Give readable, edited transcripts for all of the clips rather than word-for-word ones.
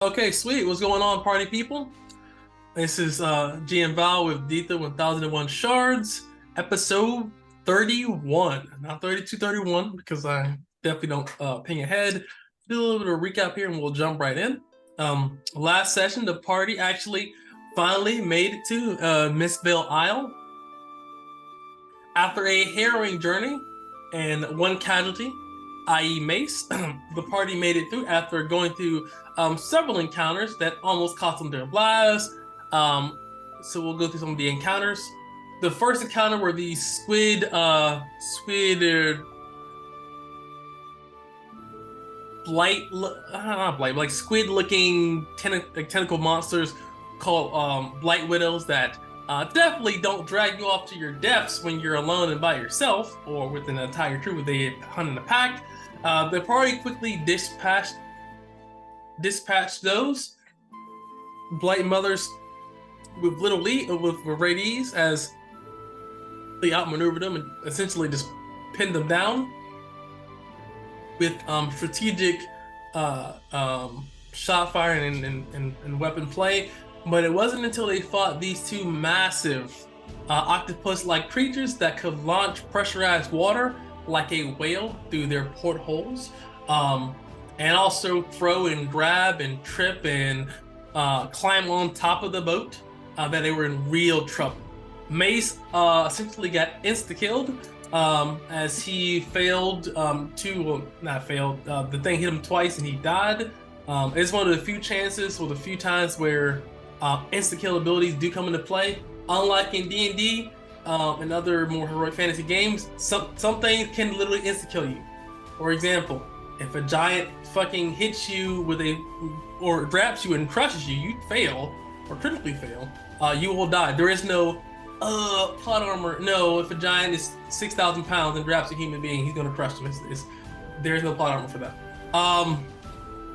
Okay, sweet. What's going on, party people? This is GM Val with Dithra 1001 Shards, episode 31. Not 32, 31, because I definitely don't ping ahead. Do a little bit of a recap here and we'll jump right in. Last session, the party actually finally made it to Mistvale Isle. After a harrowing journey and one casualty, i.e. Mace, the party made it through after going through several encounters that almost cost them their lives. So we'll go through some of the encounters. The first encounter were these squid-looking tentacle monsters called Blight Widows that definitely don't drag you off to your deaths when you're alone and by yourself, or with an entire troop if they hunt in a pack. The party quickly dispatched those Blight Mothers with great ease as they outmaneuvered them and essentially just pinned them down with strategic shot fire and weapon play. But it wasn't until they fought these two massive octopus-like creatures that could launch pressurized water like a whale through their portholes, and also throw and grab and trip and climb on top of the boat, that they were in real trouble. Mace essentially got insta-killed as he failed the thing hit him twice and he died. It's one of the few chances or the few times where insta-kill abilities do come into play. Unlike in D&D and other more heroic fantasy games, some things can literally insta-kill you. For example, if a giant fucking hits you or grabs you and crushes you, you fail, or critically fail, you will die. There is no plot armor. No, if a giant is 6,000 pounds and grabs a human being, he's going to crush them. There's no plot armor for that.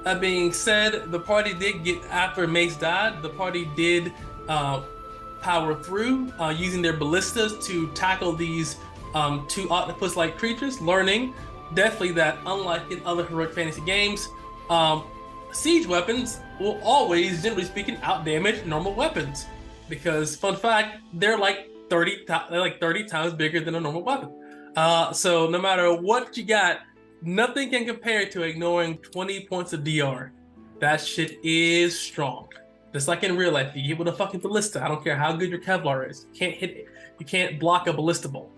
That being said, the party did get, after Mace died, the party did power through using their ballistas to tackle these two octopus-like creatures, learning definitely that unlike in other heroic fantasy games, siege weapons will always, generally speaking, outdamage normal weapons. Because, fun fact, they're like 30 times bigger than a normal weapon. So no matter what you got, nothing can compare to ignoring 20 points of DR. That shit is strong. Just like in real life, you get with a fucking ballista. I don't care how good your Kevlar is. You can't hit it. You can't block a ballista bolt.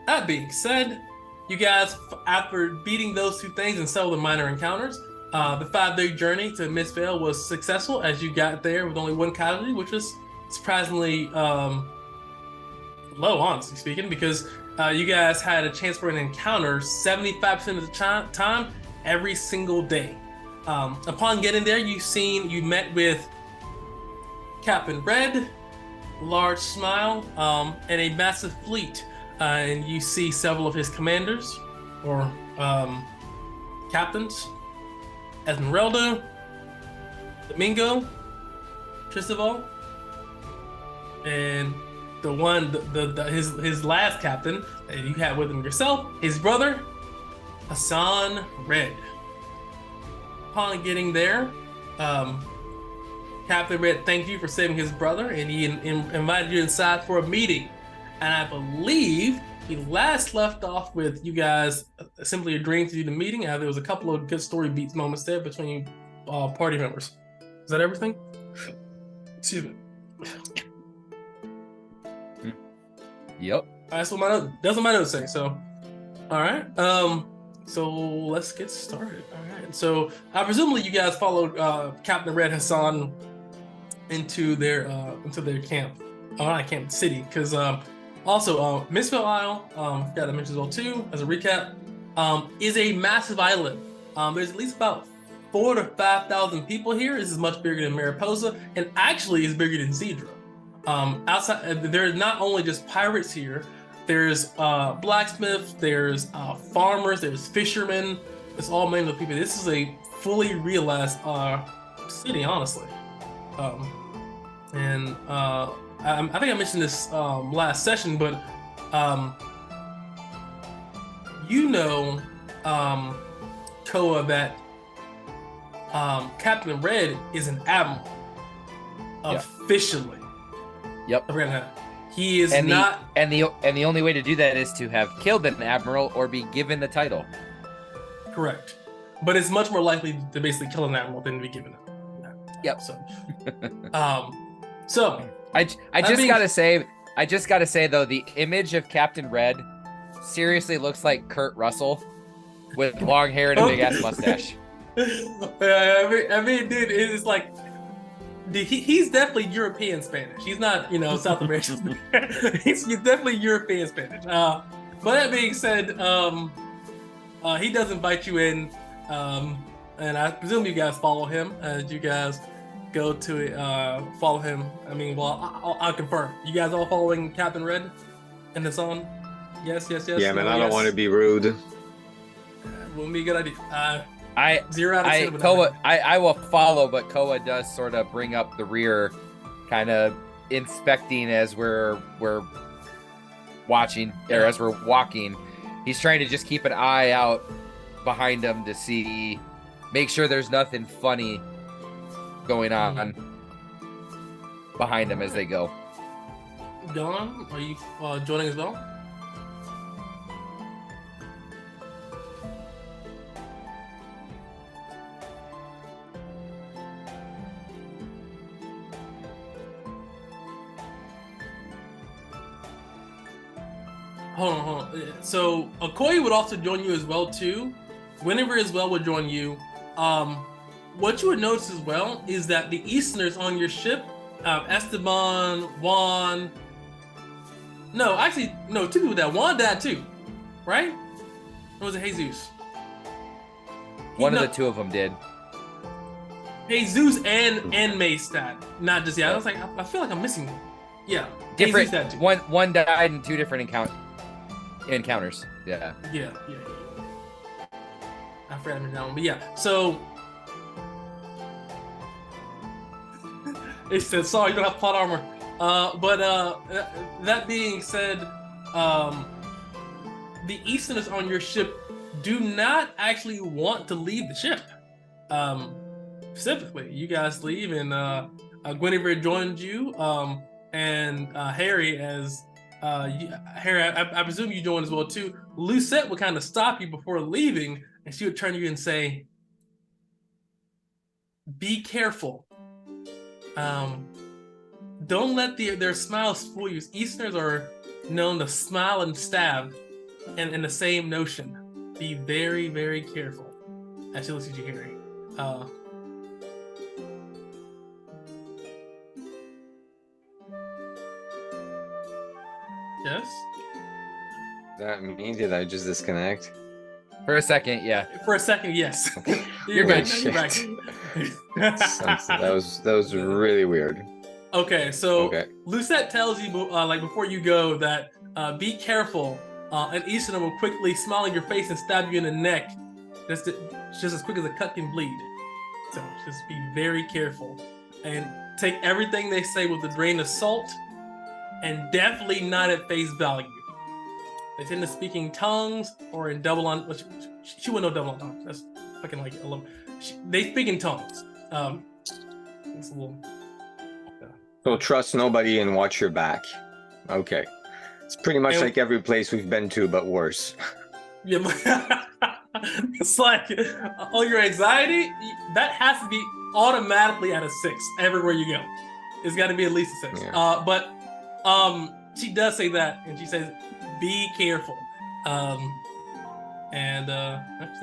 That being said, you guys, after beating those two things and several minor encounters, the 5-day journey to Mistvale was successful as you got there with only one casualty, which was surprisingly low, honestly speaking, because you guys had a chance for an encounter 75% of the time every single day. Upon getting there, you met with Captain Red, large smile, and a massive fleet. And you see several of his commanders, or captains, Esmeralda, Domingo, Tristoval, and his last captain that you had with him yourself, his brother, Hassan Red. Upon getting there, Captain Red thanked you for saving his brother, and he invited you inside for a meeting. And I believe he last left off with you guys simply agreeing to do the meeting. There was a couple of good story beats moments there between party members. Is that everything? Excuse me. Yep. That's what my notes say. So, all right. So let's get started. All right. So presumably you guys followed Captain Red Hassan into their camp. Not camp, city, because also Mistvale Isle, forgot to mention as well too, as a recap, is a massive island. There's at least about 4,000 to 5,000 people here. This is much bigger than Mariposa, and actually is bigger than Dithra. Outside, there's not only just pirates here. There's blacksmiths, there's farmers, there's fishermen. It's all made of people. This is a fully realized city, honestly. I think I mentioned this last session, but Koa, that Captain Red is an admiral officially. Yep. He is and not. The only way to do that is to have killed an admiral or be given the title. Correct. But it's much more likely to basically kill an admiral than to be given it. Yep. So I just gotta say though, the image of Captain Red seriously looks like Kurt Russell with long hair and a big ass mustache. I mean, dude, it's like he's definitely European Spanish. He's not, South American. he's definitely European Spanish. But that being said, he does invite you in, and I presume you guys follow him as you guys go to follow him. I mean, well, I'll confirm. You guys all following Captain Red in the song? Yes. Yeah, man, I don't want to be rude. Wouldn't be a good idea. 0 out of 10. I will follow, but Koa does sort of bring up the rear, kind of inspecting as we're watching, or as we're walking. He's trying to just keep an eye out behind him to make sure there's nothing funny going on behind him as they go. Don, are you joining as well? Hold on. So Okoye would also join you as well too. Guinevere as well would join you. What you would notice as well is that the Easterners on your ship, Esteban, Juan. No, actually, no, 2 people died. Juan died too, right? Or was it Jesus? One of the 2 of them did. Jesus and Mace died. Not just I was like, I feel like I'm missing one. Yeah, different. One died in 2 different encounters. Yeah. I forgot that one, but yeah. So it says, sorry, you don't have plot armor. That being said, the Easterners on your ship do not actually want to leave the ship. Specifically, you guys leave, and Guinevere joins you, and Harry Harry, I presume you join as well too. Lucette would kind of stop you before leaving, and she would turn to you and say, "Be careful. Don't let their smiles fool you. Easterners are known to smile and stab, and in the same notion. Be very, very careful." As she looks at you, Harry. Yes? Does that mean did I just disconnect? For a second, yeah. For a second, yes. You're good. You're back. That was really weird. Okay, so Lucette tells you, before you go, that be careful. An Easterner will quickly smile in your face and stab you in the neck, just as quick as a cut can bleed. So just be very careful and take everything they say with a grain of salt, and definitely not at face value. They tend to speak in tongues or in double on. She wouldn't know double on tongues. That's fucking like a little. They speak in tongues. It's a little. So trust nobody and watch your back. Okay, it's pretty much like every place we've been to, but worse. Yeah, it's like all your anxiety. That has to be automatically at a 6 everywhere you go. It's got to be at least a 6. Yeah. But she does say that, and she says, "Be careful." So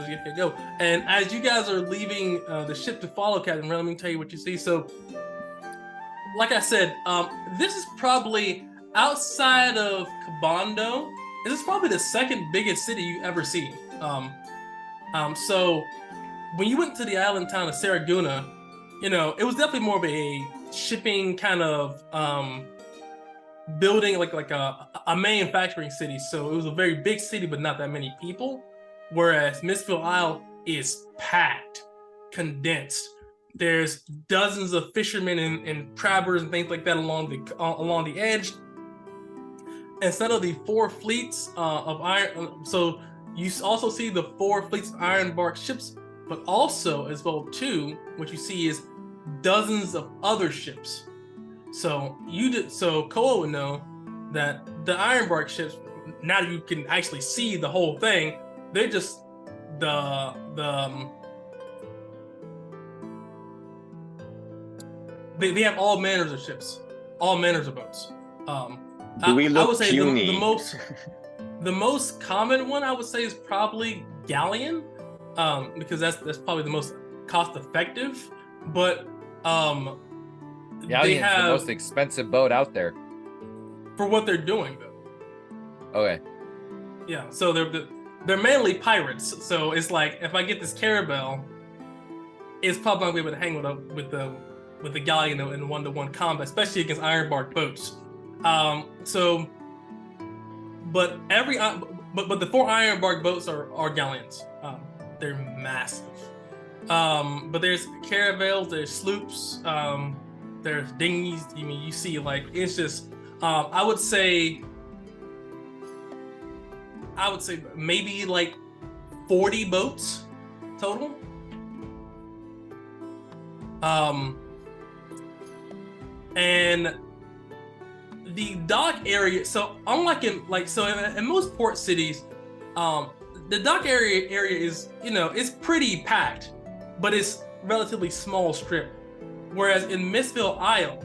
you can go. And as you guys are leaving the ship to follow Captain Red, let me tell you what you see. So, like I said, this is probably outside of Kabando. This is probably the second biggest city you've ever seen. So when you went to the island town of Saraguna, it was definitely more of a shipping kind of building, like a manufacturing city. So it was a very big city, but not that many people. Whereas Mistville Isle is packed, condensed. There's dozens of fishermen and crabbers and things like that along the edge. Instead of the 4 fleets of iron, so you also see the 4 fleets of ironbark ships but also as well too, what you see is dozens of other ships. So Koa would know that the Ironbark ships, now that you can actually see the whole thing, they're just they have all manners of ships, all manners of boats. Do we look I would say puny? the most common one I would say is probably galleon, because that's probably the most cost effective. But Galleon's the most expensive boat out there for what they're doing though. Okay. Yeah, so they're mainly pirates. So it's like if I get this caravel, it's probably not gonna be able to hang with the galleon in one-to-one combat, especially against Ironbark boats. But the 4 Ironbark boats are galleons. They're massive. But there's caravels, there's sloops, there's dinghies. I mean, you see, like, it's just I would say maybe like 40 boats total. And the dock area, so unlike in most port cities, the dock area is, it's pretty packed, but it's relatively small strip. Whereas in Mistville Isle,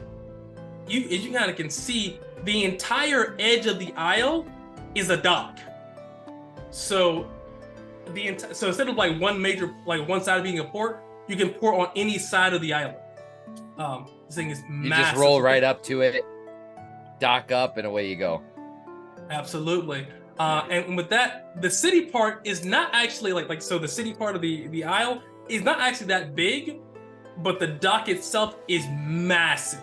you kind of can see the entire edge of the isle is a dock. So so instead of like one side being a port, you can port on any side of the island. This thing is massive. You just roll right up to it, dock up, and away you go. Absolutely. And with that, the city part is not actually so the city part of the isle is not actually that big, but the dock itself is massive.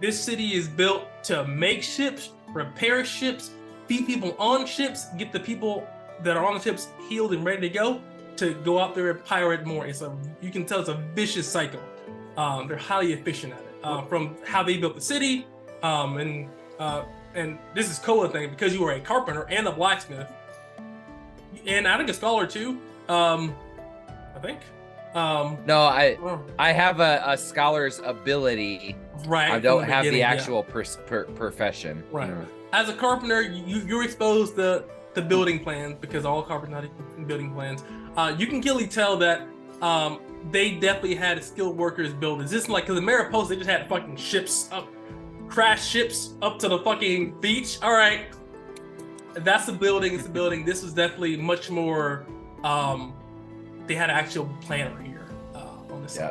This city is built to make ships, repair ships, feed people on ships, get the people that are on the ships healed and ready to go out there and pirate more. You can tell it's a vicious cycle. They're highly efficient at it. From how they built the city, and this is Koa thing, because you were a carpenter and a blacksmith, and I think a scholar too. I think. No, I have a scholar's ability. Right. I don't have the actual profession. Right. As a carpenter, you're exposed to building plans, because all carpenters have building plans. You can clearly tell that they definitely had skilled workers build this. This is like, because the Mariposa, they just had fucking ships up, crash ships up to the fucking beach. All right, that's the building. It's a building. This was definitely much more. They had an actual planner here on this. Yeah.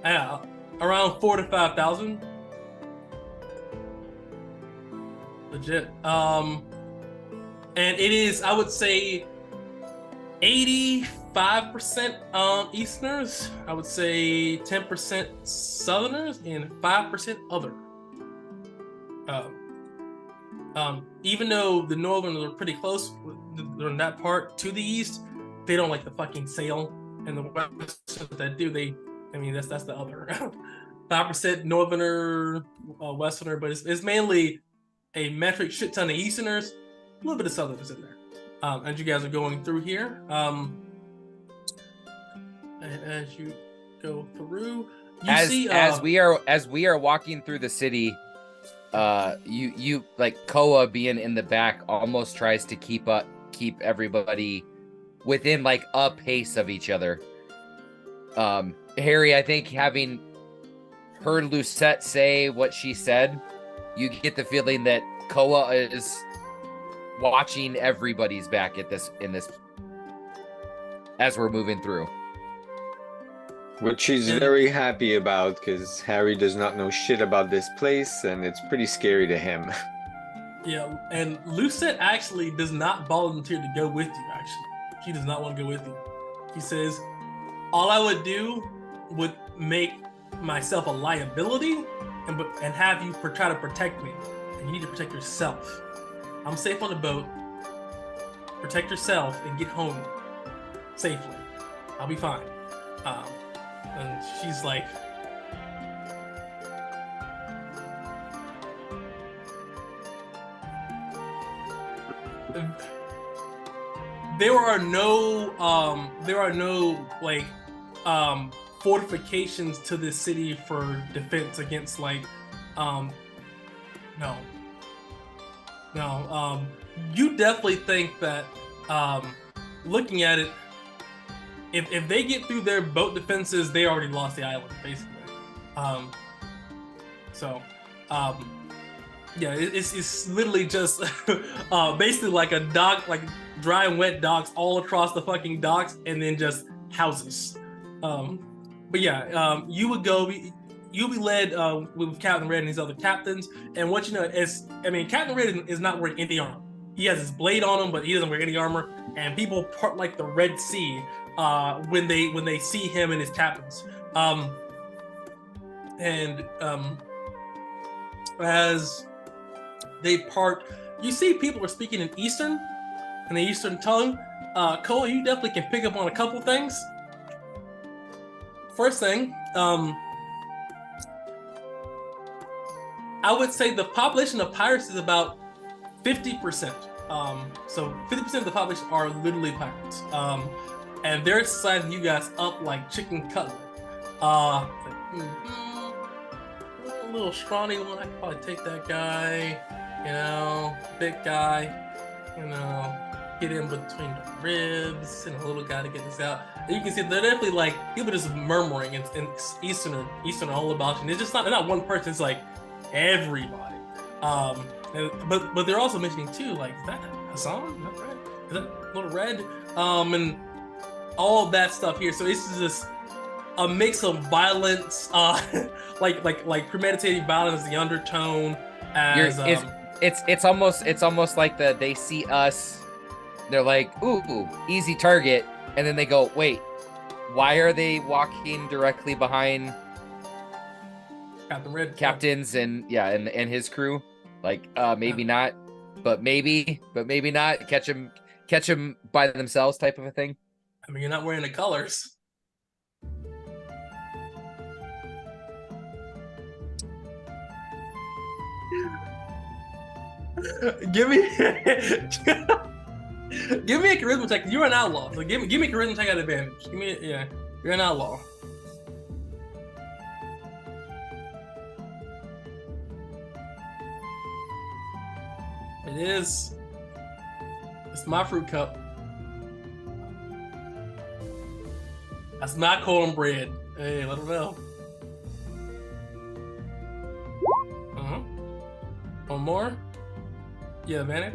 Yeah, around 4,000 to 5,000. Legit. And it is, I would say, 85% Easterners. I would say 10% Southerners and 5% other. Even though the Northerners are pretty close in that part to the east, they don't like the fucking sail, and the Westerners that do, that's the other 5% Northerner, Westerner, but it's mainly a metric shit ton of Easterners, a little bit of Southerners in there. As you guys are going through here, and as you go through, as we are walking through the city, you like Koa being in the back almost tries to keep everybody within like a pace of each other. Harry, I think, having heard Lucette say what she said, you get the feeling that Koa is watching everybody's back in this as we're moving through. Which she's very happy about, because Harry does not know shit about this place, and it's pretty scary to him. Yeah, and Lucette actually does not volunteer to go with you, actually. She does not want to go with you. She says, all I would do would make myself a liability and have you try to protect me. And you need to protect yourself. I'm safe on the boat. Protect yourself and get home safely. I'll be fine. And she's like, there are no like fortifications to this city for defense against like no. You definitely think that looking at it, if they get through their boat defenses, they already lost the island, basically. Yeah, it's literally just basically like a dock, like dry and wet docks all across the fucking docks, and then just houses. But yeah, you'll be led with Captain Red and his other captains. And what you know is, I mean, Captain Red is not wearing any armor. He has his blade on him, but he doesn't wear any armor. And people part like the Red Sea when they see him and his captains. As they part, you see people are speaking in the Eastern tongue. Cole, you definitely can pick up on a couple things. First thing, I would say the population of pirates is about 50%. So 50% of the population are literally pirates. And they're sizing you guys up like chicken cutlet. A little scrawny one, I could probably take that guy. Big guy. Get in between the ribs, and a little guy to get this out. And you can see they're definitely like people just murmuring and Eastern all about you. And it's just not, they're not one person, it's like everybody. But they're also mentioning too, like, is that Hassan? Is that Red? Is that Little Red? And all of that stuff here. So it's just a mix of violence, like premeditated violence, the undertone. It's almost like they see us. They're like, ooh, easy target, and then they go, wait, why are they walking directly behind Captain Red, captains and his crew? Like, maybe not, but maybe not. Catch them by themselves, type of a thing. I mean, you're not wearing the colors. Give me a charisma check. You're an outlaw, so give me a charisma check at advantage. You're an outlaw. It is. It's my fruit cup. That's not cornbread. Hey, let them know. One more. Yeah, advantage.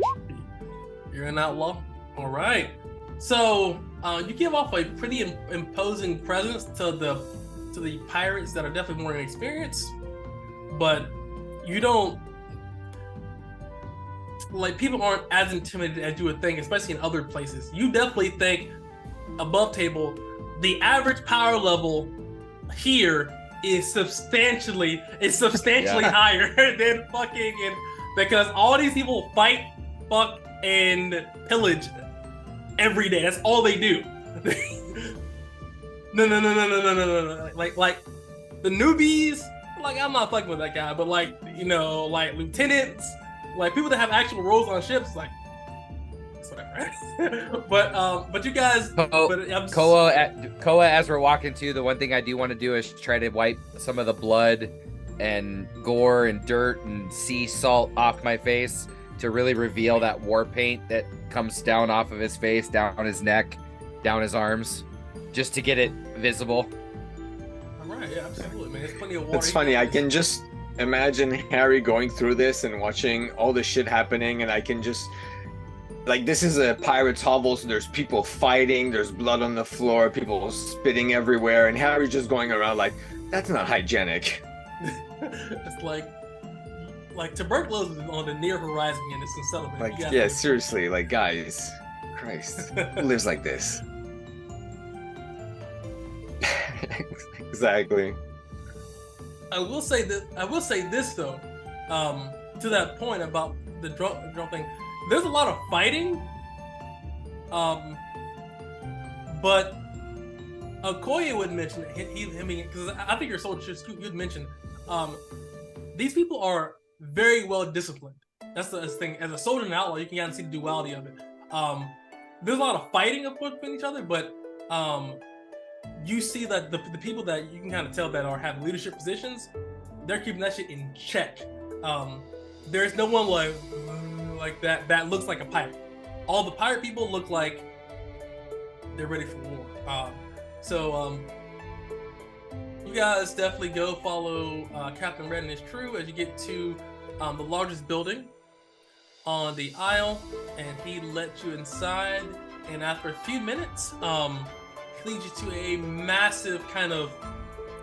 You're an outlaw. All right. So you give off a pretty imposing presence to the pirates that are definitely more inexperienced, but you don't like people aren't as intimidated as you would think, especially in other places. You definitely think above table, the average power level here is substantially higher than fucking because all these people fight, fuck, and pillage every day. That's all they do. No. Like the newbies, like I'm not fucking with that guy, but like like lieutenants, like people that have actual roles on ships, like it's whatever. but you guys, Koa, as we're walking to, the one thing I do want to do is try to wipe some of the blood and gore and dirt and sea salt off my face to really reveal that war paint that comes down off of his face, down his neck, down his arms, just to get it visible. All right, yeah, absolutely, man. There's plenty of water. It's funny. I can just imagine Harry going through this and watching all the shit happening, and I can just like, this is a pirate's hovel, so there's people fighting, there's blood on the floor, people spitting everywhere, and Harry's just going around like, that's not hygienic. It's like tuberculosis is on the near horizon in this settlement. Like, yeah, seriously, like, guys, Christ, who lives like this? Exactly. I will say this though, to that point about the drunk thing. There's a lot of fighting, but Okoye would mention because I think your soldiers you'd mention these people are very well disciplined. That's the thing. As a soldier and outlaw, you can kind of see the duality of it. there's a lot of fighting of course between each other, but you see that the people that you can kind of tell that have leadership positions, they're keeping that shit in check. There's no one like that looks like a pirate. All the pirate people look like they're ready for war. So you guys definitely go follow Captain Red and his crew as you get to the largest building on the Isle, and he lets you inside. And after a few minutes, he leads you to a massive kind of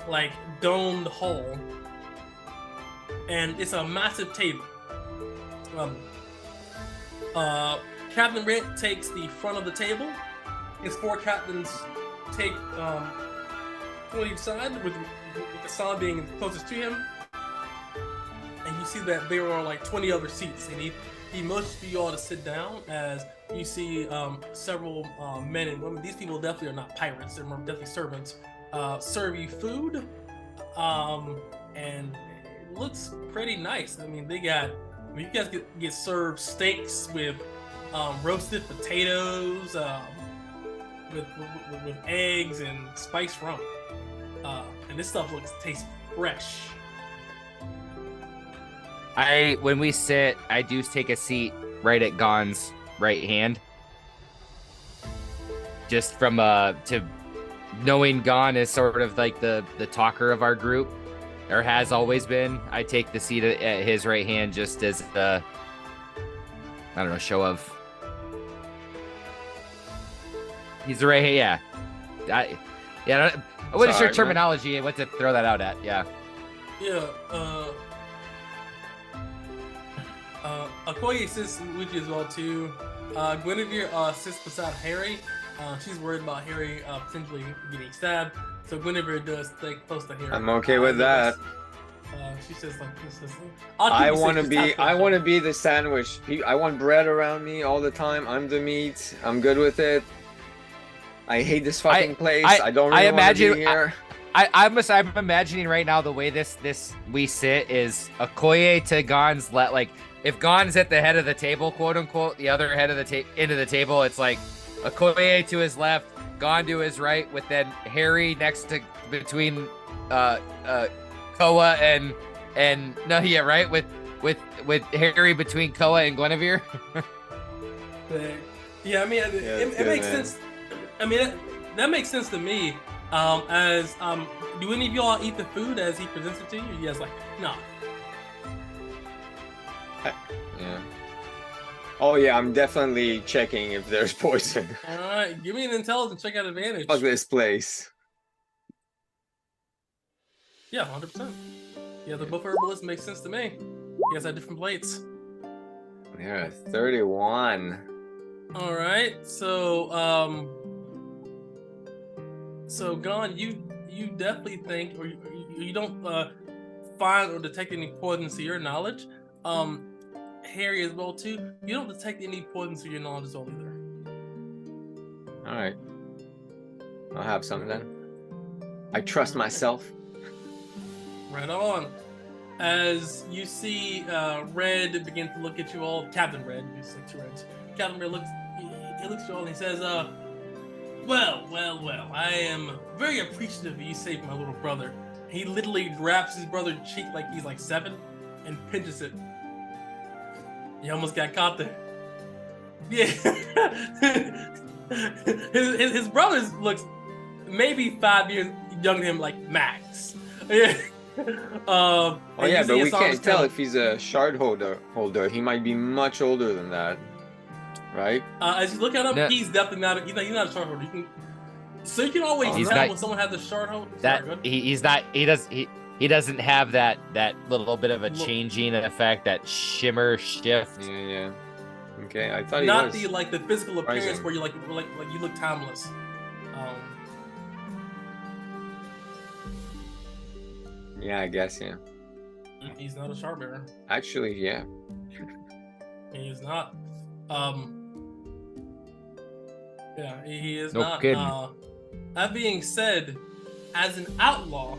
like domed hall, and it's a massive table. Captain Red takes the front of the table. His 4 captains take one each side, with the San being closest to him. And you see that there are like 20 other seats, and he motions for you all to sit down as you see several men and women. These people definitely are not pirates; they're more definitely servants. Serve you food, and it looks pretty nice. I mean, you guys get served steaks with roasted potatoes, with eggs and spiced rum, and this stuff tastes fresh. When we sit, I do take a seat right at Gon's right hand. Just from to knowing Gon is sort of like the talker of our group, or has always been. I take the seat at his right hand just as I don't know, show of. He's the right hand, yeah. I wasn't sure terminology. I went to throw that out at, yeah. Yeah. Okoye sits with you as well too. Guinevere sits beside Harry. She's worried about Harry potentially getting stabbed, so Guinevere does stay close to Harry. I'm okay with that. She says like, I want to be the sandwich. I want bread around me all the time. I'm the meat. I'm good with it. I hate this fucking place. I don't really want to be here. I'm imagining right now the way we sit is Okoye to Gon's like, if Gon's at the head of the table, quote unquote, the other head of the end of the table, it's like Okoye to his left, Gon to his right, with then Harry next to between Koa and no, yeah, right, with Harry between Koa and Guinevere. Yeah, I mean, it makes sense. I mean, that makes sense to me. Do any of y'all eat the food as he presents it to you? You guys like, no. Yeah. Oh yeah, I'm definitely checking if there's poison. All right, give me an intelligence check out advantage. Fuck this place. Yeah, 100%. Yeah, the both herbalists makes sense to me. You guys have different plates. Yeah, 31. All right, so Gon, you definitely think, or you don't find or detect any poisons to your knowledge. Harry as well too. You don't detect any poisons to your knowledge as well either. All right, I'll have some then. I trust myself. Right on. As you see, Red begin to look at you all. Captain Red, you see 2 Reds. Captain Red looks at you all and he says, Well, I am very appreciative of you saving my little brother. He literally grabs his brother's cheek like he's like 7 and pinches it. He almost got caught there. Yeah. his brother looks maybe 5 years younger than him, like max. Yeah. Oh yeah, but we can't tell if he's a shard holder. He might be much older than that, right? As you look at him, he's definitely not. He's not a shard holder. So you can always tell when someone has a shard holder. He's not. He doesn't have that little bit of a changing effect, that shimmer shift. Yeah. Okay, I thought he not was. Not the physical appearance where you like you look timeless. Yeah, I guess, yeah. He's not a shard bearer. Actually, yeah. He is not. Yeah, he is no not. Kidding. That being said, as an outlaw,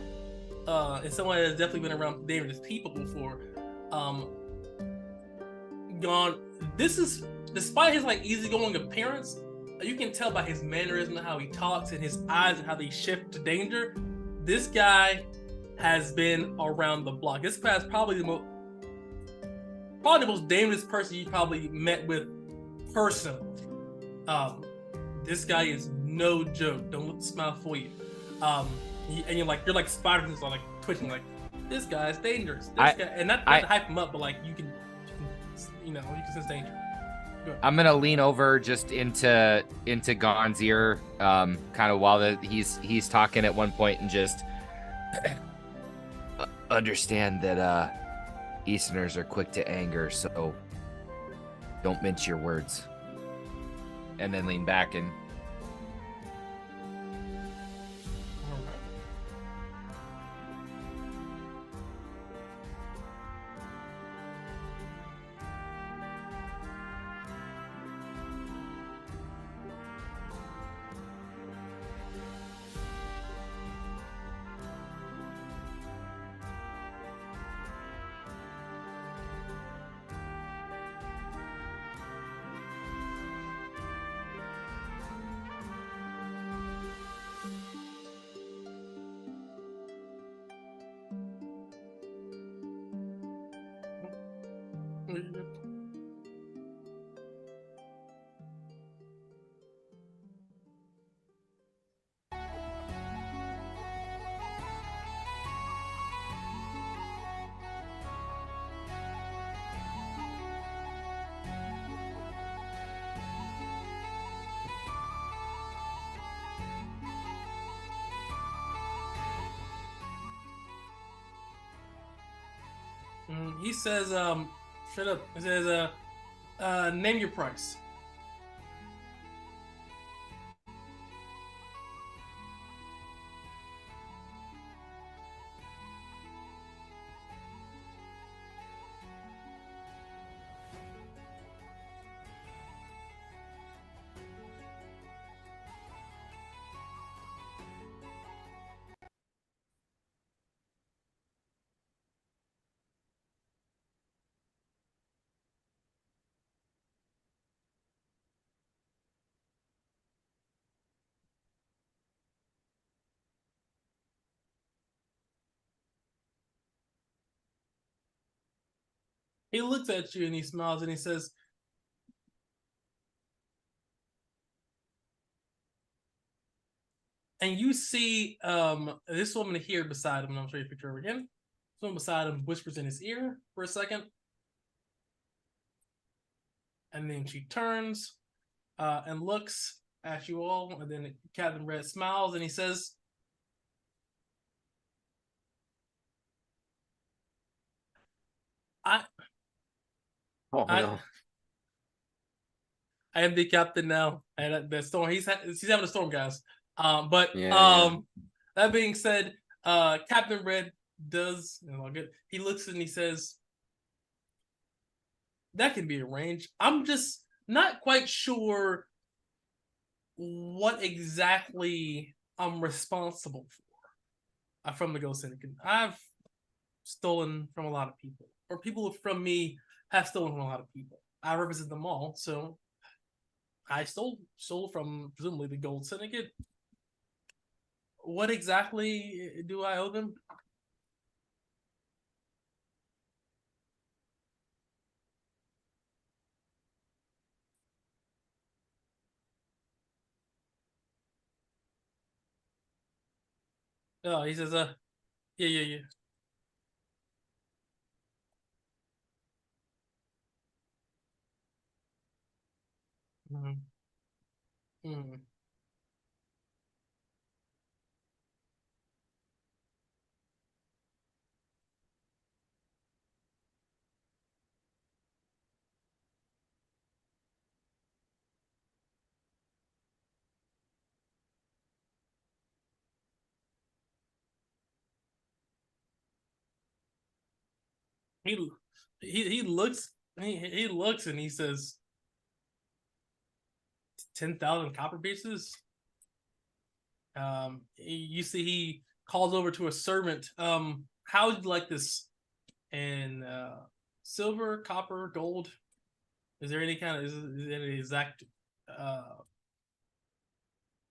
and someone that's definitely been around dangerous people before, Gon, this is, despite his like easygoing appearance, you can tell by his mannerism, how he talks, and his eyes, and how they shift to danger. This guy has been around the block. This guy's probably the most dangerous person you probably met with personally. This guy is no joke. Don't let the smile fool you. And you're like Spider-Man's like twitching, like this guy's dangerous. This guy, and not to hype him up, but like you can sense danger. I'm gonna lean over just into Gon's ear, kind of while he's talking at one point, and just understand that Easterners are quick to anger, so don't mince your words. And then lean back and. He says, shut up. He says, name your price. He looks at you and he smiles and he says, and you see this woman here beside him, and I'll show you a picture of her again. This woman beside him whispers in his ear for a second. And then she turns and looks at you all, and then Captain Red smiles and he says, Oh no. I am the captain now. And the storm, he's having a storm, guys. Yeah. That being said, Captain Red does, he looks and he says, that can be arranged. I'm just not quite sure what exactly I'm responsible for from the Ghost Syndicate. I've stolen from a lot of people, or people from me have stolen from a lot of people. I represent them all, so I stole from presumably the Gold Syndicate. What exactly do I owe them? Oh, he says, yeah. Mm-hmm. Mm-hmm. He looks he looks and he says, 10,000 copper pieces. You see, he calls over to a servant. How would you like this? In silver, copper, gold? Is there any kind of is there any exact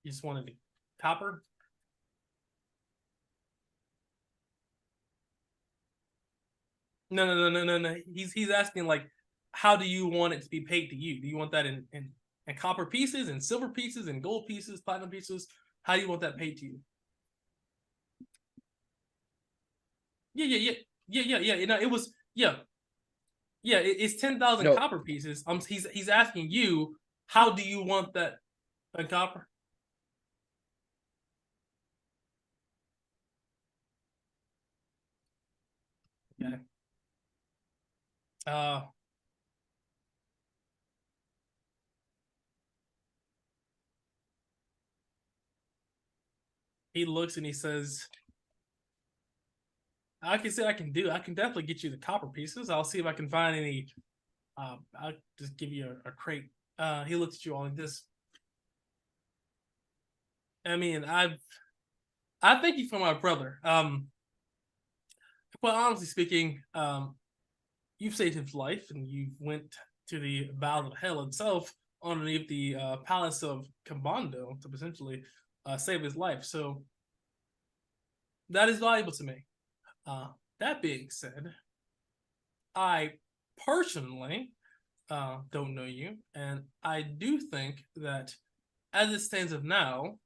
You just wanted the copper? No. He's asking like, how do you want it to be paid to you? Do you want that in copper pieces, and silver pieces, and gold pieces, platinum pieces? How do you want that paid to you? Yeah. You know, it was it's 10,000 No, copper pieces. He's asking you, how do you want that in copper? Okay. Uh, he looks and he says, I can say I can definitely get you the copper pieces. I'll see if I can find any. I'll just give you a crate. He looks at you all like this. I mean, I thank you for my brother. Well, honestly speaking, you've saved his life, and you went to the bowels of hell itself underneath the palace of Kabando to potentially save his life. So that is valuable to me. That being said, I personally don't know you, and I do think that as it stands of now,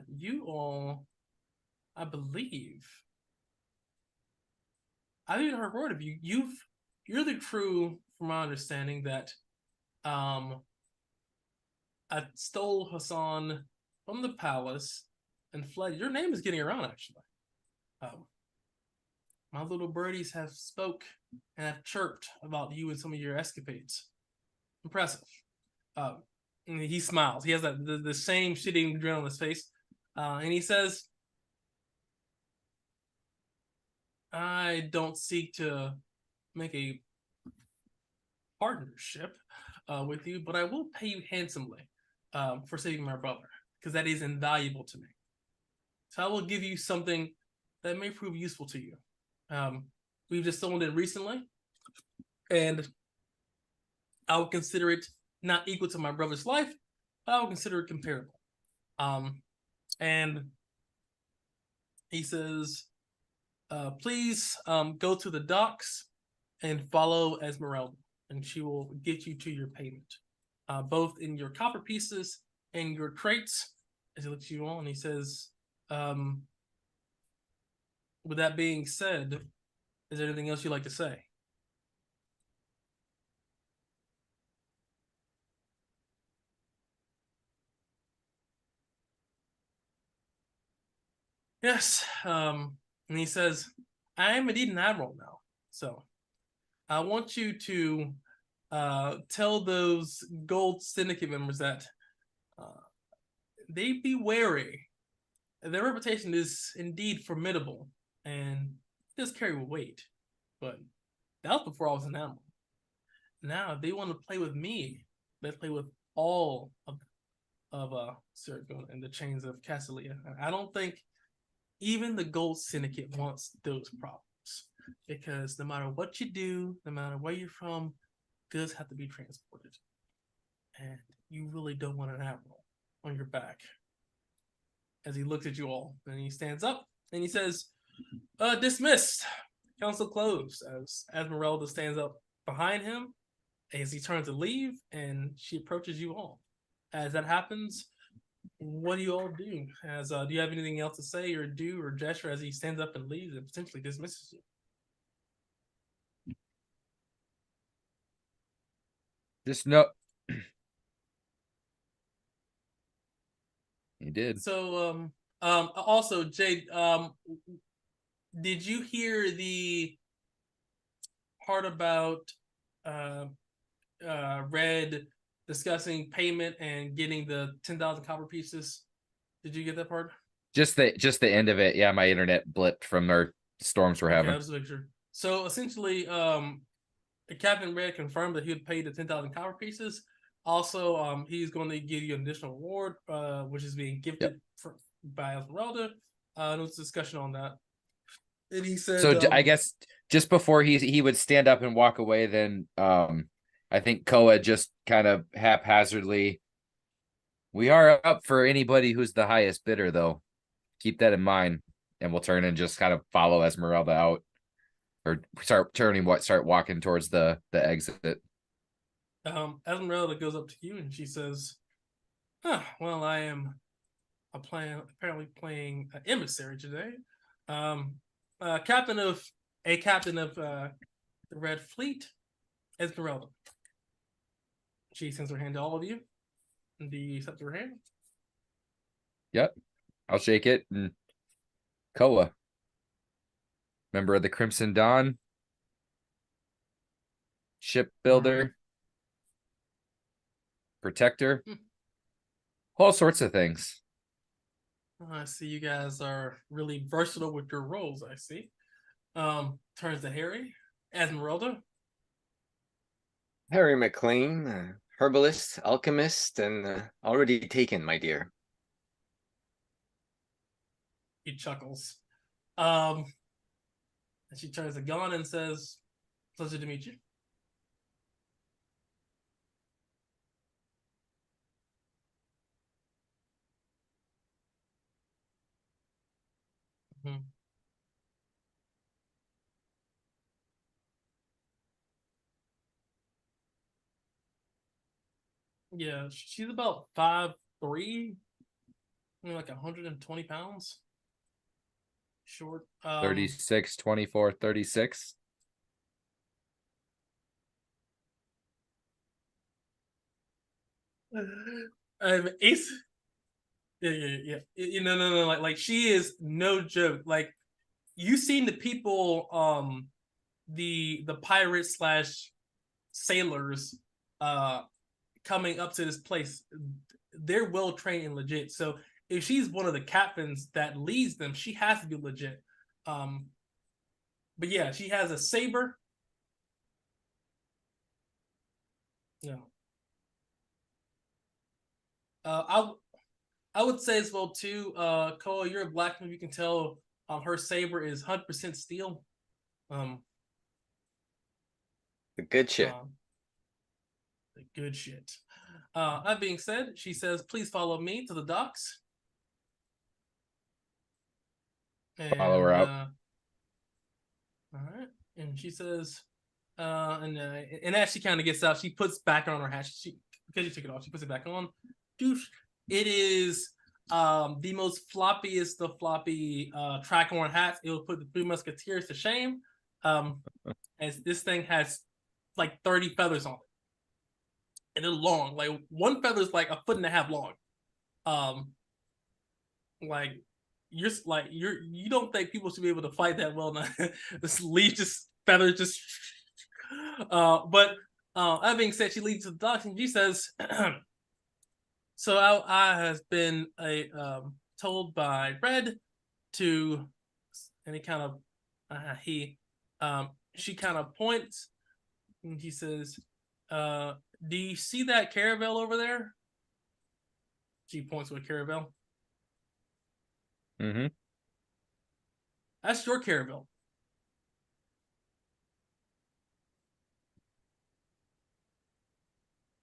you all, I believe, I've even heard word of you. You're the crew, from my understanding, that I stole Hassan from the palace and fled. Your name is getting around, actually. Um, my little birdies have spoke and have chirped about you and some of your escapades. Impressive. And he smiles. He has the same shitty grin on his face, and he says, "I don't seek to make a partnership with you, but I will pay you handsomely for saving my brother, because that is invaluable to me. So I will give you something that may prove useful to you. We've just sold it recently, and I would consider it not equal to my brother's life, but I would consider it comparable." And he says, please go to the docks and follow Esmeralda, and she will get you to your payment, both in your copper pieces and your crates. As he looks at you all, and he says, with that being said, is there anything else you'd like to say? Yes. And he says, I am indeed an admiral now, so I want you to tell those gold syndicate members that they be wary. Their reputation is indeed formidable and does carry weight, but that was before I was an admiral. Now, if they want to play with me, they play with all of Sirgon and the chains of Castalia. I don't think even the Gold Syndicate wants those problems, because no matter what you do, no matter where you're from, goods have to be transported, and you really don't want an admiral on your back. As he looks at you all, and he stands up and he says, "Dismissed. Council closed." As Esmeralda stands up behind him as he turns to leave, and she approaches you all. As that happens, what do you all do? Do you have anything else to say or do or gesture as he stands up and leaves and potentially dismisses you? just no. He did. So, also, Jade, did you hear the part about Red discussing payment and getting the 10,000 copper pieces? Did you get that part? Just the end of it. Yeah, my internet blipped from our storms we're having. That's a picture. So essentially, Captain Red confirmed that he would pay the 10,000 copper pieces. Also, he's going to give you an additional reward, which is being gifted by Esmeralda. There was discussion on that. And he said, so I guess just before he would stand up and walk away, then I think Koa just kind of haphazardly We are up for anybody who's the highest bidder, though. Keep that in mind, and we'll turn and just kind of follow Esmeralda out, or start walking towards the exit. Esmeralda goes up to you and she says, well, I am apparently playing emissary today. Captain of the Red Fleet, Esmeralda. She sends her hand to all of you. Do you accept her hand? Yep. I'll shake it. And Koa, member of the Crimson Dawn, shipbuilder, protector, all sorts of things. I see you guys are really versatile with your roles, I see. Turns to Harry. Esmeralda. Harry McLean, herbalist, alchemist, and already taken, my dear. He chuckles. And she turns to Gon and says, pleasure to meet you. Mm-hmm. Yeah, she's about 5'3", like 120 pounds. Short. 36, 24, 36. Ace. Yeah. No. Like she is no joke. Like you seen the people, the pirates slash sailors, coming up to this place. They're well trained and legit. So if she's one of the captains that leads them, she has to be legit. But yeah, she has a saber. No. I would say as well too, Koa, you're a blacksmith. You can tell her saber is 100% steel. The good shit. The good shit. That being said, she says, please follow me to the docks. And, Follow her out. All right. And she says, and as she kind of gets out, she puts back on her hat. Because she took it off, she puts it back on. It is the most floppiest of floppy track-worn hats. It will put the Three Musketeers to shame. As this thing has like 30 feathers on it. And they're long. Like one feather is like 1.5 feet long. Like you don't think people should be able to fight that well now. This leaf just feathers just but that being said, she leads to the docks and she says, so I has been told by Red to, and he kind of she kind of points and he says, do you see that caravel over there? She points to a caravel. Mm-hmm. That's your caravel.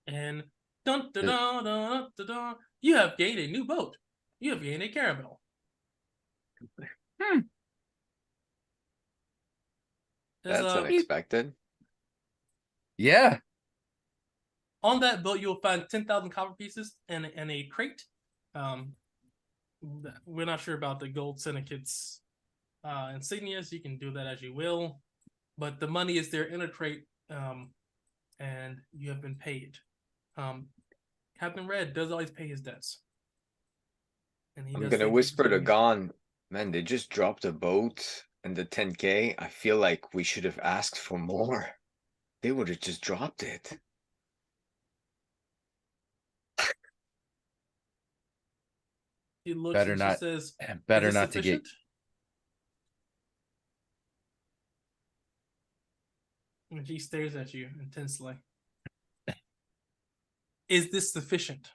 And dun dun dun dun dun dun, you have gained a new boat. You have gained a caravel. That's unexpected. Yeah. On that boat, you'll find 10,000 copper pieces and a crate. We're not sure about the gold syndicate's insignias. You can do that as you will, but the money is there in a crate, and you have been paid. Captain Red does always pay his debts. And I'm gonna whisper to Gon, man, they just dropped a boat and the 10K. I feel like we should have asked for more. They would have just dropped it. He looks Better and not. she says, Better not sufficient? to get. And she stares at you intensely. Is this sufficient?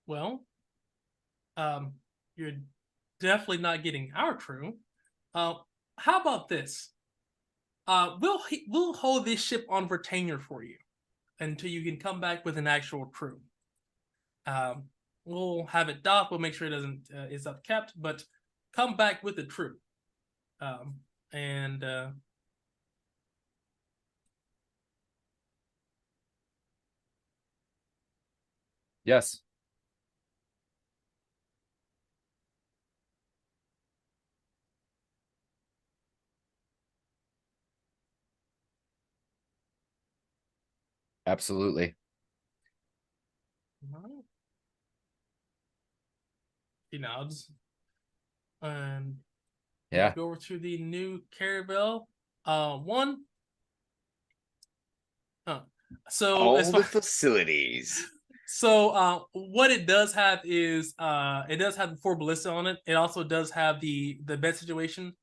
Well, You're definitely not getting our crew. How about this? We'll hold this ship on retainer for you until you can come back with an actual crew. Um, we'll have it docked. We'll make sure it doesn't is upkept, but come back with the crew. And Yes. Absolutely. he nods, and Yeah. go over to the new Caravel. One. So as All the far facilities. So what it does have is it does have the 4 ballista on it. It also does have the bed situation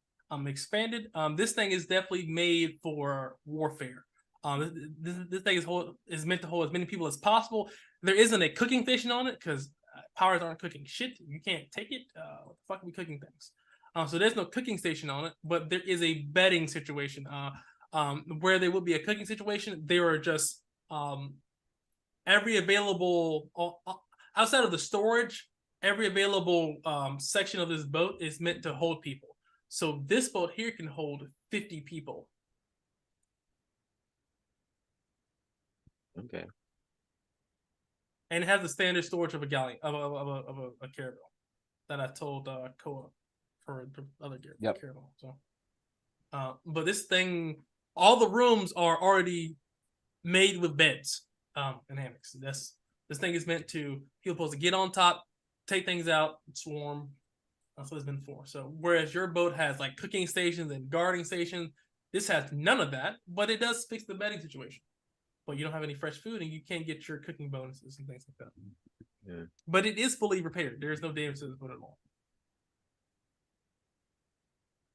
expanded. This thing is definitely made for warfare. This thing is meant to hold as many people as possible. There isn't a cooking station on it because powers aren't cooking shit. You can't take it. What the fuck are we cooking things? So there's no cooking station on it, but there is a bedding situation. Where there will be a cooking situation, there are just every available outside of the storage, every available section of this boat is meant to hold people. So this boat here can hold 50 people. Okay. And it has the standard storage of a galleon of a caravel that I told Koa for the other caravel. So, but this thing, all the rooms are already made with beds and hammocks. This thing is meant to people supposed to get on top, take things out, swarm. That's what it's been for. So whereas your boat has like cooking stations and guarding stations, this has none of that, but it does fix the bedding situation. But you don't have any fresh food and you can't get your cooking bonuses and things like that. Yeah. But it is fully repaired. There's no damage to the boat at all.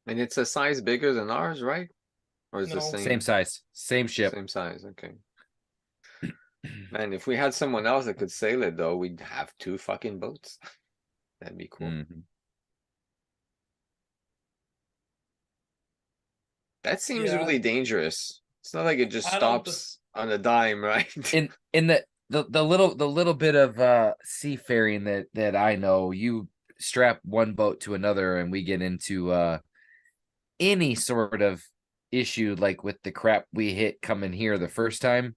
And it's a size bigger than ours, right? Or is No. the same? Same size, same ship. Same size. Okay. Man, if we had someone else that could sail it, though, we'd have 2 fucking boats. That'd be cool. Mhm. That seems Yeah. really dangerous. It's not like it just I don't stops on a dime, right? In the little bit of seafaring that I know, you strap one boat to another and we get into any sort of issue like with the crap we hit coming here the first time,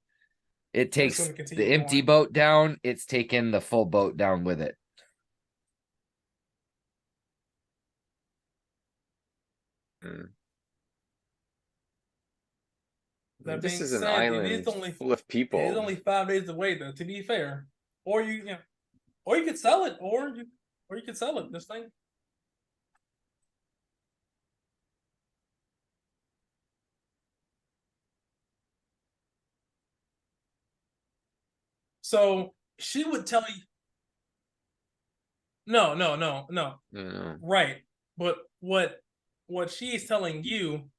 it We're just takes gonna continue the empty going. boat down, it's taken the full boat down with it. Hmm. That This being is an said, island full of it people. is only 5 days away though, to be fair. Or or you could sell it, or you could sell it, this thing. So she would tell you no, no, no, no. You know. Right. But what she's telling you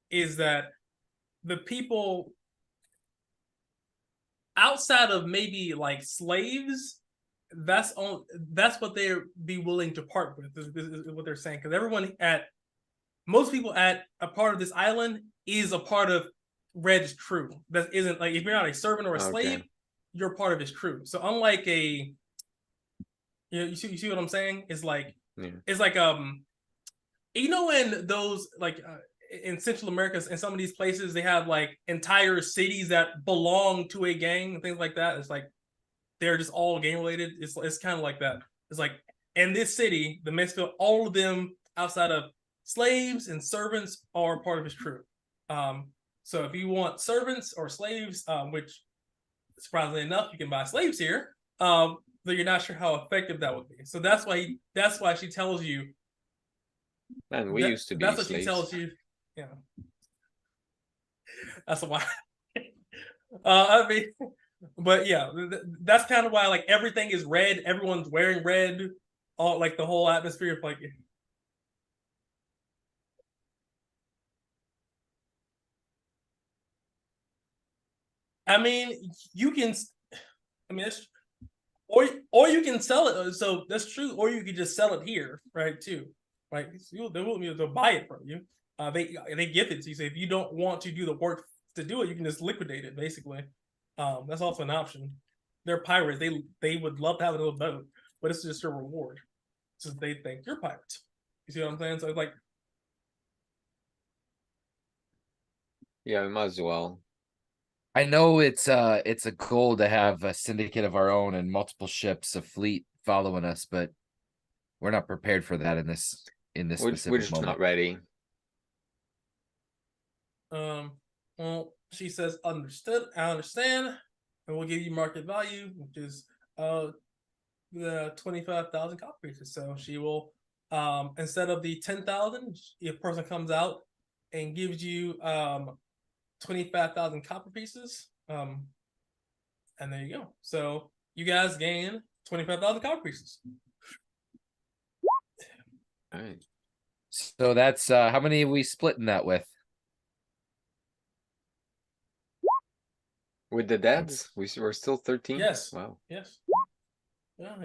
is that the people outside of maybe like slaves, that's what they'd be willing to part with. This is what they're saying. Because most people at a part of this island is a part of Red's crew. That isn't like if you're not a servant or a slave, you're part of his crew. So unlike you see what I'm saying? It's like it's like in those like in Central America in some of these places they have like entire cities that belong to a gang and things like that. It's like they're just all gang related. It's kind of like that. It's like in this city, the Mansfield, all of them outside of slaves and servants are part of his crew. So if you want servants or slaves, which surprisingly enough, you can buy slaves here, but you're not sure how effective that would be. So that's why she tells you. Man, we used to be That's what slaves. she tells you. Yeah, that's why. I mean, but yeah, that's kind of why like everything is red. Everyone's wearing red. All like the whole atmosphere of like. I mean, you can. I mean, it's, or or you can sell it. So that's true. Or you could just sell it here, right? Too, right? They'll buy it from you. They gift it to you. So if you don't want to do the work to do it, you can just liquidate it. Basically, that's also an option. They're pirates. They would love to have a little boat, but it's just a reward, since they think you're pirates. You see what I'm saying? So it's like, Yeah, we might as well. I know it's a goal to have a syndicate of our own and multiple ships, a fleet following us, but we're not prepared for that in this We're specific just moment. not ready. well, she says, understood. I understand, and we'll give you market value, which is the 25,000 copper pieces. So she will, instead of the 10,000, if a person comes out and gives you 25,000 copper pieces, and there you go. So you guys gain 25,000 copper pieces. All right. So that's how many are we splitting that with? With the dads, we're still 13. Yes. Wow. Yes. Yeah.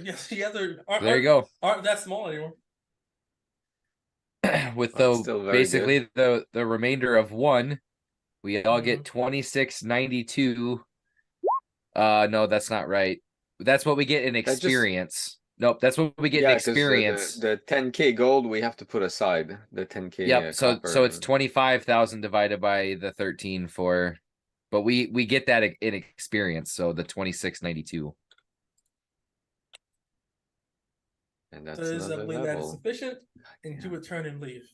Yes. You guys There you go. Aren't that small anymore? With That's still very basically the remainder of one, we all get Mhm. 2692. No, that's not right. That's what we get in That just- experience. Nope, that's what we get in Yeah, because experience. the 10K gold we have to put aside. The 10K Yep. So copper. it's 25,000 divided by the 13 for, but we get that in experience. So the 2692. And that's So I another believe that is level. sufficient, and Yeah. to return and leave.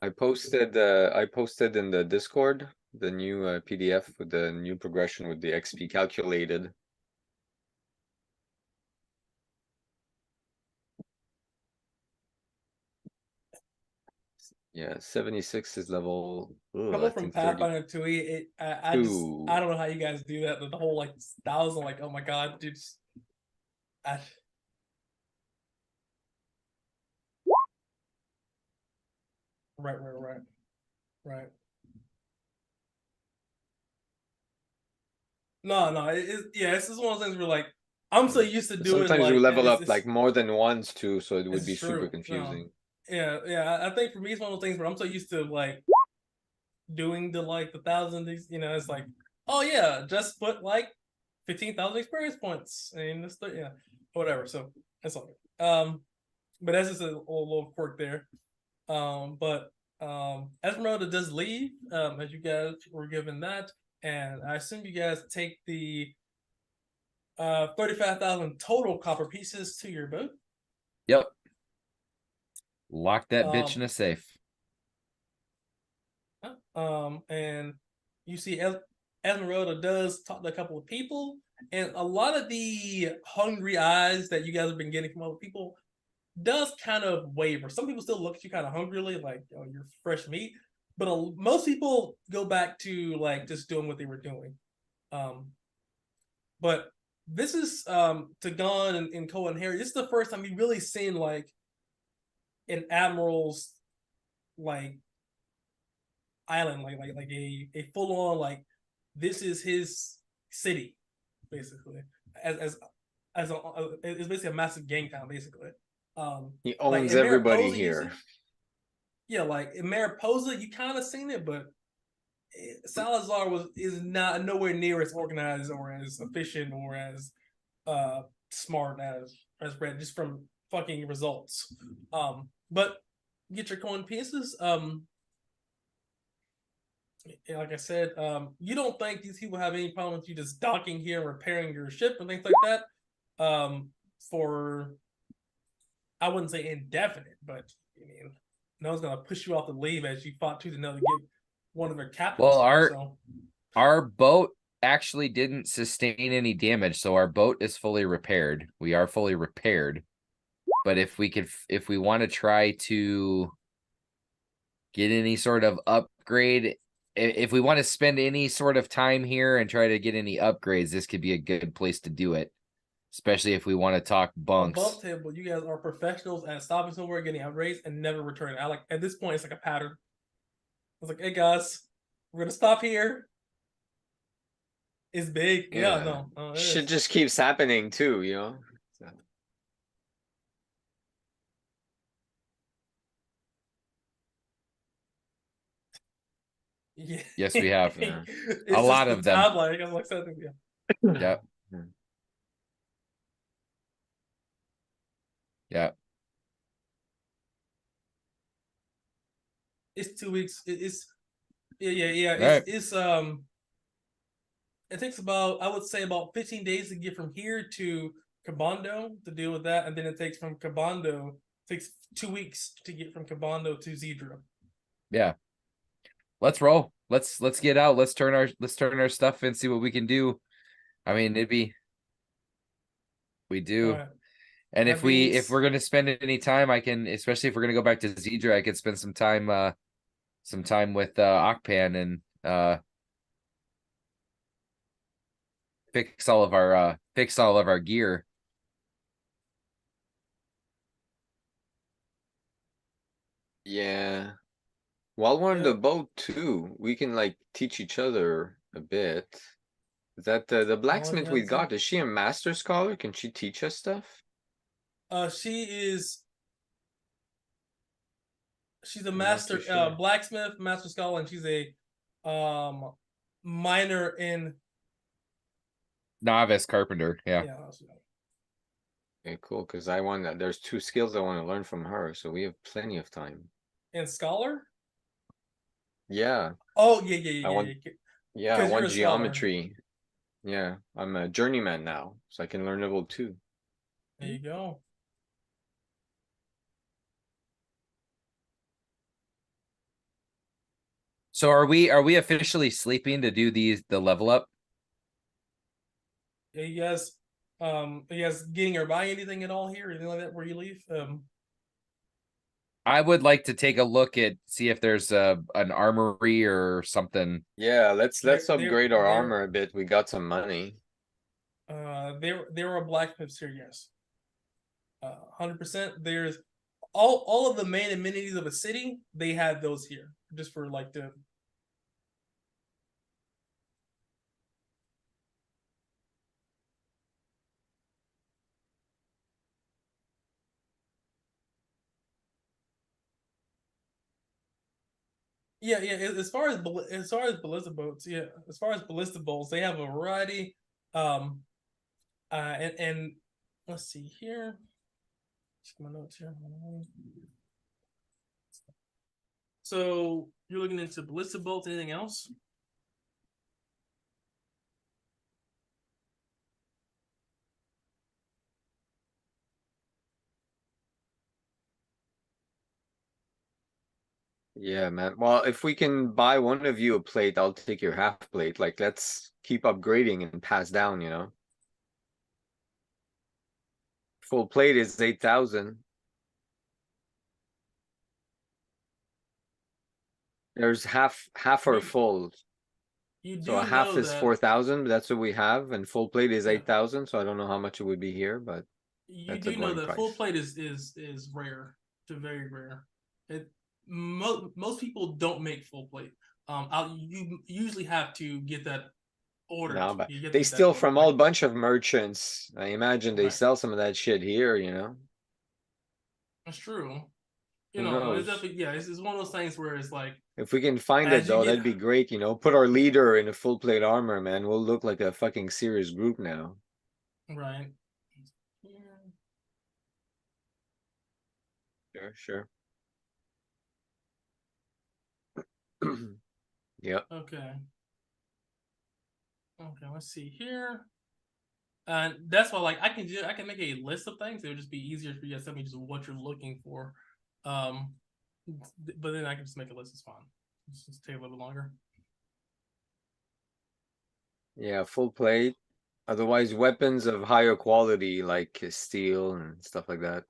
I posted in the Discord the new PDF with the new progression with the XP calculated. Yeah, 76 is level. Ooh, Coming that's from in 30. Pathfinder 2E, I don't know how you guys do that. The whole like 1,000, like, oh my god, dude. I, right. No, this is one of those things where like I'm so used to doing Sometimes like you level up it's, like more than once too, so it would it's be super true. confusing. No. Yeah. I think for me it's one of those things where I'm so used to like doing the 1,000. It's like, oh yeah, just put like 15,000 experience points and it's whatever. So that's all. But that's just a little quirk there. But Esmeralda does leave, as you guys were given that, and I assume you guys take the 35,000 total copper pieces to your boat. Yep. Lock that bitch in a safe. And you see Esmeralda does talk to a couple of people, and a lot of the hungry eyes that you guys have been getting from other people does kind of waver. Some people still look at you kind of hungrily, like, oh, you're fresh meat. But most people go back to like just doing what they were doing. But this is to Gon and Cole and Harry. This is the first time you've really seen like an admiral's like island, like a full on like this is his city, basically. It's basically a massive gang town, basically. He Like owns in everybody Mariposa, here. yeah, like in Mariposa, you kind of seen it, but Salazar is not nowhere near as organized or as efficient or as smart as Red, just from fucking results. But get your coin pieces. Like I said, you don't think these people have any problem with you just docking here and repairing your ship and things like that. For I wouldn't say indefinite, but I mean, no one's gonna push you off the leave as you fought tooth and nail to get one of their captains. Well, our boat actually didn't sustain any damage, so our boat is fully repaired. We are fully repaired. But if we want to try to get any sort of upgrade, if we want to spend any sort of time here and try to get any upgrades, this could be a good place to do it. Especially if we want to talk bunks. Above table, you guys are professionals at stopping somewhere, getting outraged, and never returning. I like at this point, it's like a pattern. It's like, hey guys, we're gonna stop here. It's big. Yeah, Yeah. no, it Shit is. just keeps happening too, you know? So, Yeah. Yes, we have yeah. a It's just lot the of them. top, like I'm like something. Yeah. Yep. Yep. It's 2 weeks. It's yeah. All right. It's it takes about, I would say, about 15 days to get from here to Kabando to deal with that, and then it takes from Kabando, takes 2 weeks to get from Kabando to Zedra. Yeah. Let's roll. Let's get out. Let's turn our stuff and see what we can do. I mean, we All do. right. And That if means we're gonna spend any time, I can, especially if we're gonna go back to Zedra, I could spend some time with Okpan and fix all of our gear. Yeah. While we're on yeah. the boat too, we can like teach each other a bit. Is that the Oh blacksmith yeah. we got? Is she a master scholar? Can she teach us stuff? She is. She's a I'm not too master sure. blacksmith, master scholar, and she's a um minor in Novice carpenter. Yeah. yeah. Okay, cool. Because I want that. There's two skills I want to learn from her, so we have plenty of time. In scholar. Yeah, Oh I want. yeah. Yeah, I Because you're want a scholar. geometry. Yeah, I'm a journeyman now, so I can learn level 2. There you go. So are we officially sleeping to do the level up? You guys getting or buying anything at all here? Anything like that where you leave? I would like to take a look at see if there's an armory or something. Yeah, let's There upgrade our there armor a bit. We got some money. there are blacksmiths here, yes. 100%. There's all of the main amenities of a city, they have those here. Just for like the yeah, as far as ballista boats, yeah, as far as ballista bolts, they have a variety. Um and let's see here. Check my notes here. So you're looking into ballista bolts, anything else? Yeah, man. Well, if we can buy one of you a plate, I'll take your half plate. Like, let's keep upgrading and pass down, you know? Full plate is 8,000. There's half are You full. you So a do half know is that 4,000. That's what we have, and full plate is yeah, 8,000. So I don't know how much it would be here, but you that's a do know going that full price. plate is rare to very rare. It most people don't make full plate. You usually have to get that ordered. No, but You get to they get that steal ordered, from all like bunch of merchants. I imagine they right. sell some of that shit here, you know? That's true. Who It's knows? definitely it's one of those things where it's like If we can find it as you though, get that'd be great, you know? Put our leader in a full plate armor, man. We'll look like a fucking serious group now. right. Sure, sure. Yep. Okay. Okay, let's see here. And that's why, like, I can make a list of things. It would just be easier for you to tell me just what you're looking for. Um, but then I can just make a list. It's fine. Just take a little bit longer. Yeah, full plate. Otherwise, weapons of higher quality like steel and stuff like that.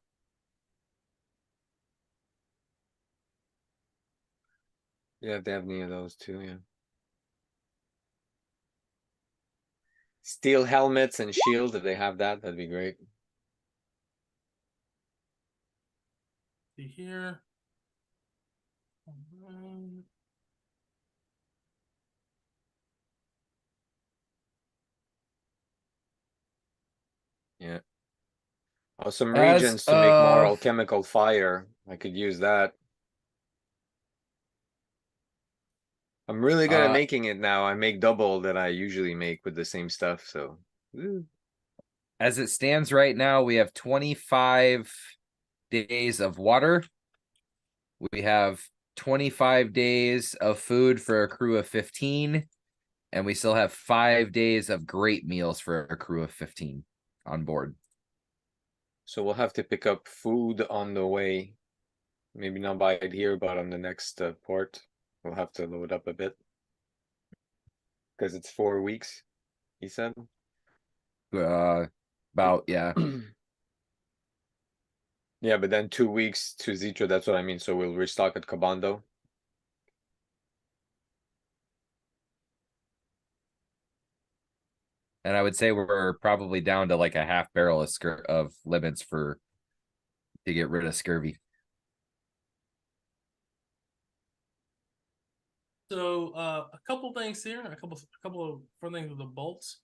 Yeah, if they have any of those too, yeah. Steel helmets and shields, if they have that, that'd be great. See here. Um, Yeah. Oh, some As reagents to make more of alchemical fire. I could use that. I'm really good at uh making it now. I make double that I usually make with the same stuff, so. Woo. as it stands right now, we have 25 days of water. We have 25 days of food for a crew of 15, and we still have 5 days of great meals for a crew of 15 on board. So we'll have to pick up food on the way. Maybe not buy it here, but on the next port. We'll have to load up a bit. Because it's 4 weeks, he said. About yeah. Yeah, but then 2 weeks to Dithra, that's what I mean. So we'll restock at Kabando. And I would say we're probably down to like a half barrel of limits for to get rid of scurvy. So a couple things here, a couple of fun things with the bolts.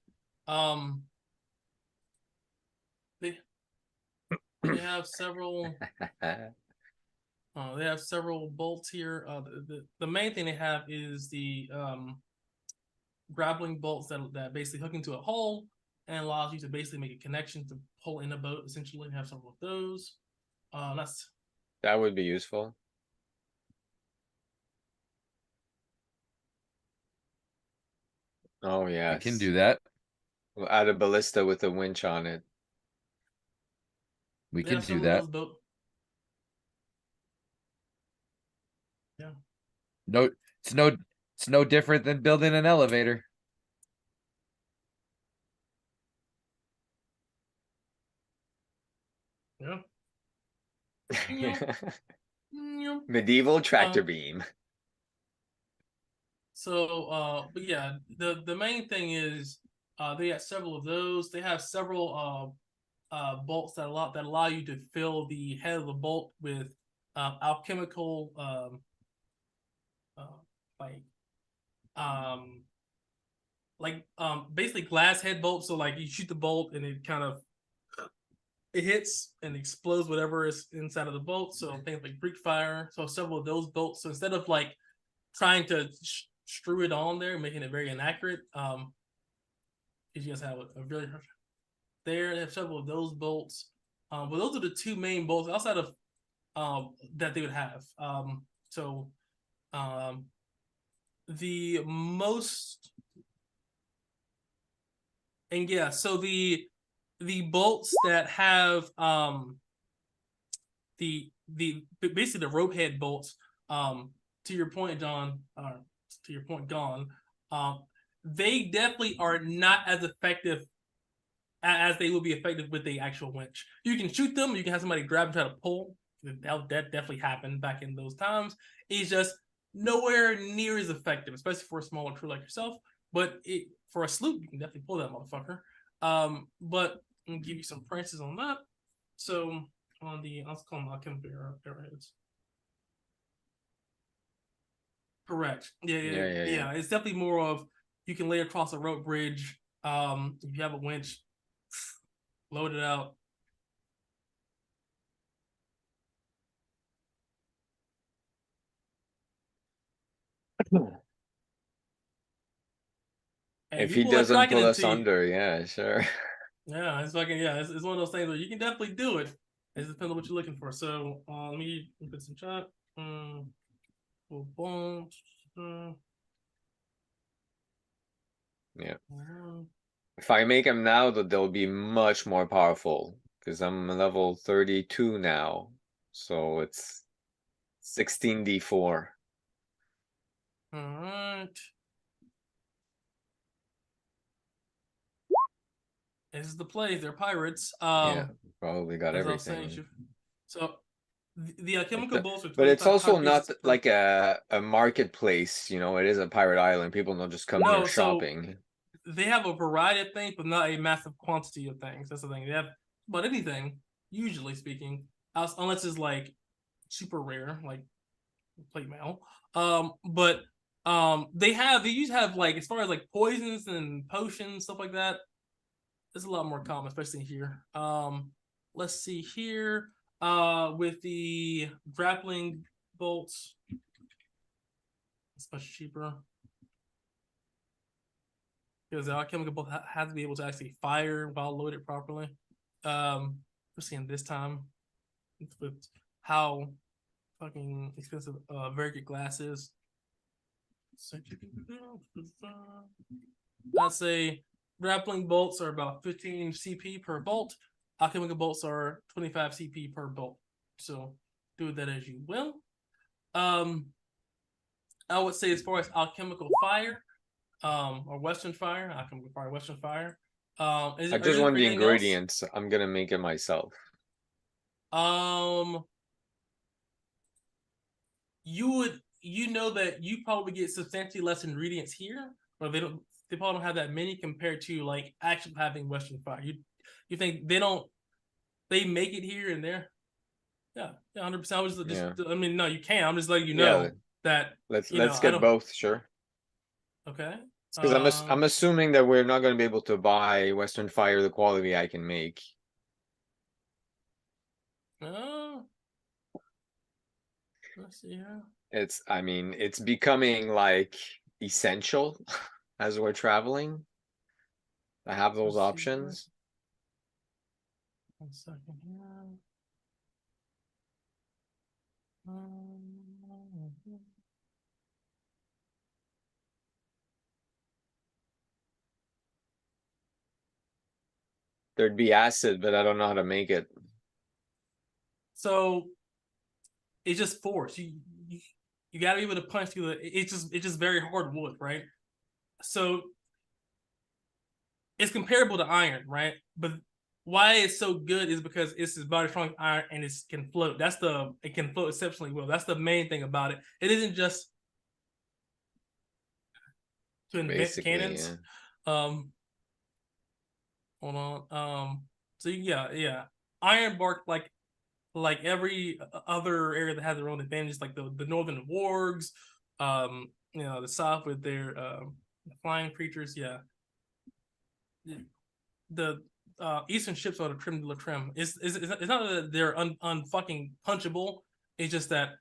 They they have several they have several bolts here. The main thing they have is the grappling bolts that basically hook into a hole and allows you to basically make a connection to pull in a boat. Essentially, have several of those. That's That would be useful. Oh, We can yes. do that. We'll add a ballista with a winch on it. We they can have do some of that. those boat. Yeah. No, it's no different than building an elevator. Yeah. Yep. Yep. Medieval tractor beam. But yeah, the main thing is they have several of those. They have several bolts that allow you to fill the head of the bolt with alchemical uh, like um basically glass head bolts. So like you shoot the bolt and it hits and explodes whatever is inside of the bolt. So things like break fire. So several of those bolts. So instead of like trying to strew it on there, making it very inaccurate, you just have a really there. They have several of those bolts. But those are the two main bolts outside of that they would have. So um, the most and yeah, so the bolts that have the basically the rope head bolts. To your point, John. To your point, Gone. They definitely are not as effective as they will be effective with the actual winch. You can shoot them. You can have somebody grab and try to pull. That definitely happened back in those times. It's just nowhere near as effective, especially for a smaller crew like yourself. But for a sloop, you can definitely pull that motherfucker. But I'll give you some prices on that. So on the let's call them alchemical arrowheads. Correct. Yeah. It's definitely more of you can lay across a rope bridge. If you have a winch, load it out. And If you he pull that doesn't Kraken pull us into you. under, yeah, sure. Yeah, it's fucking it's one of those things where you can definitely do it. It depends on what you're looking for. So let me put some chat. Boom. Yeah. If I make them now, they'll be much more powerful because I'm level 32 now. So it's 16d4. All right. This is the plays. They're pirates. Yeah, probably got As I was saying, everything. so the Like alchemical bolts are but it's 25 also pieces not per. like a marketplace, it is a pirate island. People don't just come here No, so shopping. they have a variety of things, but not a massive quantity of things. That's the thing. They have about anything, usually speaking, unless it's like super rare, like plate mail. But they usually have like as far as like poisons and potions, stuff like that. it's a lot more common, especially here. Let's see here. With the grappling bolts, it's much cheaper because the alchemical bolt has to be able to actually fire while loaded properly. We're seeing this time with how fucking expensive very good glass is. I'd say grappling bolts are about 15 CP per bolt. Alchemical bolts are 25 CP per bolt. So do that as you will. I would say as far as alchemical fire, or Western fire, alchemical fire, Western fire. I just want the ingredients. I'm gonna make it myself. You know that you probably get substantially less ingredients here, or they probably don't have that many compared to like actually having Western fire. You think they make it here and there? Yeah, 100%. I was just, Yeah. I mean, no, you can't. I'm just letting you know that. Let's get both, sure. Okay. Because I'm assuming that we're not gonna be able to buy Western Fire the quality I can make. Let's see here. I mean, it's becoming like essential as we're traveling. I have those options. 1 second here. There'd be acid, but I don't know how to make it. So it's just force. You gotta be able to punch through it's just very hard wood, right? So it's comparable to iron, right? But why it's so good is because it's this body strong iron and it can float. It can float exceptionally well. That's the main thing about it. It isn't just to invent cannons. Yeah. Hold on. So yeah. Iron bark, like every other area that has their own advantages, like the northern wargs, the south with their flying creatures. Yeah, the eastern ships are the creme de la creme. It's not that they're unfucking punchable. It's just that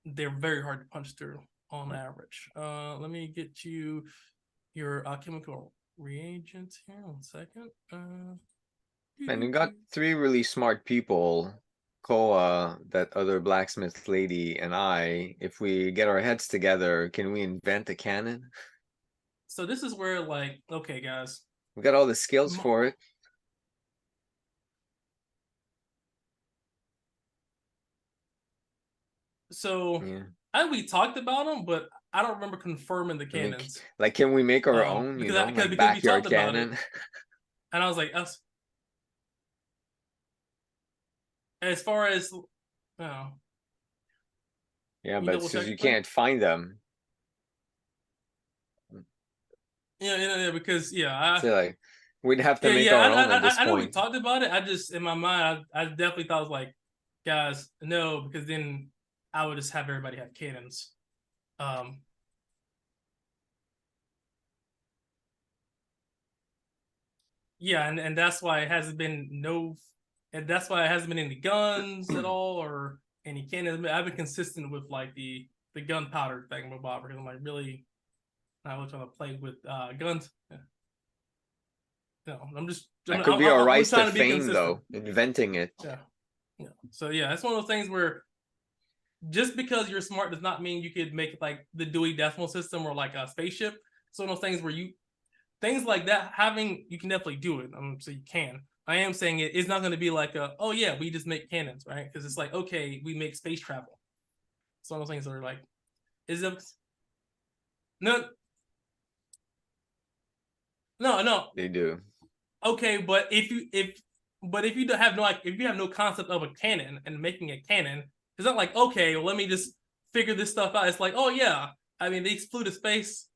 they're very hard to punch through on average. Let me get you your alchemical reagents here. 1 second. And we got 3 really smart people, Koa, that other blacksmith lady, and I. If we get our heads together, can we invent a cannon? So this is where, like, okay, guys. We got all the skills for it. So we talked about them, but I don't remember confirming the cannons. Like, can we make our own? Because backyard cannon. And I was like, as far as yeah, but since you can't find them. Yeah, because like we'd have to make our own at this point. I know we talked about it. I just in my mind, I definitely thought, like, guys, no, because then I would just have everybody have cannons. Yeah, and that's why it hasn't been any guns at all or any cannons. I've been consistent with like the gunpowder thing with Bob, because I'm like really not really trying to play with guns. Yeah. No, that could be our rise to fame, though, inventing it. Yeah. So yeah, it's one of those things where just because you're smart does not mean you could make like the Dewey Decimal System or like a spaceship. It's one of those things where things like that you can definitely do it. So you can. I am saying it's not going to be like oh yeah, we just make cannons, right? Because it's like, okay, we make space travel. Some of those things are like, is it? No. They do. Okay, but if you have no concept of a cannon and making a cannon, it's not like, okay, well, let me just figure this stuff out. It's like, oh yeah, I mean, they flew to space.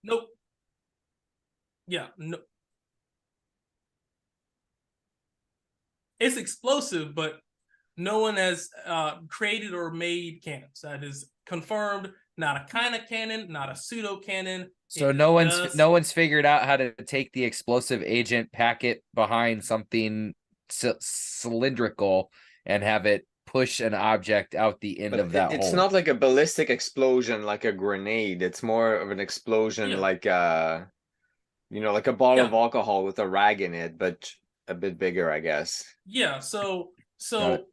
Nope. Yeah, no. It's explosive, but no one has created or made cannons. That is confirmed. not a kind of cannon, not a pseudo cannon. So no one's figured out how to take the explosive agent packet behind something cylindrical and have it push an object out the end But of that it's hole. not like a ballistic explosion like a grenade. It's more of an explosion like like a bottle of alcohol with a rag in it, but a bit bigger, I guess. Yeah, so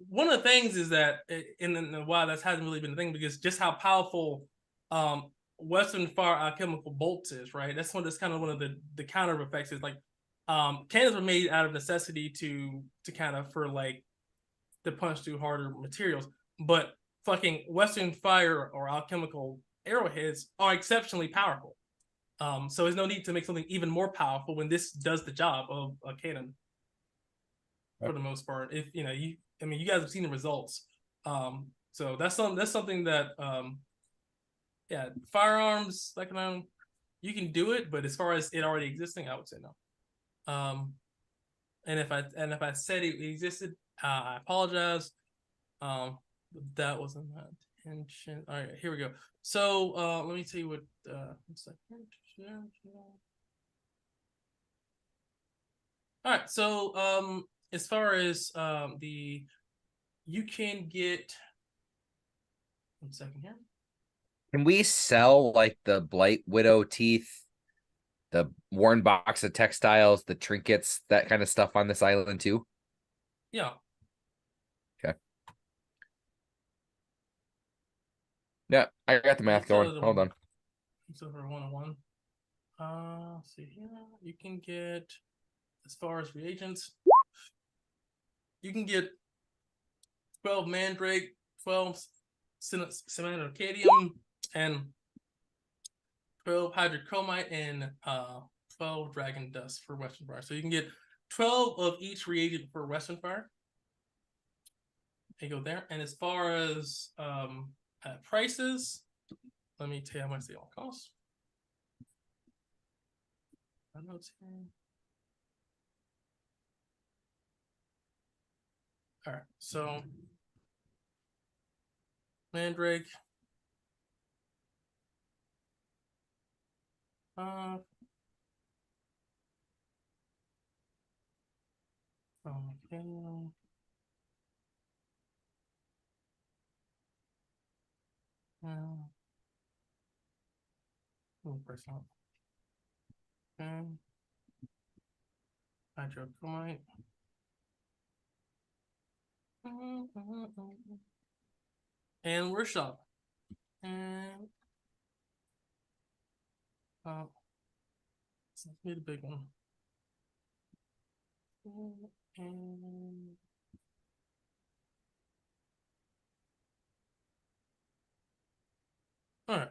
one of the things is that, and why that hasn't really been a thing, because just how powerful Western Fire alchemical bolts is, right? That's kind of one of the counter effects is like cannons were made out of necessity to kind of for like to punch through harder materials, but fucking Western Fire or alchemical arrowheads are exceptionally powerful. So there's no need to make something even more powerful when this does the job of a cannon for the most part. If you guys have seen the results. So that's something that firearms like you can do it, but as far as it already existing, I would say no. And if I said it existed, I apologize. That wasn't my intention. All right, here we go. So let me tell you what. All right, so as far as you can get 1 second here. Can we sell like the Blight Widow teeth, the worn box of textiles, the trinkets, that kind of stuff on this island too? Yeah. Okay. Yeah, I got the math going. Hold on. So for 101. See here, you can get, as far as reagents, you can get 12 mandrake, 12 cementocadium, and 12 hydrochromite, and 12 dragon dust for Western Fire. So you can get 12 of each reagent for Western Fire. And go there. And as far as prices, let me tell you how much they all cost. All right, so Mandrake. Okay. Okay. Hydrochromite. And we're shop. And let's need a big one. And all right.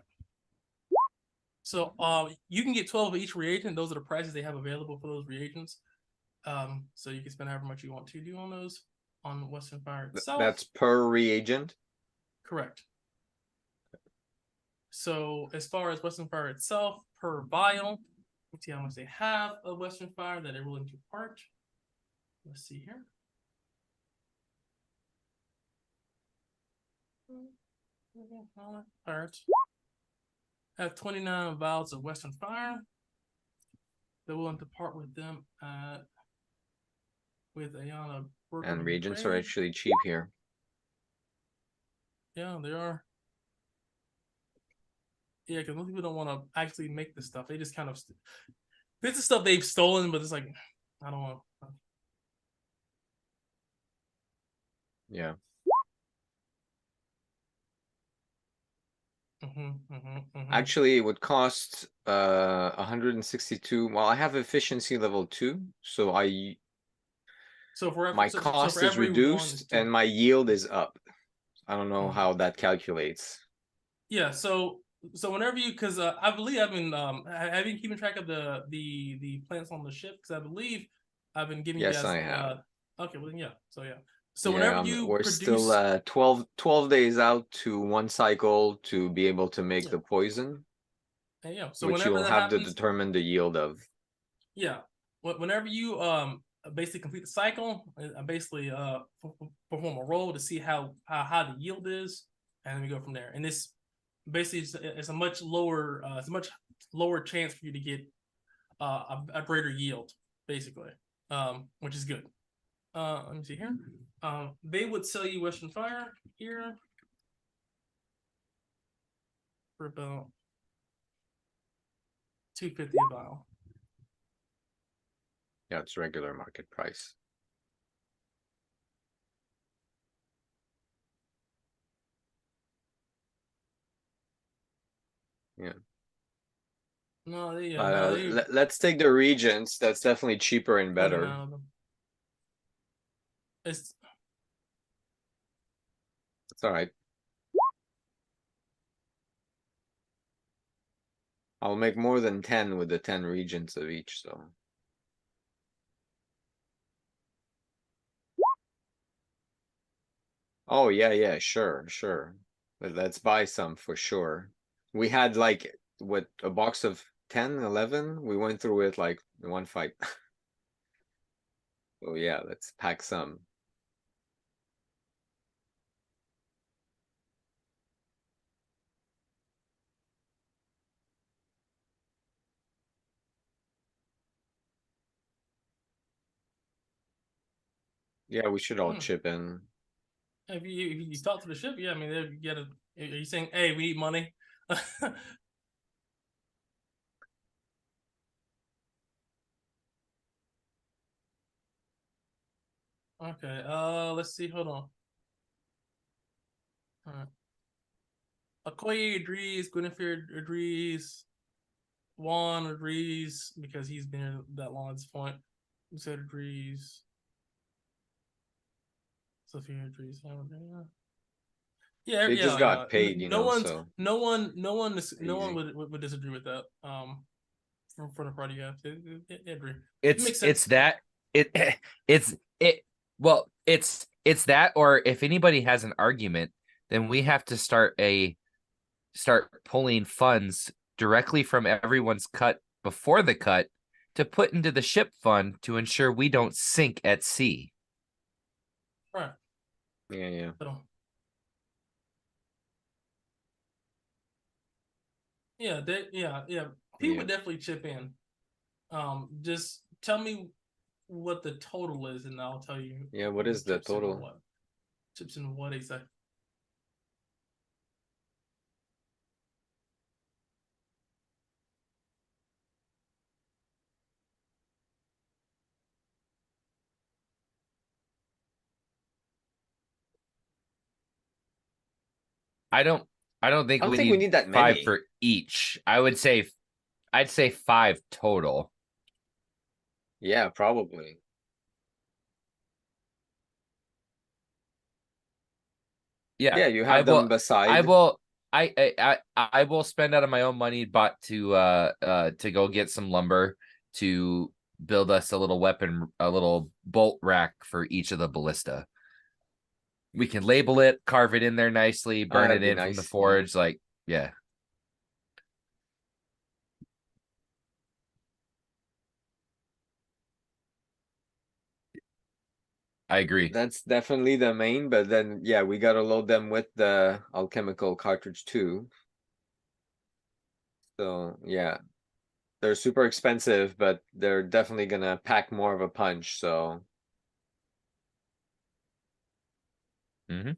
So you can get 12 of each reagent. Those are the prices they have available for those reagents. So you can spend however much you want to do on those on Western Fire itself. That's per reagent? Correct. So as far as Western Fire itself, per vial, let's see how much they have of Western Fire that they're willing to part. Let's see here. All right. I have 29 vials of Western Fire. They're willing to part with them with Ayana. And reagents are actually cheap here. Yeah, they are. Yeah, because most people don't want to actually make this stuff. They just kind of this is stuff they've stolen, but it's like I don't want. Yeah. Actually, it would cost 162. Well, I have efficiency level 2, so my cost is reduced and my yield is up. I don't know how that calculates. Yeah, so whenever you, because I believe I've been have you been keeping track of the plants on the ship? Because I believe I've been giving you guys. Yes, I have. Okay, well then yeah, so yeah. So whenever we're produce... still 12 days out to one cycle to be able to make the poison. Yeah, so which you'll have to determine the yield of. Yeah, whenever you basically complete the cycle, I basically perform a roll to see how the yield is, and then we go from there. And this basically it's a much lower chance for you to get a greater yield, basically, which is good. Let me see here. They would sell you Western Fire here for about 250 a vial. Yeah, it's regular market price. Yeah. No, they Let's take the Regents. That's definitely cheaper and running better. out of them. It's All right. I'll make more than 10 with the 10 Regents of each, so. Oh, yeah, sure. Let's buy some for sure. We had like, what, a box of 10, 11? We went through it like in one fight. Oh yeah, let's pack some. Yeah, we should all chip in. if you talk to the ship, yeah, I mean, you gotta. Are you saying, hey, we need money? Okay. Let's see. Hold on. All right. Okoye agrees. Guinevere agrees. Juan agrees because he's been here that long at this point. Usaid agrees. Sophia agrees. Yeah, They just yeah. got paid, No one's, so no one easy. would disagree with that. For the party, yeah, they agree. It It's makes it's sense. that it it's it well it's that, or if anybody has an argument, then we have to start pulling funds directly from everyone's cut before the cut to put into the ship fund to ensure we don't sink at sea. Right. Yeah. So, yeah, yeah. People Yeah. would definitely chip in. Just tell me what the total is, and I'll tell you Yeah, what who is the chips in total? what. Chips in what exactly? I don't I don't I think don't we think we need need that five many. for each. I'd say five total. Yeah, probably. Yeah, Yeah, you I have them will. I beside. will. I will spend out of my own money, bought to go get some lumber to build us a little bolt rack for each of the ballista. We can label it, carve it in there nicely, Ah, burn that'd it be in from the nice. Yeah. forge. Like, yeah, I agree. That's definitely the main, but then yeah, we gotta load them with the alchemical cartridge too. So yeah, they're super expensive, but they're definitely gonna pack more of a punch. So Hmm.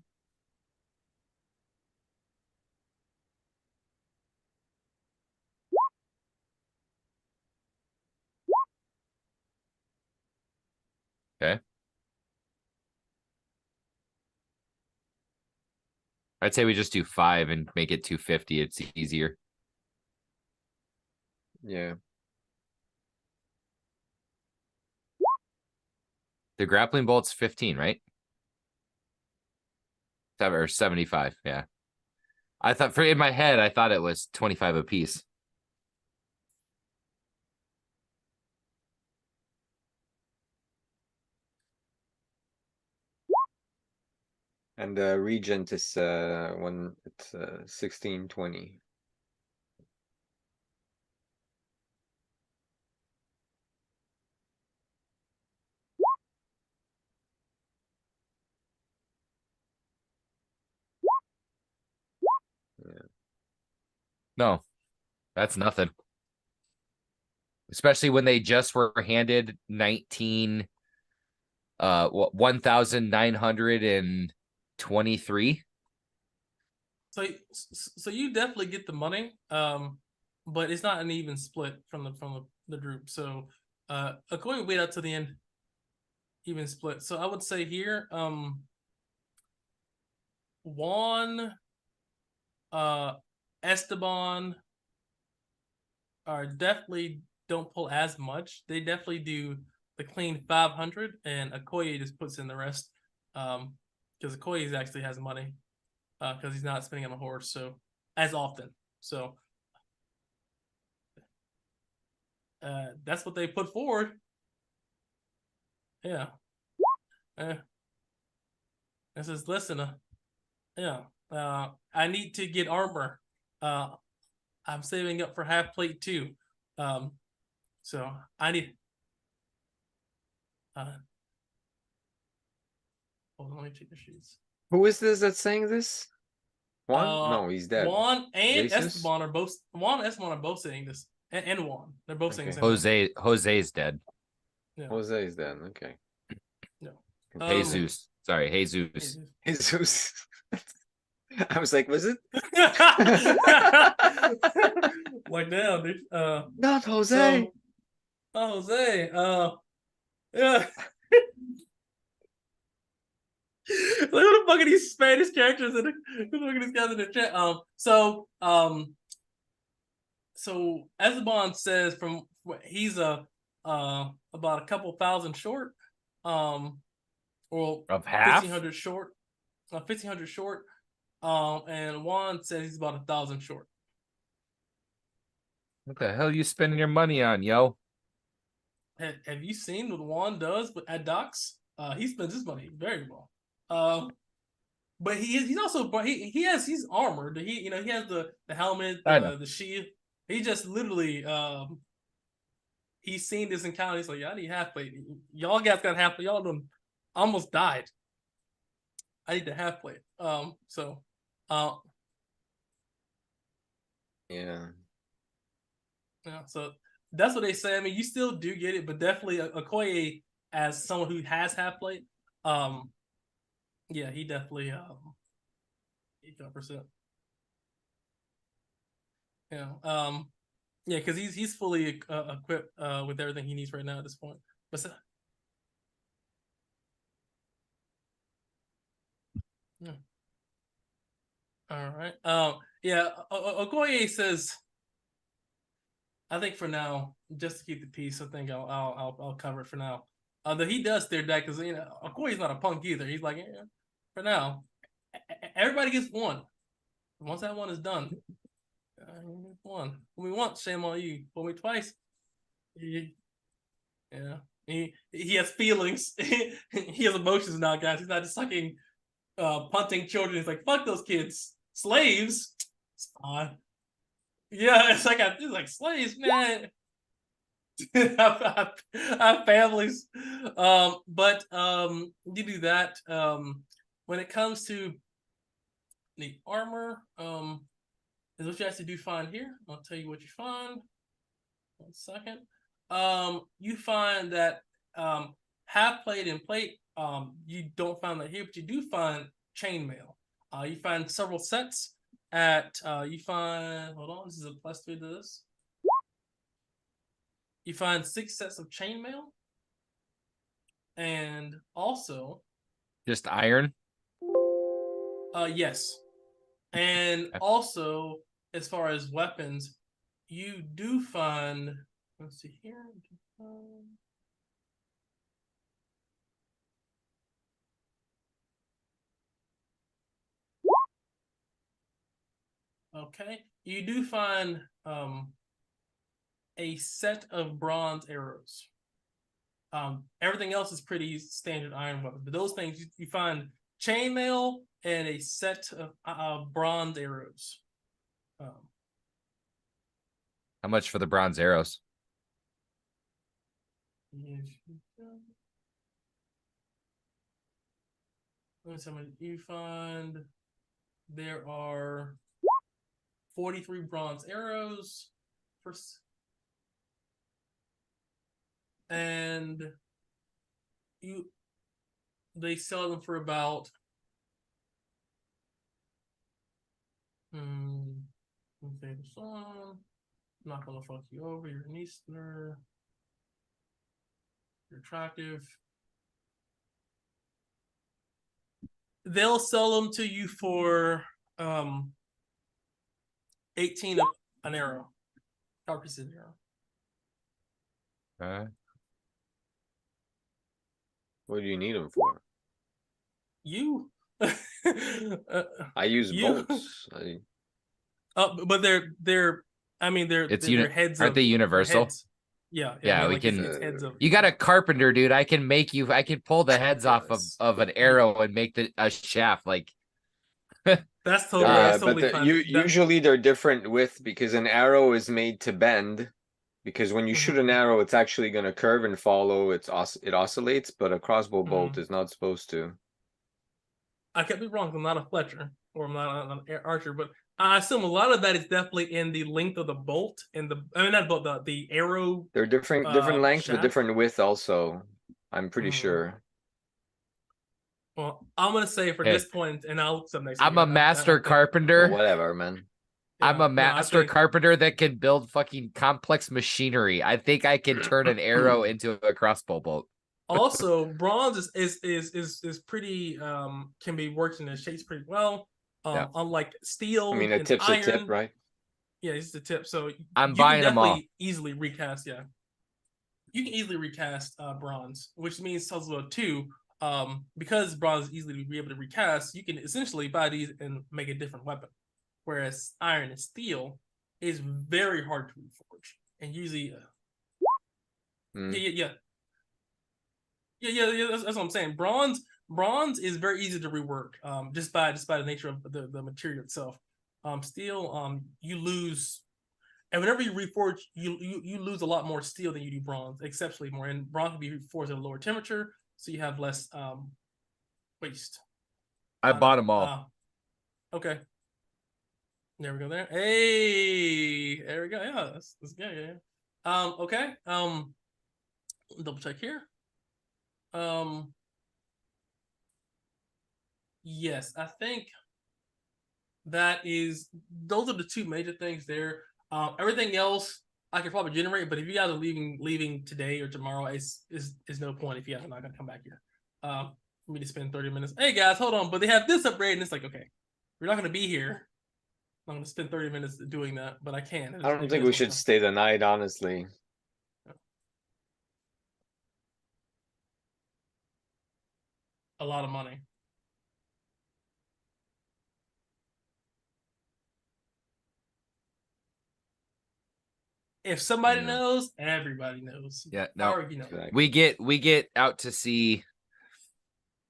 Okay, I'd say we just do five and make it 250. It's easier. yeah, The grappling bolt's 15, right? Or 75. Yeah. I thought in my head, I thought it was 25 a piece. and the Regent is when it's 1620. Yeah. No, that's nothing. Especially when they just were handed 1,923. So you definitely get the money, but it's not an even split from the group. So Okoye wait out to the end, even split. So I would say here, Juan, uh, Esteban are definitely don't pull as much. They definitely do the clean 500, and Okoye just puts in the rest, because Okoye actually has money, because he's not spending on a horse so as often. So that's what they put forward. Yeah. This is listen. Yeah. I need to get armor. I'm saving up for half plate too. Um, so I need. Hold on, let me check the sheets. Who is this that's saying this? Juan? No, he's dead. Juan and Jesus? Esteban are both saying this, and Juan. They're both saying the Okay. same thing. Jose's dead. Yeah. Jose is dead. Okay. No. Jesus. Sorry, Jesus. Jesus. I was like, was it? Like now, dude. Not Jose. So, Jose. Yeah. Look at the fucking these Spanish characters and look at these guys in the chat. So Esteban says from he's about a couple thousand short, or Of half? 1,500 short, 1,500 short, and Juan says he's about 1,000 short. What the hell are you spending your money on, yo? Have you seen what Juan does at Docks? He spends his money very well. But he's also he's armored. He has the helmet, the shield. He just literally he's seen this encounter. He's like, yeah, I need half plate. Y'all guys got half plate. Y'all done almost died. I need the half plate. Yeah. Yeah. So that's what they say. I mean, you still do get it, but definitely Okoye as someone who has half plate. Yeah, he definitely 8%. Yeah. Yeah, because he's fully equipped with everything he needs right now at this point. But yeah. All right. Yeah. Okoye says, I think for now, just to keep the peace, I think I'll cover it for now. Though he does stare back because Okoye's not a punk either. He's like, yeah, for now, everybody gets one. Once that one is done, one. When we want, shame on you. When we twice, yeah. He has feelings. He has emotions now, guys. He's not just sucking, punting children. He's like, fuck those kids, slaves. It's fine. Yeah, it's like slaves, man. I have families, but you do that. When it comes to the armor, is what you actually do find here. I'll tell you what you find. 1 second. You find that half plate and plate, you don't find that here, but you do find chainmail. You find several sets at you find, hold on, this is a +3 to this. You find 6 sets of chainmail, and also just iron. Yes, and also as far as weapons, you do find. Let's see here. Okay, you do find a set of bronze arrows. Everything else is pretty standard iron weapons, but those things you find chainmail and a set of bronze arrows. How much for the bronze arrows? You find there are 43 bronze arrows. And they sell them for about okay, so I'm not gonna fuck you over. You're an Easterner. You're attractive. They'll sell them to you for 18 an arrow. Carcass an arrow. What do you need them for? You. I use you. bolts. But they're. I mean, they're heads. Aren't they universal? Heads. Yeah, yeah. I mean, We like can. It's heads of. You got a carpenter, dude. I can pull the heads off of an arrow and make a shaft. Like that's totally fine. Usually they're different width because an arrow is made to bend. Because when you shoot an arrow, it's actually going to curve and follow. It oscillates, but a crossbow bolt is not supposed to. I could be wrong. I'm not a Fletcher or I'm not an archer, but I assume a lot of that is definitely in the length of the bolt and not bolt, the arrow. They're different length, but different width also. I'm pretty sure. Well, I'm gonna say for this point, and I'll look some next. I'm a master carpenter. Well, whatever, man. I'm a master carpenter that can build fucking complex machinery. I think I can turn an arrow into a crossbow bolt. Also, bronze is pretty can be worked in the shapes pretty well. Unlike steel, I mean, a tip's iron, a tip, right? Yeah, it's the tip. So I'm buying them all. Easily recast. Yeah, you can easily recast bronze, which means Tesla 2. Because bronze is easily be able to recast, you can essentially buy these and make a different weapon. Whereas iron and steel is very hard to reforge, and usually, yeah. That's what I'm saying. Bronze is very easy to rework, just by the nature of the material itself. Steel, you lose, and whenever you reforge, you lose a lot more steel than you do bronze, exceptionally more. And bronze can be reforged at a lower temperature, so you have less waste. I bought them all. Okay. There we go. Hey, there we go. Yeah, that's good. Yeah. Okay. Double check here. Yes, I think those are the two major things there. Everything else I could probably generate, but if you guys are leaving today or tomorrow, is no point if you guys are not gonna come back here. For me to spend 30 minutes. Hey guys, hold on, but they have this upgrade, and it's like, okay, we're not gonna be here. I'm gonna spend 30 minutes doing that, but I can. I don't think we should stay the night, honestly. A lot of money. If somebody knows, everybody knows. Yeah, no. We get out to sea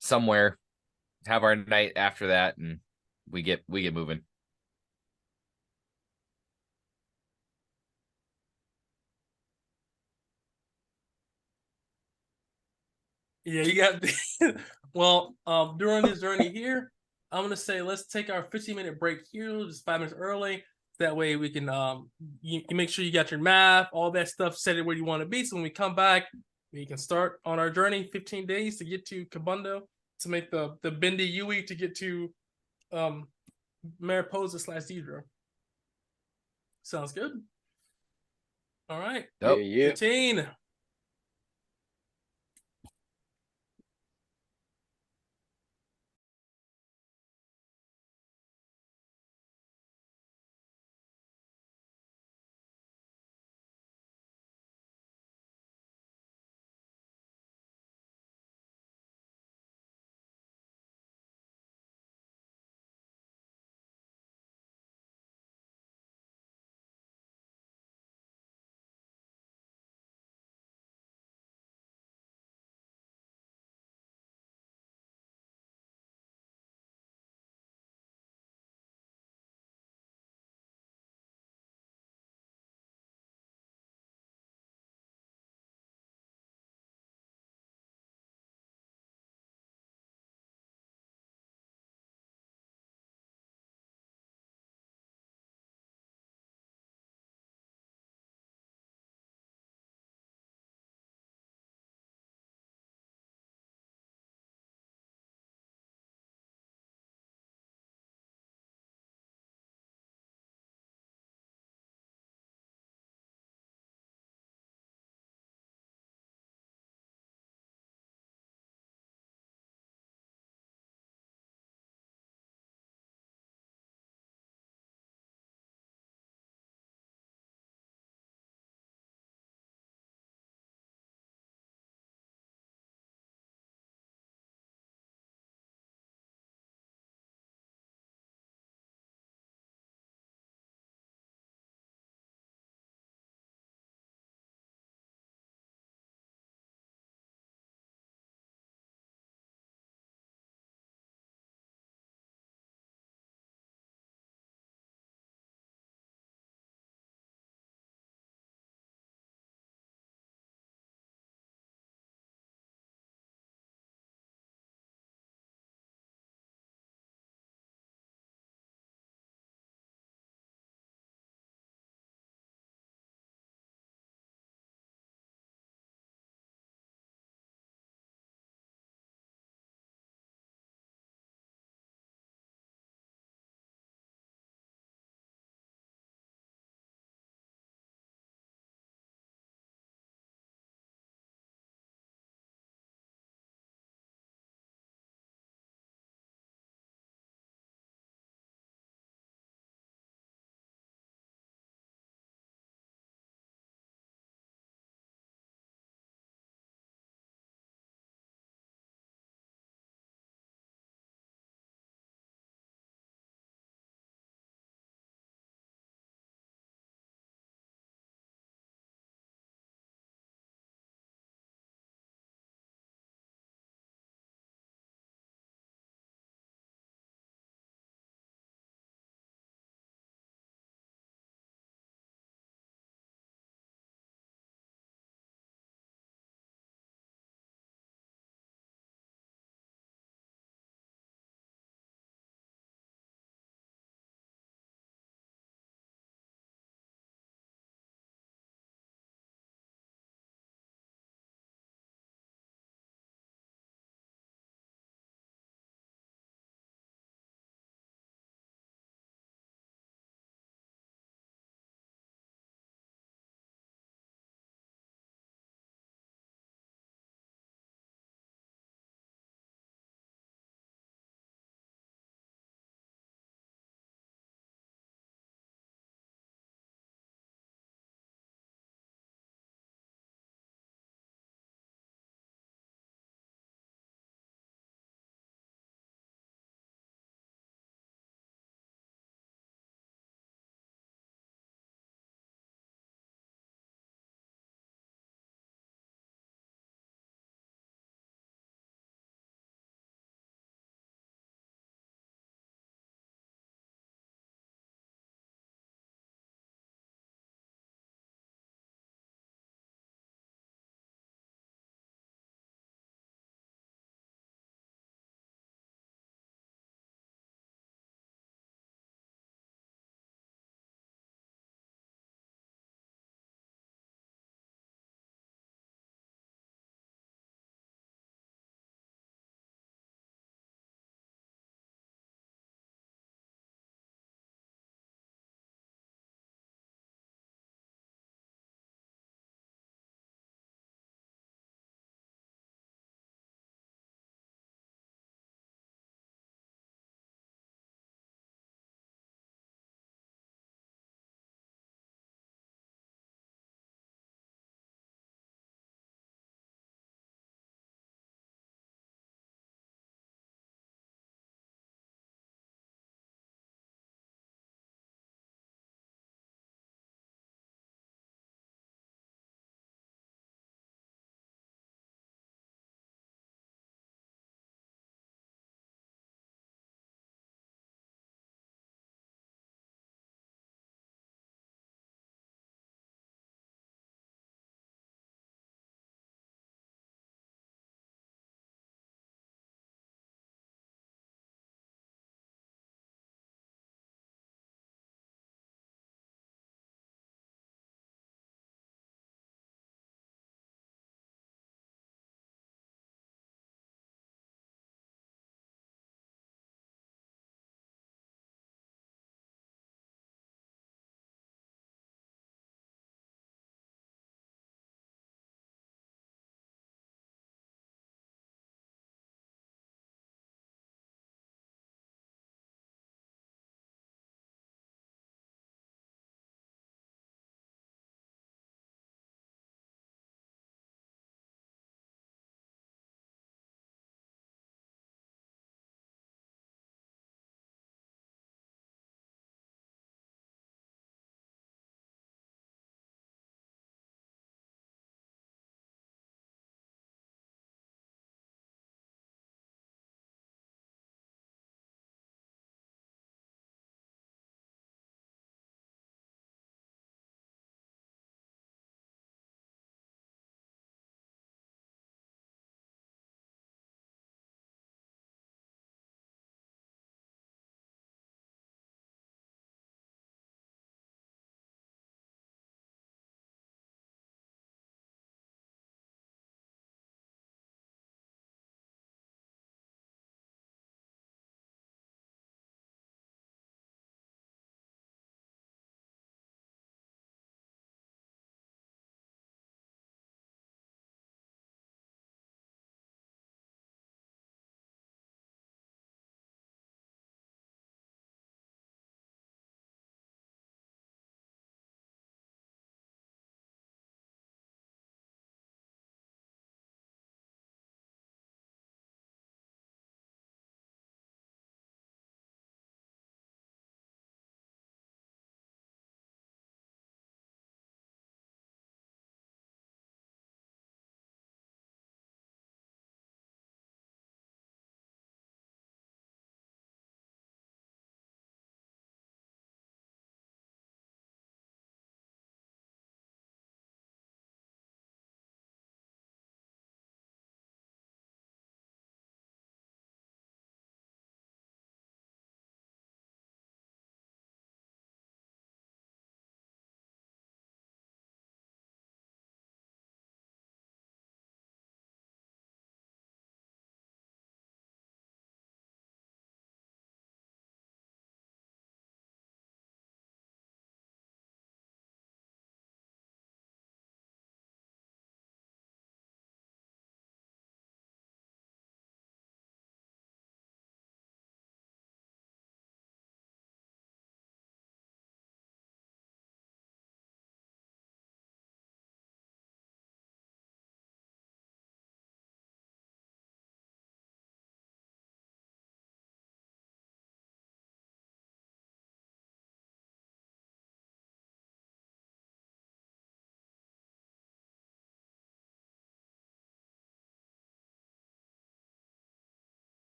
somewhere, have our night after that, and we get moving. Yeah, you got. Well, during this journey here, I'm gonna say let's take our 15-minute break here, just 5 minutes early. That way we can you make sure you got your map, all that stuff set it where you want to be. So when we come back, we can start on our journey. 15 days to get to Kabundo, to make the Bendy Yui, to get to Mariposa / Dithra. Sounds good. All right. Yeah. 15.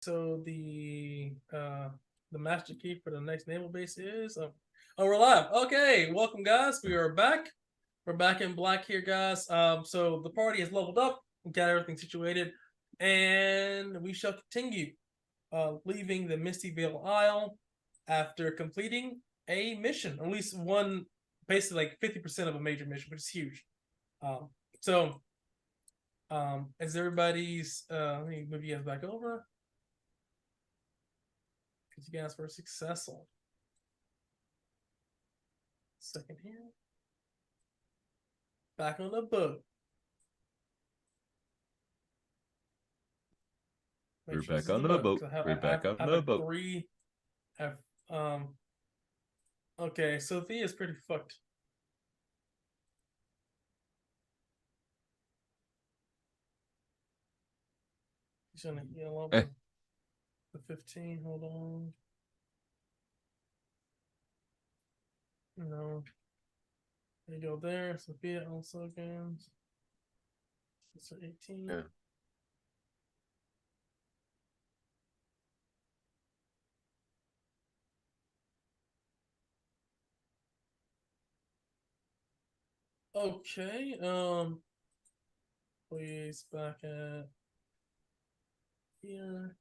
So the master key for the next naval base is we're live. Okay, welcome guys. We are back. We're back in black here, guys. So the party has leveled up, got everything situated, and we shall continue leaving the Misty Vale Isle after completing a mission, or at least one, basically like 50% of a major mission, which is huge. As everybody's let me move you guys back over. Because you guys were successful. Second here. Back on the boat. We're back on the boat. We're back on the boat. Okay, Sophia's pretty fucked. She's gonna heal up the 15. Hold on. No. There you go there. Sophia also gains. It's 18. Yeah. Okay, please back at here.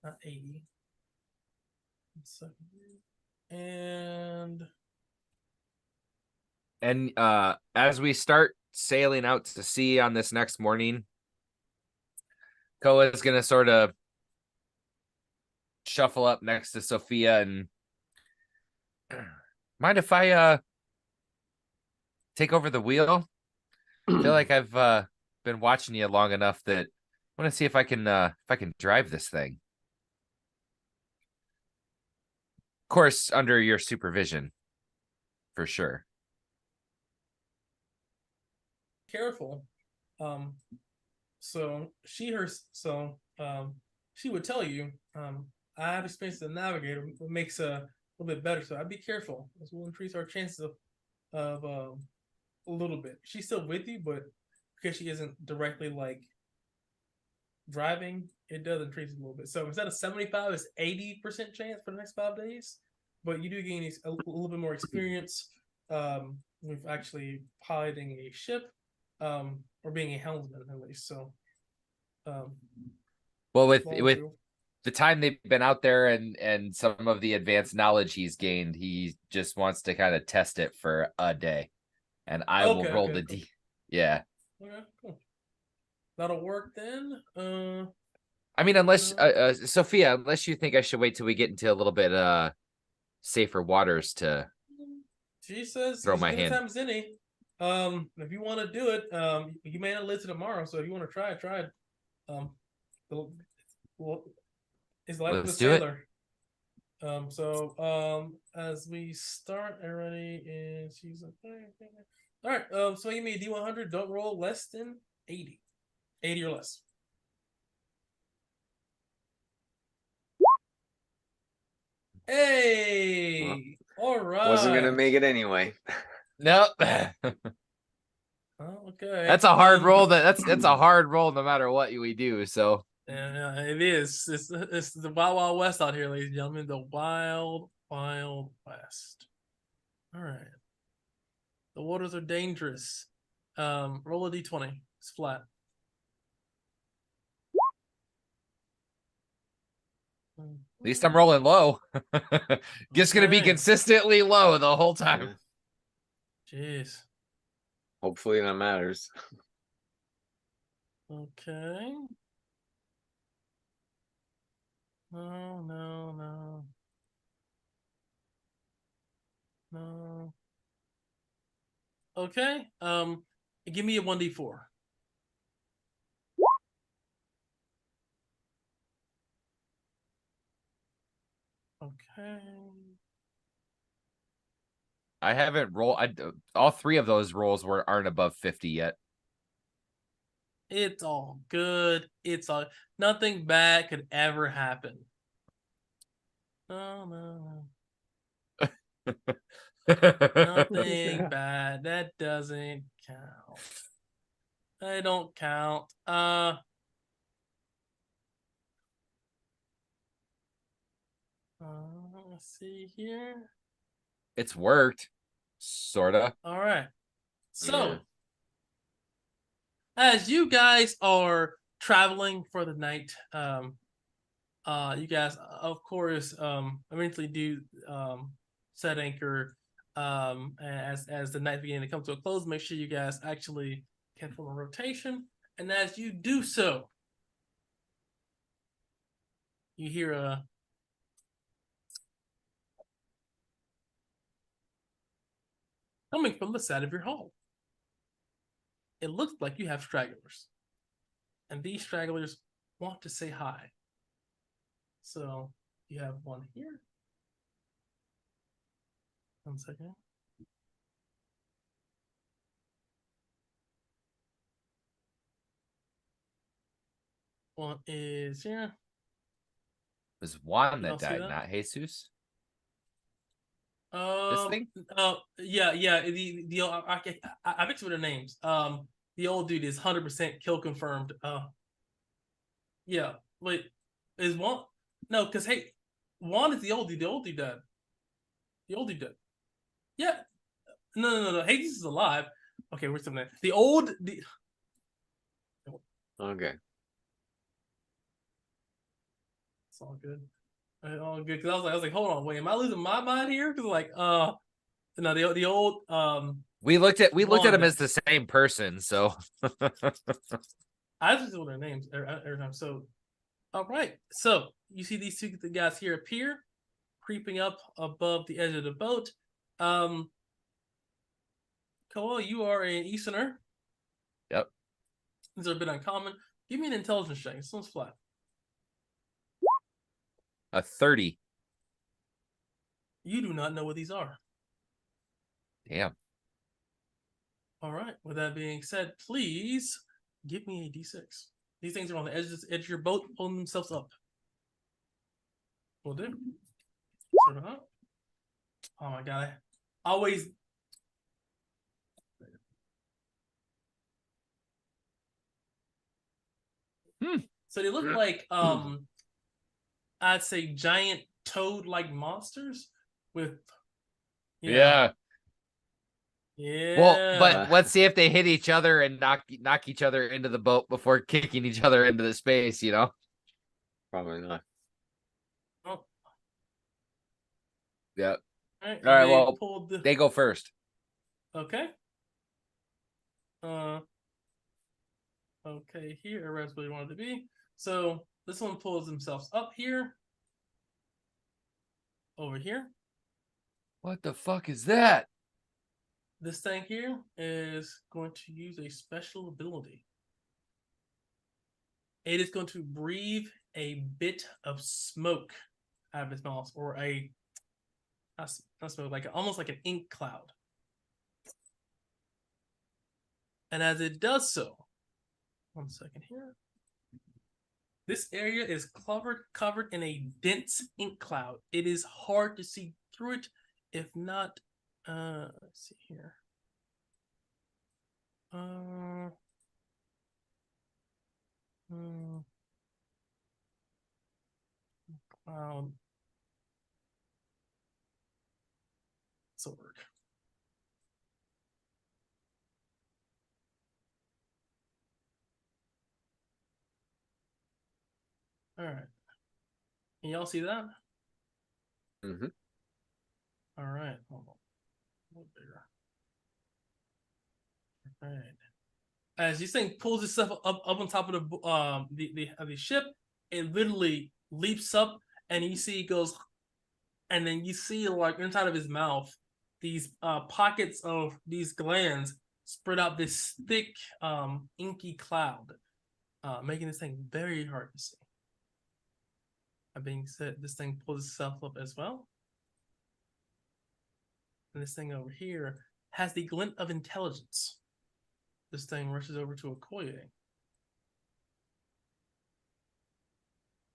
Not 80. And as we start sailing out to sea on this next morning, Koa is gonna sort of shuffle up next to Sophia and mind if I take over the wheel? I feel like I've been watching you long enough that I want to see if I can drive this thing. Of course, under your supervision, for sure. Careful. So she would tell you, I have experience as a navigator, it makes a little bit better. So I'd be careful. This will increase our chances of a little bit. She's still with you, but because she isn't directly like driving, it does increase a little bit. So instead of 75, it's 80% chance for the next 5 days. But you do gain a little bit more experience with actually piloting a ship, or being a helmsman at least. So well, with the time they've been out there and some of the advanced knowledge he's gained, he just wants to kind of test it for a day. And I will roll the D. Yeah. Okay, cool. That'll work then. I mean, unless Sophia, unless you think I should wait till we get into a little bit safer waters to she says throw my hand. Time as any. If you want to do it, you may not live to tomorrow. So if you want to try it. It's like the sailor. As we start already, is she's like, all right. So give me a D100. Don't roll less than 80. 80 or less. Hey, well, all right. Wasn't gonna make it anyway. Nope. Okay. That's a hard roll. That's a hard roll no matter what we do. So yeah, it is. It's the Wild Wild West out here, ladies and gentlemen. The Wild Wild West. All right. The waters are dangerous. Roll a D20. It's flat. At least I'm rolling low. Just gonna be consistently low the whole time. Jeez. Hopefully that matters. Okay. No. Okay. Give me a 1d4. Okay. I haven't rolled. All three of those rolls aren't above 50 yet. It's all good. Nothing bad could ever happen. No. Nothing bad. That doesn't count. They don't count. Let's see here. It's worked, sorta. All right. So, Yeah. as you guys are traveling for the night, you guys, of course, eventually do set anchor. As the night beginning to come to a close, make sure you guys actually can form a rotation. And as you do so, you hear a coming from the side of your hall. It looks like you have stragglers, and these stragglers want to say hi. So you have one here. 1 second. One is here. It was Juan Y'all that see died, that? not Jesus. This thing? Yeah. I mixed with their names. The old dude is 100% kill confirmed. Yeah. Wait, is Juan? No, because hey, Juan is the old dude. The old dude died. The old dude died. Yeah. No. Hades is alive. Okay, where's something? The Okay. It's all good. All good. Because I was like, hold on, wait, am I losing my mind here? Because no, the old We looked at Juan him died. as the same person, so I just know their names every time. So, all right. So you see these two guys here appear, creeping up above the edge of the boat. Koa, you are an Easterner. yep. These are a bit uncommon. Give me an intelligence check. This one's flat. A 30. You do not know what these are. Damn. All right. With that being said, please give me a d6. These things are on the edge of your boat, pulling themselves up. Will do. Sort of up. Oh my god. I always. So they look like I'd say giant toad-like monsters with Yeah. Yeah. Well, but let's see if they hit each other and knock each other into the boat before kicking each other into the space, you know? Probably not. Oh, Yep. all right. All right, They well, pulled the they go first. okay. Okay, here that's where you wanted to be. So this one pulls themselves up here. Over here. What the fuck is that? This thing here is going to use a special ability. It is going to breathe a bit of smoke out of its mouth, or not smoke, like almost like an ink cloud. And as it does so, 1 second here. This area is covered in a dense ink cloud. It is hard to see through it, if not. Let's see here. Cloud. Sword. All right. Can y'all see that? Mm-hmm. All right. Hold on. A little bigger. All right. As this thing pulls itself up on top of the ship, it literally leaps up, and you see it goes, and then you see like inside of his mouth, these pockets of these glands spread out this thick inky cloud, making this thing very hard to see. That being said, this thing pulls itself up as well. And this thing over here has the glint of intelligence. This thing rushes over to Okoye.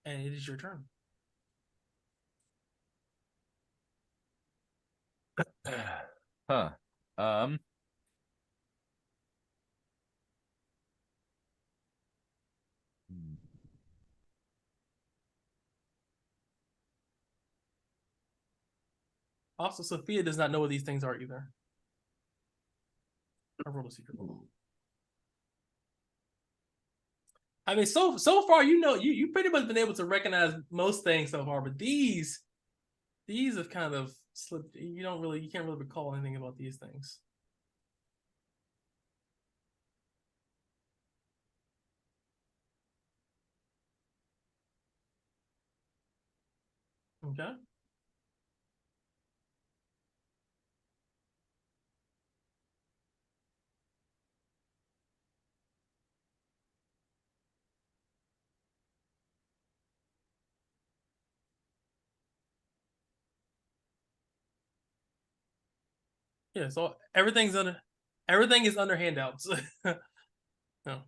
And it is your turn. Huh. Also, Sophia does not know what these things are either. I rolled a secret. I mean, so far, you pretty much been able to recognize most things so far, but these have kind of slipped. You can't really recall anything about these things. Okay. Yeah, so everything is under handouts. No.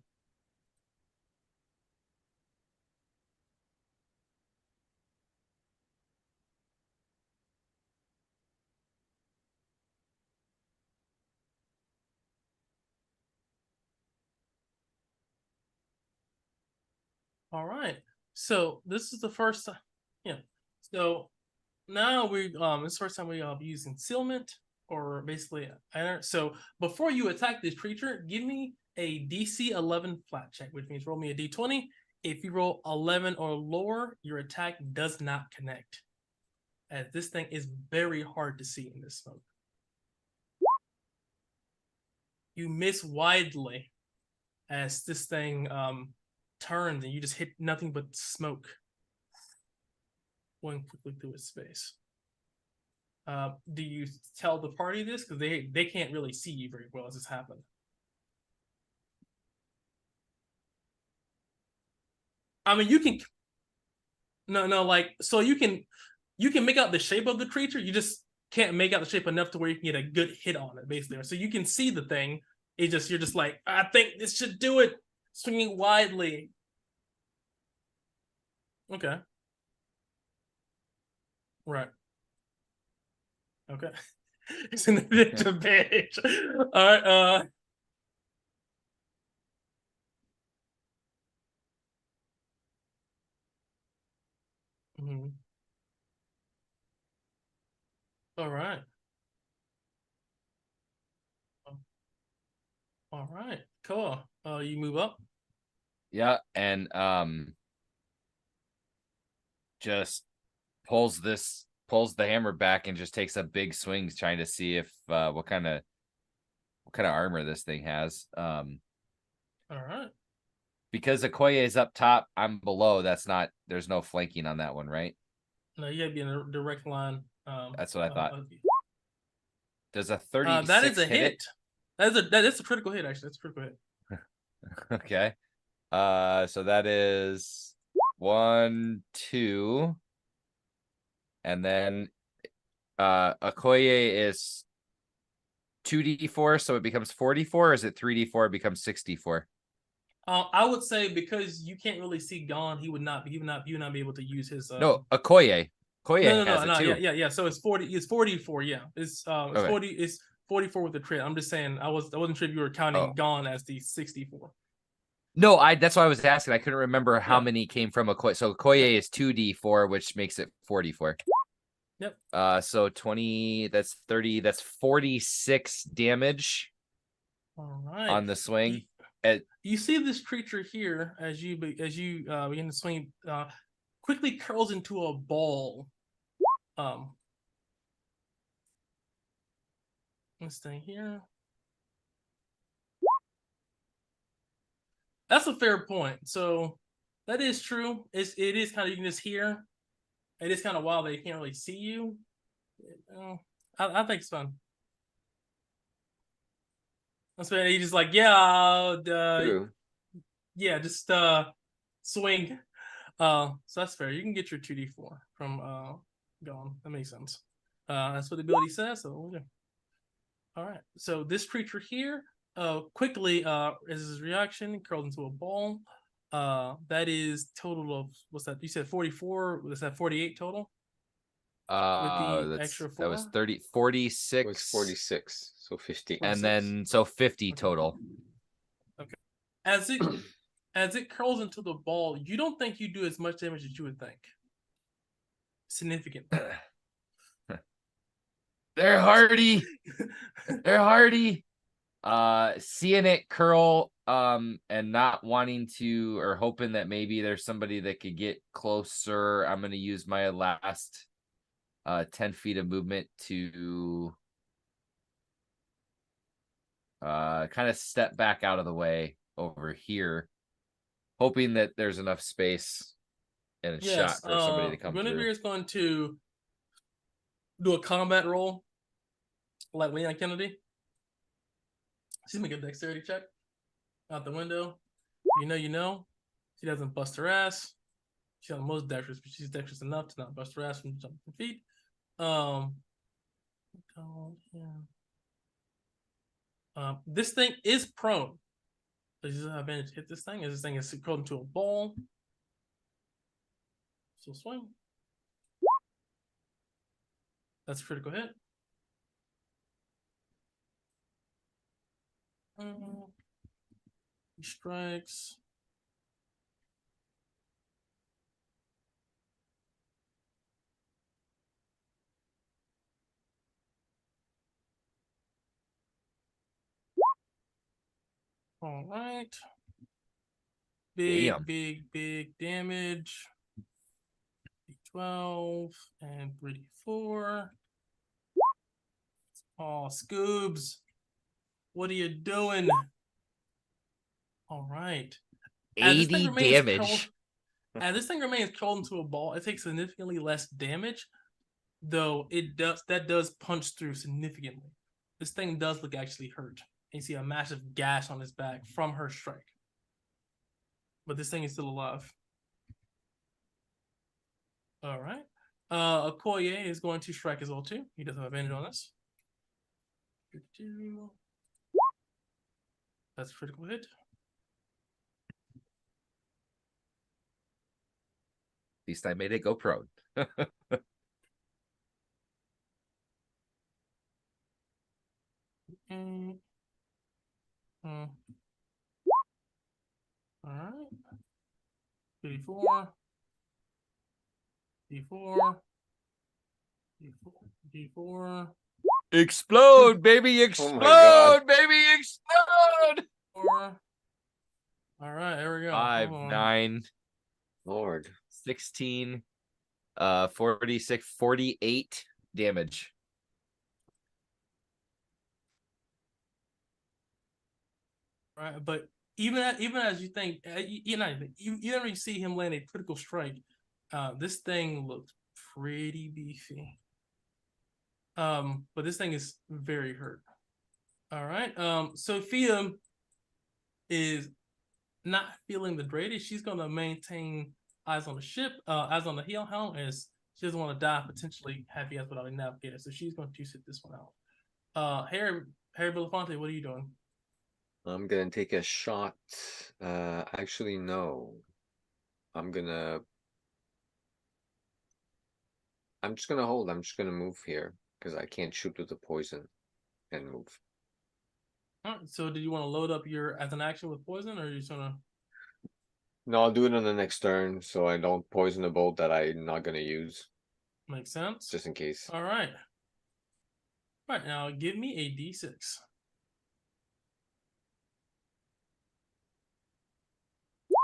All right. So this is the first time. Yeah. So now this is the first time we use concealment or basically so before you attack this creature, give me a DC 11 flat check, which means roll me a D20. If you roll 11 or lower, your attack does not connect, as this thing is very hard to see in this smoke. You miss widely as this thing turns and you just hit nothing but smoke going quickly through its space. Do you tell the party this? Because they can't really see you very well as this happened. I mean, you can so you can make out the shape of the creature. You just can't make out the shape enough to where you can get a good hit on it, basically. So you can see the thing. You're just like, I think this should do it. Swinging widely. Okay. Right. Okay. It's an advantage. All right. Mhm. All right. All right. Cool. You move up. Yeah, and just pulls the hammer back and just takes a big swing trying to see if what kind of armor this thing has. All right. Because Okoye is up top, I'm below. There's no flanking on that one, right? No, you gotta be in a direct line. That's what I thought. Does a that is 36 a hit hit. it? That's a critical hit, actually. That's a critical hit. Okay. So that is 1, 2. And then Okoye is 2d4, so it becomes 44, or is it 3d4, it becomes 64? I would say because you can't really see Gon, he would not be able to use his No, Okoye. Okoye has it too. Yeah. So it's 40. It's 44. Yeah, it's Okay. 40. It's 44 with the crit. I'm just saying. I wasn't sure if you were counting Gon as the 64. No, that's why I was asking. I couldn't remember how many came from Okoye. So Okoye is 2d4, which makes it 44. Yep. So 20. That's 30. That's 46 damage. All right. On the swing. You see this creature here as you begin to swing, quickly curls into a ball. This thing here. That's a fair point. So that is true. It is kind of, you can just hear. It is kind of wild that you can't really see you. I think it's fun. That's why he's just like, yeah, just swing. So that's fair. You can get your 2d4 from Gone. That makes sense. That's what the ability says. So all right. So this creature here, quickly, as his reaction, curled into a ball. That is total of, what's that? You said 44. Was that 48 total? With the extra 4? That was 30, 46. It was 46, so 50. And then, so 50 total. Okay. As it curls into the ball, you don't think you do as much damage as you would think. Significant. They're hardy. They're hardy. Seeing it curl, and not wanting to, or hoping that maybe there's somebody that could get closer. I'm gonna use my last 10 feet of movement to kind of step back out of the way over here, hoping that there's enough space and a shot for somebody to come Guinevere through. is going to do a combat roll like Leon Kennedy. She's making a dexterity check out the window. You know. She doesn't bust her ass. She's not the most dexterous, but she's dexterous enough to not bust her ass from jumping feet. This thing is prone. So she's have advantage to hit this thing. As this thing is curled into a ball. So swing. That's a critical hit. He strikes. All right. Big damage. 12 and 3d4. Oh, Scoobs. What are you doing? All right. 80 damage. As this thing remains curled into a ball, it takes significantly less damage, though that does punch through significantly. This thing does look actually hurt. You see a massive gash on his back from her strike. But this thing is still alive. All right. Okoye is going to strike as well too. He does have advantage on this. That's a critical hit. At least I made it go prone. All right. D4. D4. D4. Explode, baby! Explode, Oh baby! Explode! 4. All right, there we go. 5, 9, Lord. 16, 46, 48 damage. All right, but even as you think, even you see him land a critical strike, this thing looks pretty beefy. But this thing is very hurt. All right. Sophia is not feeling the dreaded. She's gonna maintain eyes on the ship, eyes on the hellhound, as she doesn't want to die, potentially have you guys without a navigator. So she's going to sit this one out. Harry Belafonte, what are you doing? I'm gonna take a shot. Actually, no. I'm just gonna hold. I'm just gonna move here because I can't shoot with the poison and move. All right, so do you want to load up your as an action with poison, or are you just gonna? No, I'll do it on the next turn so I don't poison a bolt that I'm not gonna use. Makes sense. Just in case. All right. All right, now give me a d6.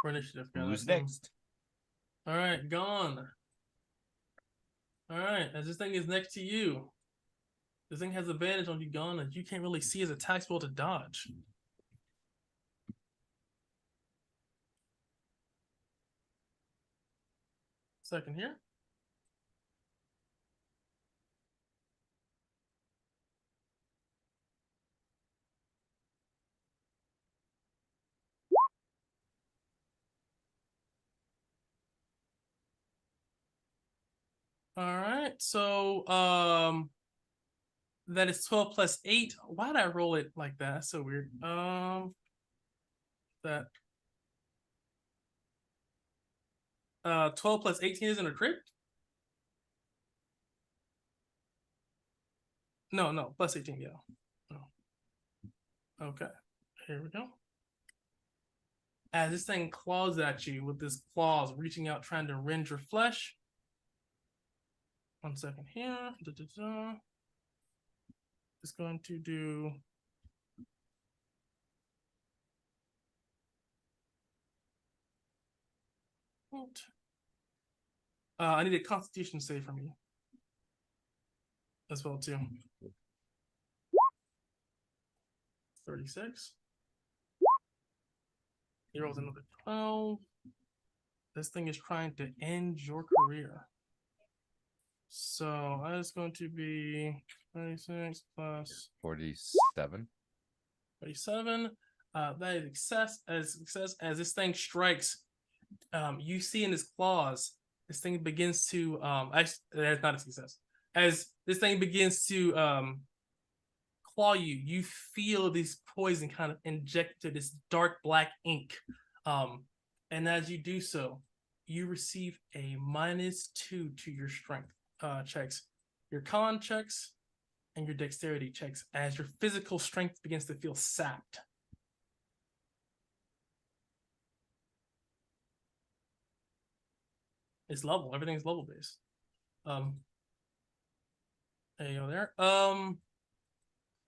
For initiative. Who's next? All right, gone. All right, as this thing is next to you, this thing has advantage on you, gone, and you can't really see his attack spell to dodge. Second here. All right, so that is 12 plus 8. Why did I roll it like that? That's so weird. That 12 plus 18 isn't a crit? No, plus 18, yeah. No. Okay, here we go. As this thing claws at you with this claws reaching out, trying to rend your flesh. 1 second here. is going to do. What? I need a Constitution save from you as well too. 36. He rolls another 12. This thing is trying to end your career. So that is going to be 36 plus 47. 37. That is success as this thing strikes. You see in his claws, this thing begins to actually that's not a success. As this thing begins to claw you, you feel this poison kind of inject to this dark black ink. And as you do so, you receive a -2 to your strength checks, your con checks, and your dexterity checks as your physical strength begins to feel sapped. It's level. Everything's level based. There you go there.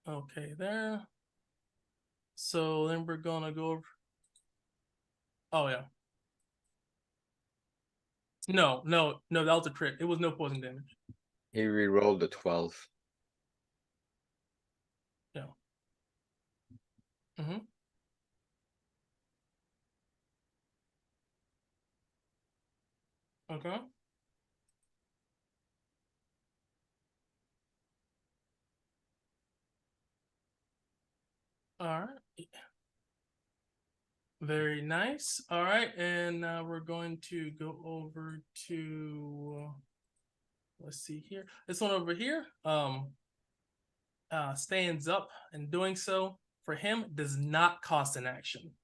Okay, there. So then we're gonna go over. Oh yeah. No, that was a crit. It was no poison damage. He re-rolled the 12. Yeah. Mm-hmm. Okay. All right. Very nice. All right, and now we're going to go over to, let's see here. This one over here stands up, and doing so for him does not cost an action.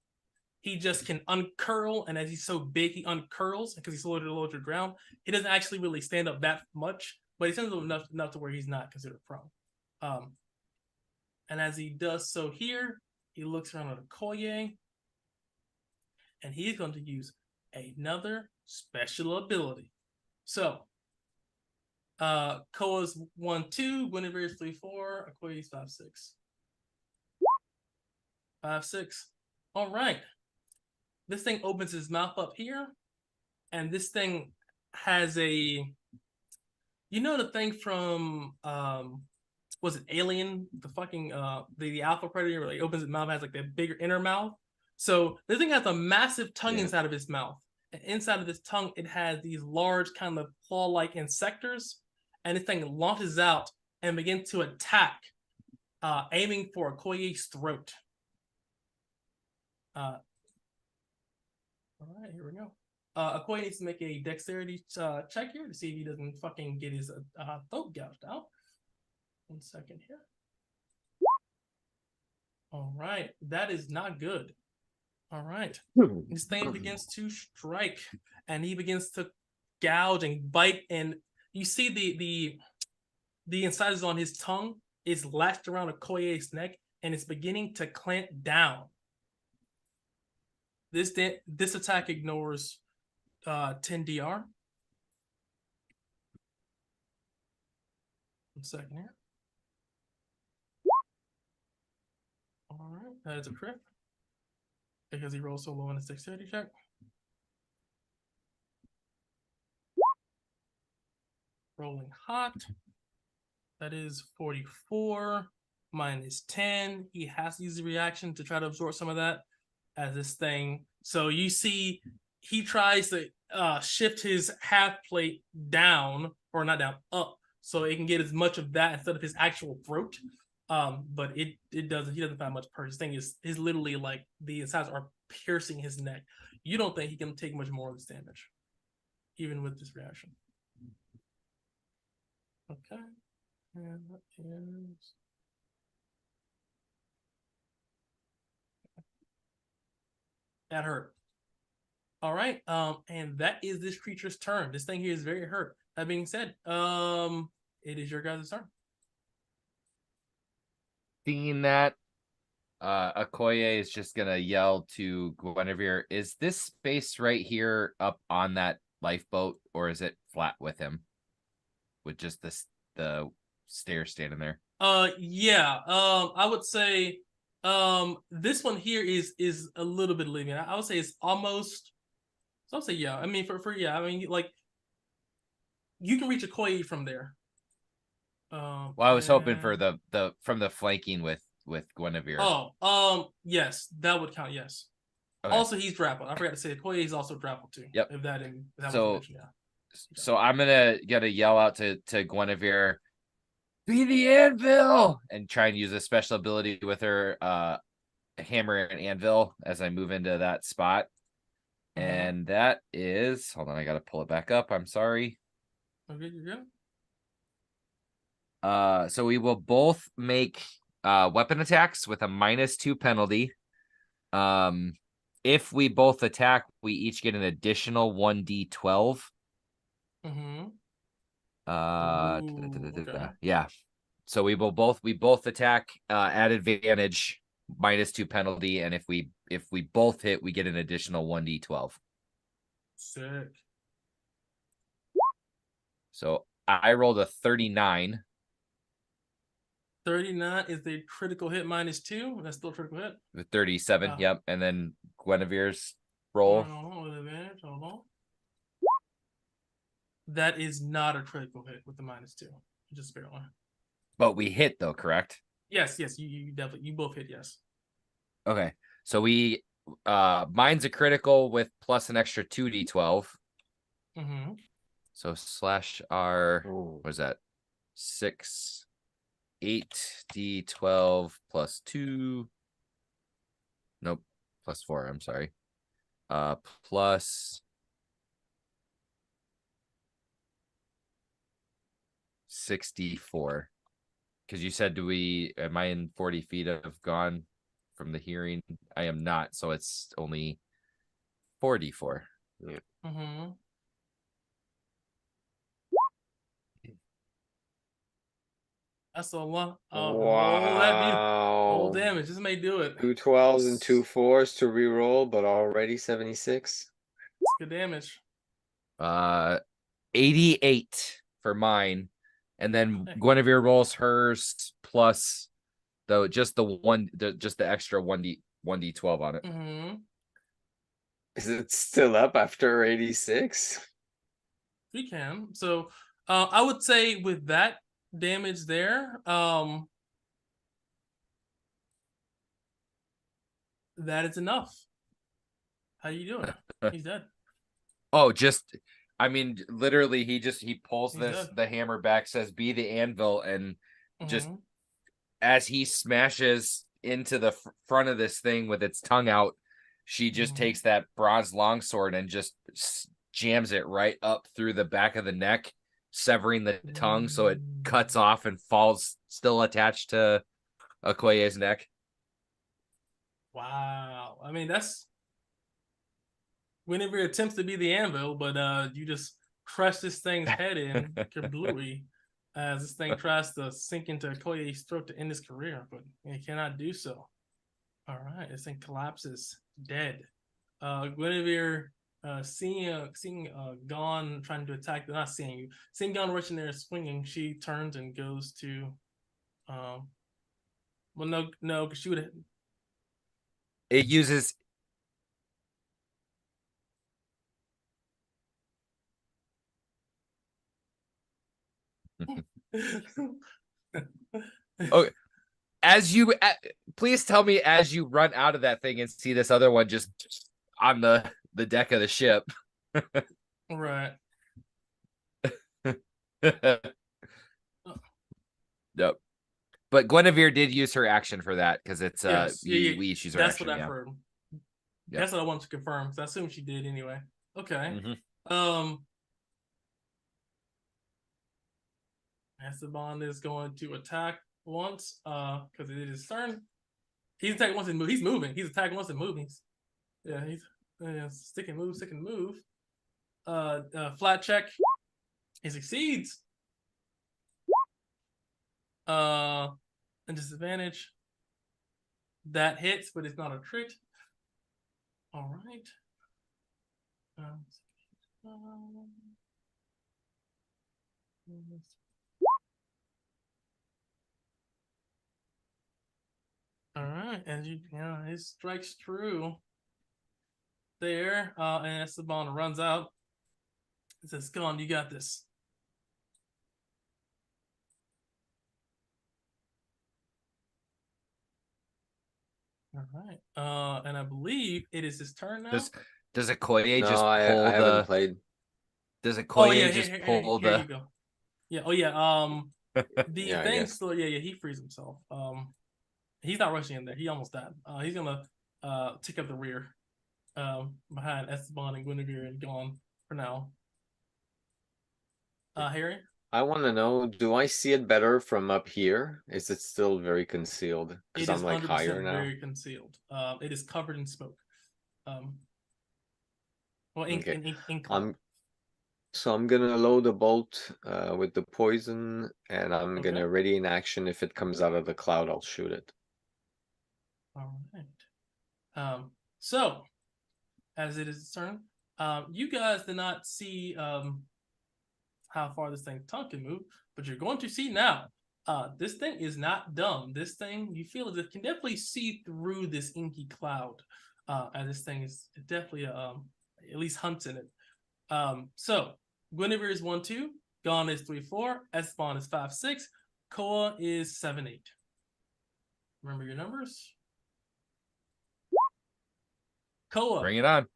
He just can uncurl, and as he's so big, he uncurls because he's lower to the ground. He doesn't actually really stand up that much, but he stands up enough to where he's not considered prone. And as he does so here, he looks around at Okoye, and he's going to use another special ability. So, Koa's 1-2, Guinevere's 3-4, Okoye's 5-6. 5-6. All right. This thing opens his mouth up here, and this thing has a, you know, the thing from was it Alien? The fucking the Alpha Predator, where he opens his mouth, has like that bigger inner mouth. So this thing has a massive tongue inside of his mouth. And inside of this tongue, it has these large kind of claw-like insectors, and this thing launches out and begins to attack, aiming for Okoye's throat. All right, here we go. Okoye needs to make a dexterity check here to see if he doesn't fucking get his throat gouged out. 1 second here. All right, that is not good. All right, this thing begins to strike, and he begins to gouge and bite, and you see the incisors on his tongue is latched around Okoye's neck, and it's beginning to clamp down. This attack ignores 10 DR. 1 second here. All right, that is a crit because he rolls so low on his dexterity check. Rolling hot. That is 44 minus 10. He has to use the reaction to try to absorb some of that as this thing. So you see he tries to shift his half plate down, or not down, up, so it can get as much of that instead of his actual throat. But it doesn't. He doesn't find much purpose. This thing is literally like the incisors are piercing his neck. You don't think he can take much more of this damage, even with this reaction. Okay, and that is. That hurt. All right, and that is this creature's turn. This thing here is very hurt. That being said, it is your guys' turn. Seeing that, Okoye is just gonna yell to Guinevere, "Is this space right here up on that lifeboat, or is it flat with him? With just the stairs standing there?" Yeah. I would say, this one here is a little bit lenient. I would say it's almost. So I'll say yeah. I mean, for yeah. I mean, like you can reach a Koi from there. Well, I was hoping for And the from the flanking with Guinevere. oh, yes, that would count. Yes. Okay. Also, he's grappled. I forgot to say, Koye is also grappled too. Yep. If that was So mentioned, yeah. so I'm gonna yell out to Guinevere, be the anvil, and try and use a special ability with her hammer and anvil as I move into that spot. And that is, hold on, I gotta pull it back up. I'm sorry. Okay, you're good. So we will both make weapon attacks with a -2 penalty. If we both attack, we each get an additional 1d12. Ooh, okay. Yeah. So we both attack at advantage, -2 penalty, and if we both hit, we get an additional 1d12. Sick. So I rolled a 39. 39 is the critical hit -2. That's still a critical hit. With 37, yep. And then Guinevere's Hold roll. on, with advantage. Hold on. That is not a critical hit with the -2. Just barely. But we hit though, correct? Yes, you definitely you both hit, yes. Okay. So we mine's a critical with plus an extra 2d12. So slash R, what is that? 6, 8d12 plus 2. Nope, plus 4, I'm sorry. Plus 64. Because you said, am I in 40 feet of gone from the hearing? I am not, so it's only 44. Yeah. That's a lot. Wow. Roll damage. This may do it. 2 12s and 2 4s to reroll, but already 76. It's good damage. 88 for mine. And then Guinevere rolls hers plus just the extra 1d12 on it. Is it still up after 86? We can. So I would say with that damage there, that is enough. How you doing? He's dead. Oh, I mean, literally, he pulls the hammer back, says, be the anvil, and just as he smashes into the front of this thing with its tongue out, she just takes that bronze longsword and just jams it right up through the back of the neck, severing the tongue so it cuts off and falls still attached to Okoye's neck. Wow. I mean, that's whenever it attempts to be the anvil, but you just crush this thing's head in completely as this thing tries to sink into Okoye's throat to end his career, but it cannot do so. All right, this thing collapses dead. Guinevere, seeing Gon trying to attack, not seeing you, seeing Gon rushing there swinging, she turns and goes to, well, no, because she would. It uses. Okay. Please tell me as you run out of that thing and see this other one just on the deck of the ship. Right. Yep. But Guinevere did use her action for that because it's she's her that's action. What I've heard. Yep. That's what I wanted to confirm. So I assume she did anyway. Okay. Esteban is going to attack once, because it is his turn. He's attacking once and move. He's moving. He's attacking once and moving. He's stick and move. Flat check. He succeeds. And disadvantage. That hits, but it's not a crit. All right. All right, and it strikes true. There, and Esteban runs out. It says, "Go on, you got this." All right, and I believe it is his turn now. Does Okoye just I pull haven't played. Does Oh Okoye yeah, just here pull you the? go. Yeah. Oh yeah. The Yeah, I thing guess. still. Yeah. He frees himself. He's not rushing in there. He almost died. He's gonna take up the rear, behind Esteban and Guinevere and gone for now. Harry. I want to know, do I see it better from up here? Is it still very concealed? Because It is I'm like 100% higher now. very concealed. It is covered in smoke. Well, Okay. in cloud. So I'm gonna load a bolt with the poison, and I'm Okay. gonna ready in action. If it comes out of the cloud, I'll shoot it. All right. So as it is its turn, you guys did not see how far this thing tongue can move, but you're going to see now. This thing is not dumb. This thing, you feel as it can definitely see through this inky cloud. And this thing is definitely at least hunts in it. So Guinevere is 1-2, Gon is 3-4, Esteban is 5-6, Koa is 7-8. Remember your numbers? Koa. Bring it on.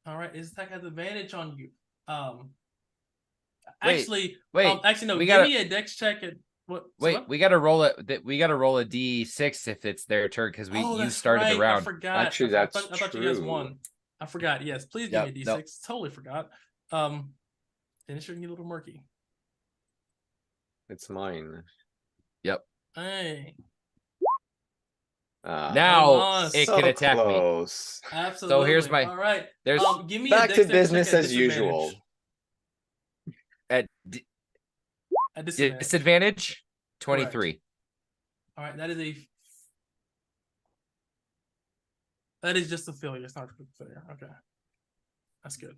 All right, his attack has advantage on you. Wait, actually, wait. Actually, no. We Give gotta- me a dex check at what? Wait, what? we gotta roll it. We gotta roll a d6 if it's their turn because you that's started the right. round. I forgot. Actually, I that's thought you guys true. won. I forgot. Yes, please give Yep, me a d6. nope. Totally forgot. And it's getting a little murky. It's mine. Yep. Hey. Now almost. it So can attack me. close. Absolutely. So here's my- All right. There's give me Back a to dex business check at as usual. At At disadvantage. disadvantage 23. All right, that is just a failure. It's not a failure. Okay, that's good.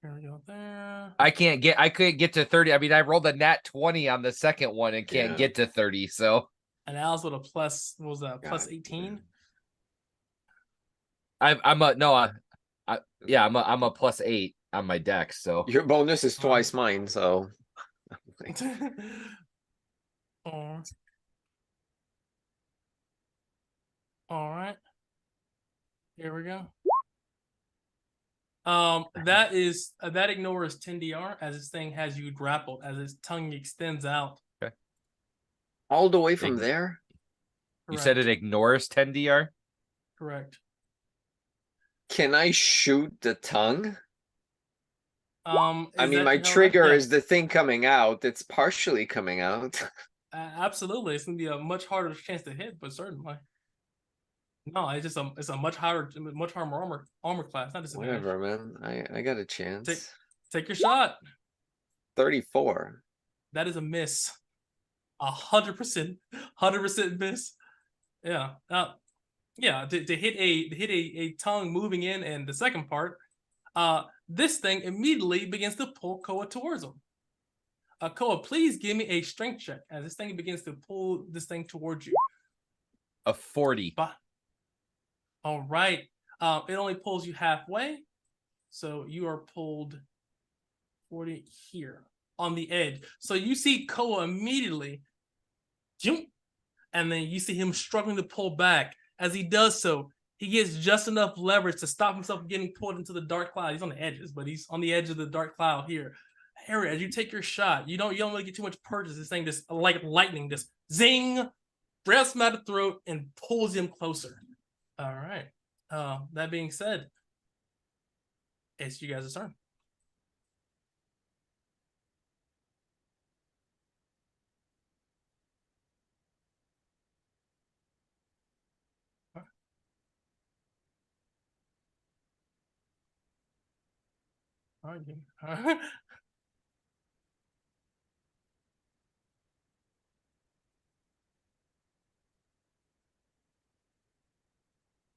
Here we go. There. I couldn't get to 30. I mean, I rolled a nat 20 on the second one and can't Yeah. get to 30. So And Al's with a plus. What was that? God, Plus 18. I'm a plus 8 on my deck. So Your bonus is twice mine, so All right. Here we go. That ignores 10 DR as this thing has you grappled as its tongue extends out. Okay. all the way from there. You said it ignores 10 DR? Correct. Can I shoot the tongue? I mean, that my the hell trigger right? is the thing coming out. It's partially coming out. Absolutely, it's gonna be a much harder chance to hit, but certainly. No, it's a much higher armor class, not disadvantage. Whatever, man. I got a chance. Take your shot. 34. That is a miss. 100% miss. Yeah. Yeah. To hit a tongue moving in, and the second part, this thing immediately begins to pull Koa towards him. Koa, please give me a strength check as this thing begins to pull this thing towards you. A 40. All right. It only pulls you halfway, so you are pulled 40 here on the edge. So you see Koa immediately, and then you see him struggling to pull back. As he does so, he gets just enough leverage to stop himself from getting pulled into the dark cloud. He's on the edges, but he's on the edge of the dark cloud here. Harry, as you take your shot, you don't really get too much purchase. This thing just like lightning, just zing, grabs him out of the throat and pulls him closer. All right. That being said, it's you guys' turn.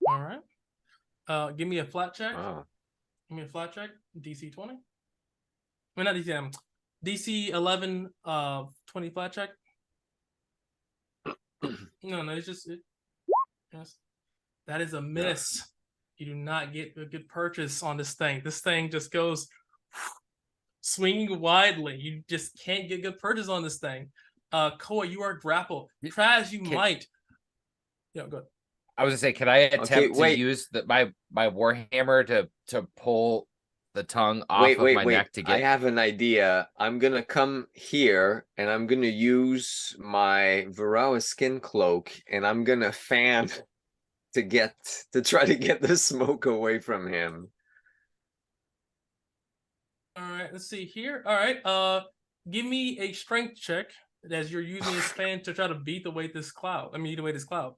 All right. All right. Give me a flat check. Wow. Give me a flat check. DC 20. I mean, not DC. DC 11. 20 flat check. No, it's just yes. That is a miss. You do not get a good purchase on this thing. This thing just goes swinging widely. You just can't get good purchase on this thing. Koa, you are grappled. Try as you might. Yeah, go ahead. I was gonna say, can I attempt to use my warhammer to pull the tongue off of my neck to get? I have an idea. I'm gonna come here and I'm gonna use my Varroa skin cloak and I'm gonna fan to try to get the smoke away from him. All right, let's see here. All right, give me a strength check as you're using his fan to try to beat away this cloud. Eat away this cloud.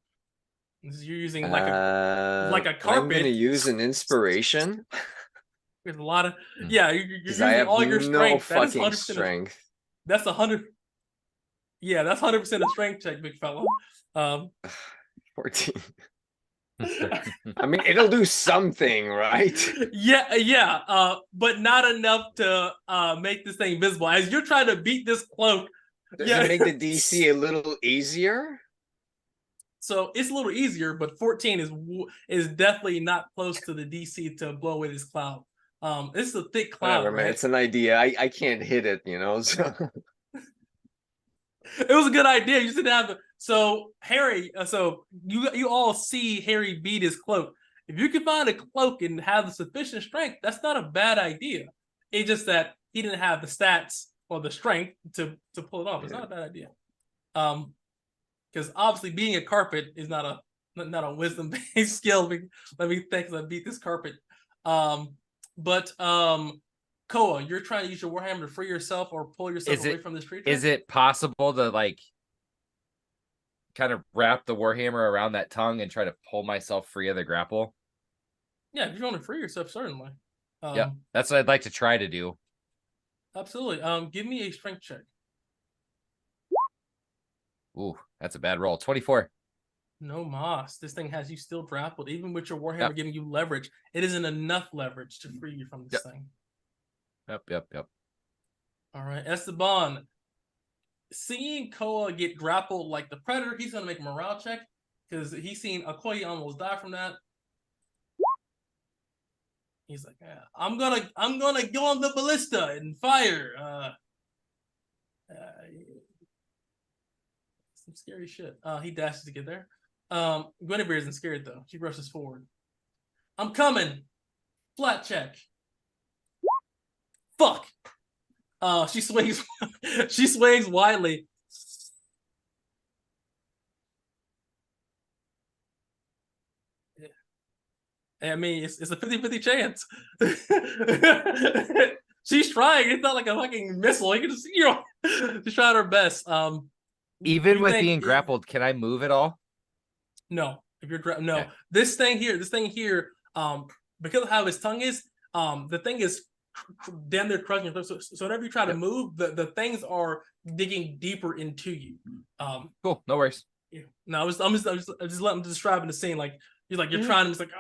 You're using like a carpet. I'm gonna use an inspiration. There's a lot of you're using all your strength. That is 100% strength. That's 100. Yeah, that's 100% a strength check, big fella. 14. I mean, it'll do something, right? Yeah, but not enough to make this thing visible. As you're trying to beat this cloak, does it make the DC a little easier? So it's a little easier, but 14 is definitely not close to the DC to blow away this cloud. This is a thick cloud. Whatever, man. Right? It's an idea. I can't hit it, so. It was a good idea. You didn't have so Harry. So you all see Harry beat his cloak. If you can find a cloak and have the sufficient strength, that's not a bad idea. It's just that he didn't have the stats or the strength to pull it off. It's not a bad idea. Because obviously being a carpet is not a wisdom based skill. Let me think. I beat this carpet. But Koa, you're trying to use your warhammer to free yourself or pull yourself away from this creature? Is it possible to kind of wrap the warhammer around that tongue and try to pull myself free of the grapple? Yeah, if you want to free yourself, certainly. Yeah, that's what I'd like to try to do. Absolutely. Give me a strength check. Ooh, that's a bad roll. 24. No mas. This thing has you still grappled. Even with your warhammer giving you leverage, it isn't enough leverage to free you from this thing. Yep. All right, Esteban. Seeing Koa get grappled like the predator, he's gonna make a morale check because he's seen Okoye almost die from that. He's like, I'm gonna go on the ballista and fire. Some scary shit. He dashes to get there. Guinevere isn't scared though. She rushes forward. I'm coming. Flat check. Fuck. She swings. She swings widely. I mean, it's a 50-50 chance. She's trying. It's not like a fucking missile. You can just, she's trying her best. Even with being grappled, can I move at all? No. If you're no. Okay. This thing here, because of how his tongue is, the thing is damn near crushing your throat. So whenever you try to move, the things are digging deeper into you. Cool. No worries. Yeah. No, I'm just letting describing the scene. Like you're trying to. It's like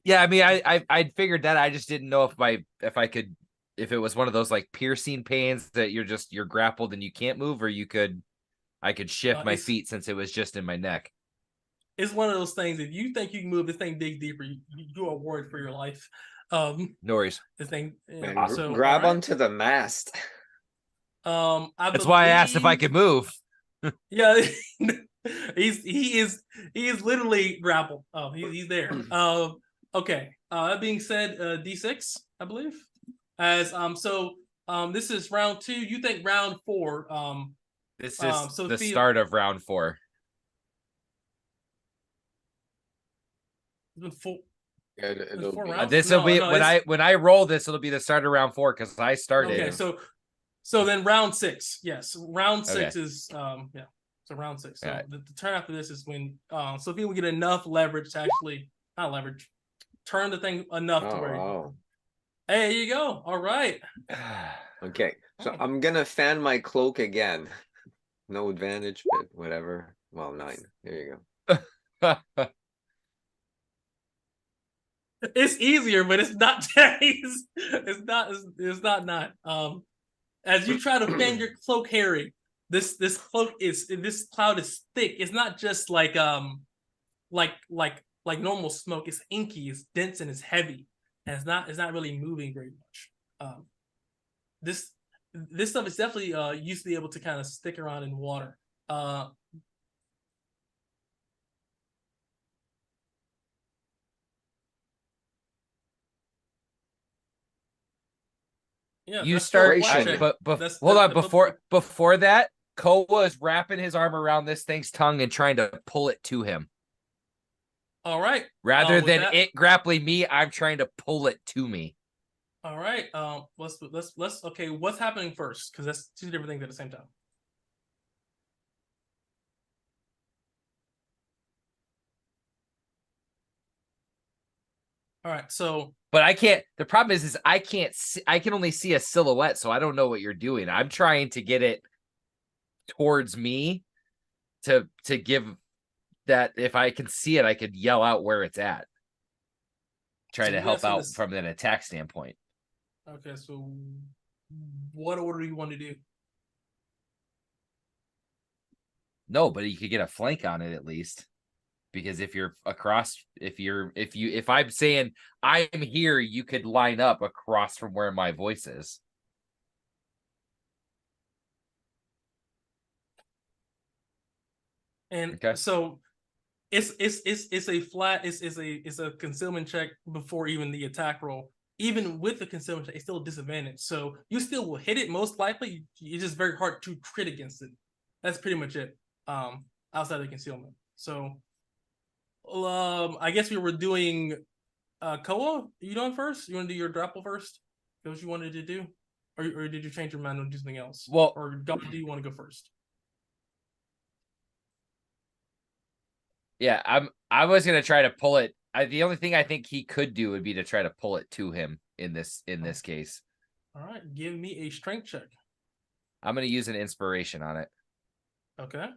Yeah, I mean, I figured that. I just didn't know if it was one of those like piercing pains that you're grappled and you can't move, or I could shift my feet since it was just in my neck. It's one of those things. If you think you can move, this thing digs deeper. You are worried for your life. No worries. This thing. Man, so grab onto the mast. That's why I asked if I could move. Yeah, he is literally grappled. He's there. Okay. That being said, D6, I believe. This is round 2. You think round 4? This is the start of round 4. It's been 4. Yeah, this will be when I roll this. It'll be the start of round 4 because I started. Okay, so then round 6. Yes, round 6 is So round 6. So the turn after this is when Sophia will get enough leverage to actually not leverage, turn the thing enough to where. Hey, there you go. All right. Okay, so I'm gonna fan my cloak again. No advantage, but whatever. Well, 9. There you go. It's easier, but it's not. It's not. As you try to fan your cloak, Harry, this cloud is thick. It's not just like normal smoke. It's inky, it's dense, and it's heavy, and it's not really moving very much. This stuff is definitely used to be able to kind of stick around in water. Yeah, You that's still a start, flat check. but That's hold on, that- before that, Koa is wrapping his arm around this thing's tongue and trying to pull it to him. All right. Rather with than that- it grappling me, I'm trying to pull it to me. All right. Let's. Okay, what's happening first? Because that's two different things at the same time. All right. So, But I can't. The problem is I can't. See, I can only see a silhouette, so I don't know what you're doing. I'm trying to get it towards me to give that. If I can see it, I could yell out where it's at. Try to help out from an attack standpoint. Okay. So, what order do you want to do? No, but you could get a flank on it at least. Because if you're across, if I'm saying I'm here, you could line up across from where my voice is. And okay. So it's a flat, it's a concealment check before even the attack roll. Even with the concealment check, it's still a disadvantage. So you still will hit it most likely. It's just very hard to crit against it. That's pretty much it. Outside of concealment. So I guess we were doing Koa. You doing first? You want to do your grapple first? That what you wanted to do? Or did you change your mind and do something else? Well, or do you want to go first? Yeah, I was gonna try to pull it. The only thing I think he could do would be to try to pull it to him in this case. All right, give me a strength check. I'm gonna use an inspiration on it. Okay.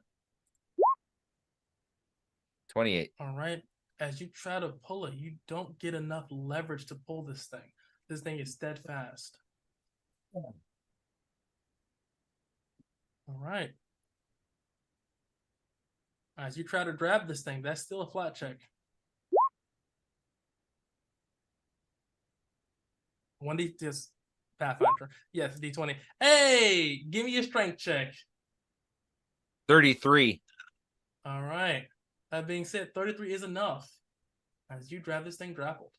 28. All right. As you try to pull it, you don't get enough leverage to pull this thing. This thing is steadfast. All right. As you try to grab this thing, that's still a flat check. 1d just Pathfinder. Yes, d20. Hey, give me a strength check. 33. All right. That being said, 33 is enough. As you grab this thing grappled.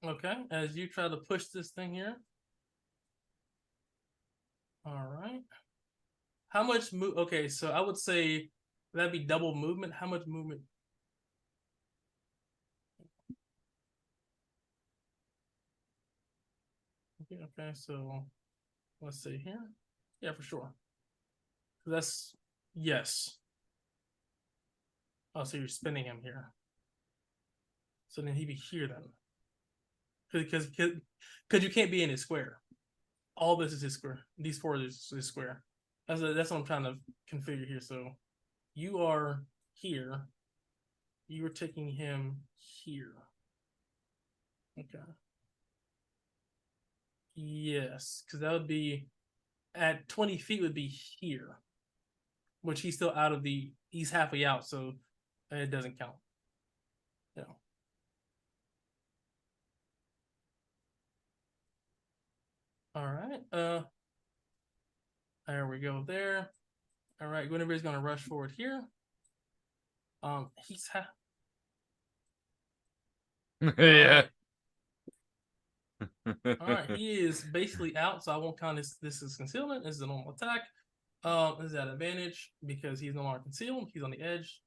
Okay, as you try to push this thing here. All right. How much move? Okay, so I would say that'd be double movement. How much movement? Okay, so let's see here. Yeah, for sure. That's yes. Oh, so you're spinning him here. So then he'd be here then. Because you can't be in his square. All this is his square. These four is his square. That's what I'm trying to configure here. So you are here. You are taking him here. Okay. Yes, because that would be at 20 feet would be here, which he's still out of the. He's halfway out, so it doesn't count. You know. All right. There we go. There. All right. Guinevere's gonna rush forward here. He's Yeah. All right, he is basically out, so I won't count this as concealment. This is a normal attack. This is at advantage because he's no longer concealed. He's on the edge.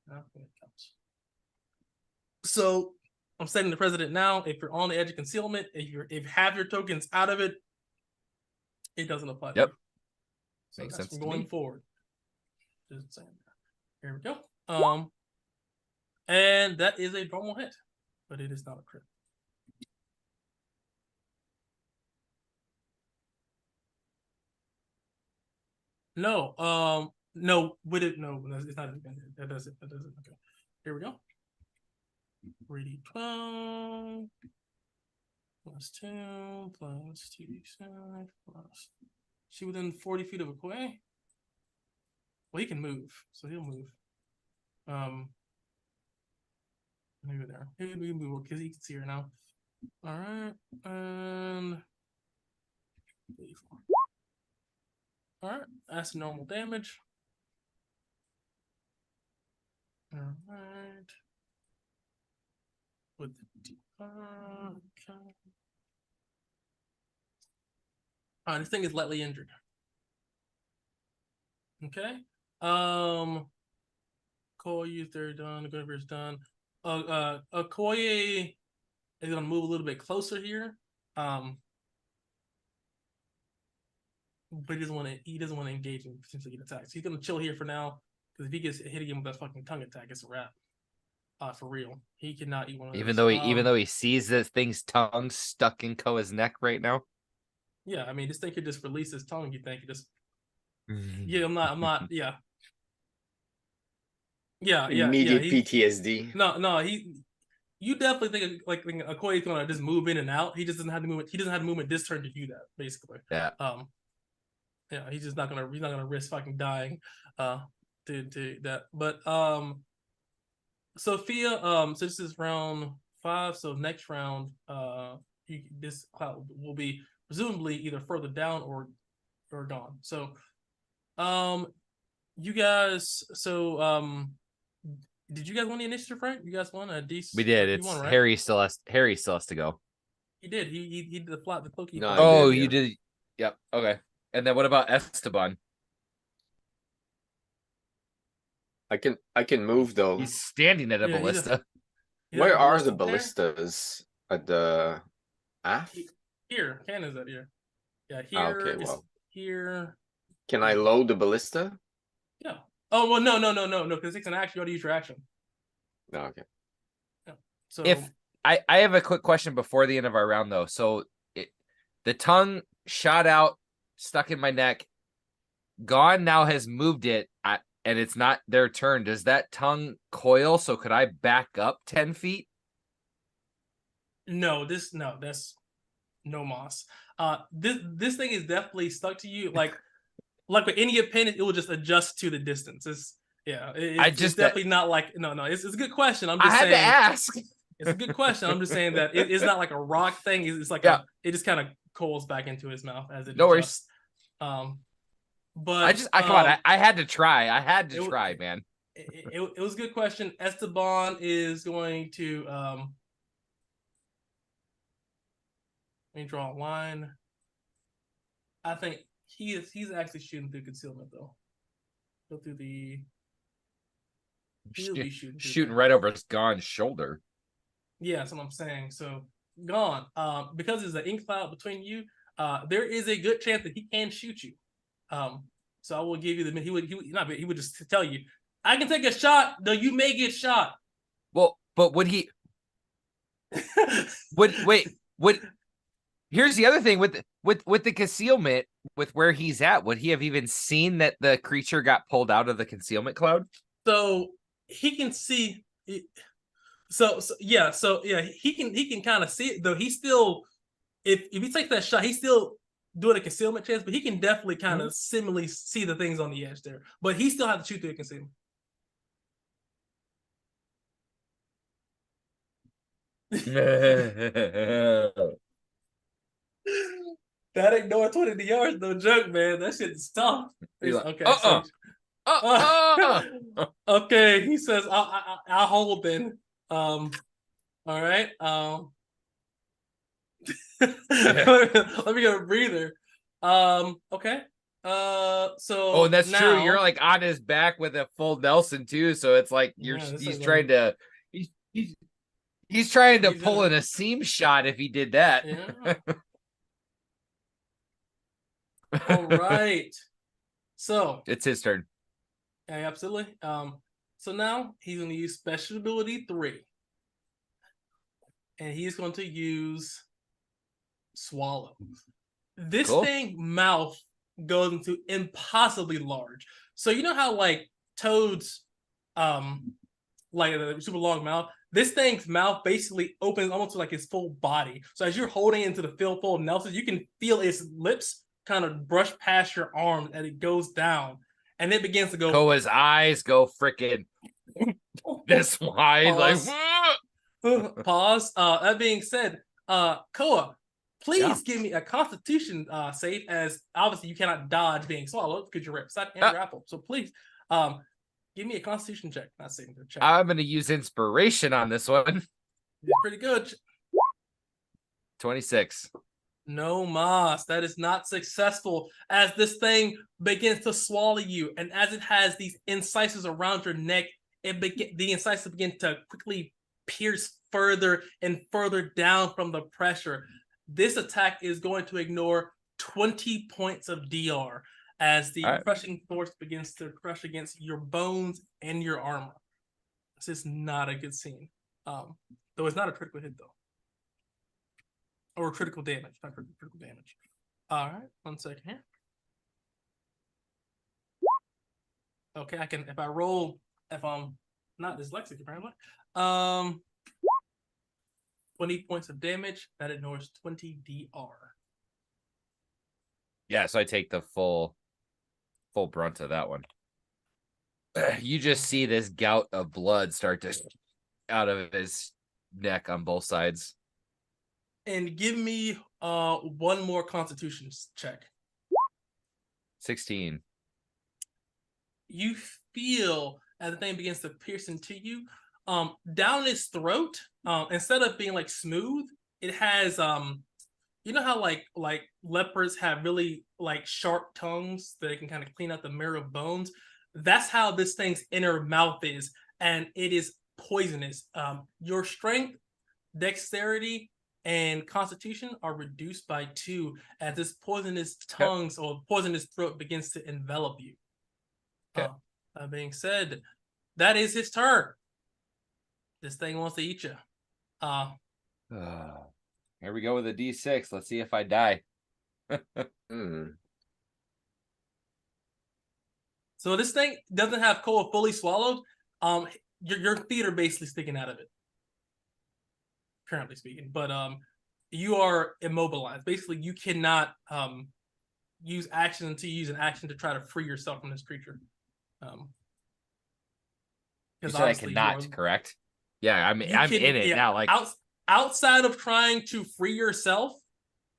So I'm setting the president now. If you're on the edge of concealment, if you have your tokens out of it, it doesn't apply. Yep. So Makes that's sense going to me. forward. Just saying. Here we go. And that is a normal hit, but it is not a crit. No, no, with it, no, it's not. That does it. Okay. Here we go. 3d12 plus 2 plus 2d6 plus. She within 40 feet of Okoye? Well, he can move, so he'll move. Maybe there. Maybe move because he can see her now. All right, and 84. All right, that's normal damage. All right. With the okay. This thing is lightly injured. Okay. Koye, they're done. Guinevere's done. Koye is gonna move a little bit closer here. But he doesn't want to engage and potentially get attacked. So he's gonna chill here for now. Because if he gets hit again with that fucking tongue attack, it's a wrap. For real. He cannot eat one of those. Even though he sees this thing's tongue stuck in Koa's neck right now. Yeah, I mean, this thing could just release his tongue. You think? Just yeah, I'm not. Yeah, Immediate PTSD. No, you definitely think Okoye's gonna just move in and out. He just doesn't have the movement. He doesn't have the movement this turn to do that. Basically. Yeah. Yeah, he's just not gonna. He's not gonna risk fucking dying. To that. But Sophia. So this is round 5. So next round, this cloud will be presumably either further down or gone. So, you guys. So, did you guys win the initiative, right? You guys won a decent. We did. It's won, right? Harry still has to go. He did. He did the cloaky. No, Oh, did, yeah. you did. Yep. Okay. And then what about Esteban? I can move though. He's standing at a Yeah, ballista. Where are the there? ballistas? At the aft? Here, cannons at here. Yeah, here. Okay, well. Here. Can I load the ballista? Yeah. Oh well, no. Because it's an action. You ought to use your action. No, okay. So If I have a quick question before the end of our round though. So the tongue shot out, stuck in my neck. Gone now has moved it, and it's not their turn. Does that tongue coil? So could I back up 10 feet? No, that's no moss. This thing is definitely stuck to you. Like with any appendage, it will just adjust to the distance. It's definitely not like no. It's a good question. I'm just saying. I had to ask. It's a good question. I'm just saying that it's not like a rock thing. It's like it just kind of coils back into his mouth as it adjusts. But come on. I had to try. I had to try, man. It was a good question. Esteban is going to let me draw a line. I think he's actually shooting through concealment though. Go through the he'll be shooting right over his Gon's shoulder. Yeah, that's what I'm saying. So Gon, because there's an ink cloud between you, there is a good chance that he can shoot you. So I will give you he would just tell you, I can take a shot, though you may get shot. Well, but would he would here's the other thing with the concealment, with where he's at, would he have even seen that the creature got pulled out of the concealment cloud? So he can see so he can kind of see it, though he's still if he takes that shot, he's still doing a concealment chance, but he can definitely kind of similarly see the things on the edge there. But he still has to shoot through the concealment. That ain't no 20 yards, no joke, man. That shit's tough. Okay. Okay, he says, I'll hold then. All right. Let me get a breather. Okay. So that's now, true. You're like on his back with a full Nelson too, so it's like he's trying to pull in a seam shot if he did that. Yeah. All right. So it's his turn. Yeah, absolutely. So now he's going to use special ability 3. And he's going to use swallow. This thing mouth goes into impossibly large. So you know how like toads like a super long mouth, this thing's mouth basically opens almost to like its full body. So as you're holding into the full Nelson, you can feel its lips kind of brush past your arm and it goes down. And it begins to go. Koa's eyes go freaking this wide. Pause. Like, Pause. That being said, Koa, please give me a Constitution save, as obviously you cannot dodge being swallowed because you're upset and grappled. So please, give me a Constitution check. Not saving the check. I'm gonna use inspiration on this one. You're pretty good. 26. No mas, that is not successful as this thing begins to swallow you, and as it has these incisors around your neck, the incisors begin to quickly pierce further and further down from the pressure. This attack is going to ignore 20 points of DR as the crushing force begins to crush against your bones and your armor. This is not a good scene. Though it's not a critical hit though. Or critical damage, not critical damage. All right, 1 second here. Okay, I can, if I'm not dyslexic apparently. 20 points of damage, that ignores 20 DR. Yeah, so I take the full brunt of that one. You just see this gout of blood start to out of his neck on both sides. And give me one more Constitution check. 16. You feel as the thing begins to pierce into you, down its throat, instead of being like smooth, it has you know how like leopards have really like sharp tongues that they can kind of clean out the marrow of bones. That's how this thing's inner mouth is, and it is poisonous. Your strength, dexterity, and Constitution are reduced by 2 as this poisonous tongues or poisonous throat begins to envelop you. That being said, that is his turn. This thing wants to eat you. Here we go with a D6. Let's see if I die. So this thing doesn't have Koa fully swallowed. Your feet are basically sticking out of it, currently speaking. But you are immobilized. Basically, you cannot use action until you use an action to try to free yourself from this creature. You said I cannot, correct? Yeah, I'm in it now. Like outside of trying to free yourself,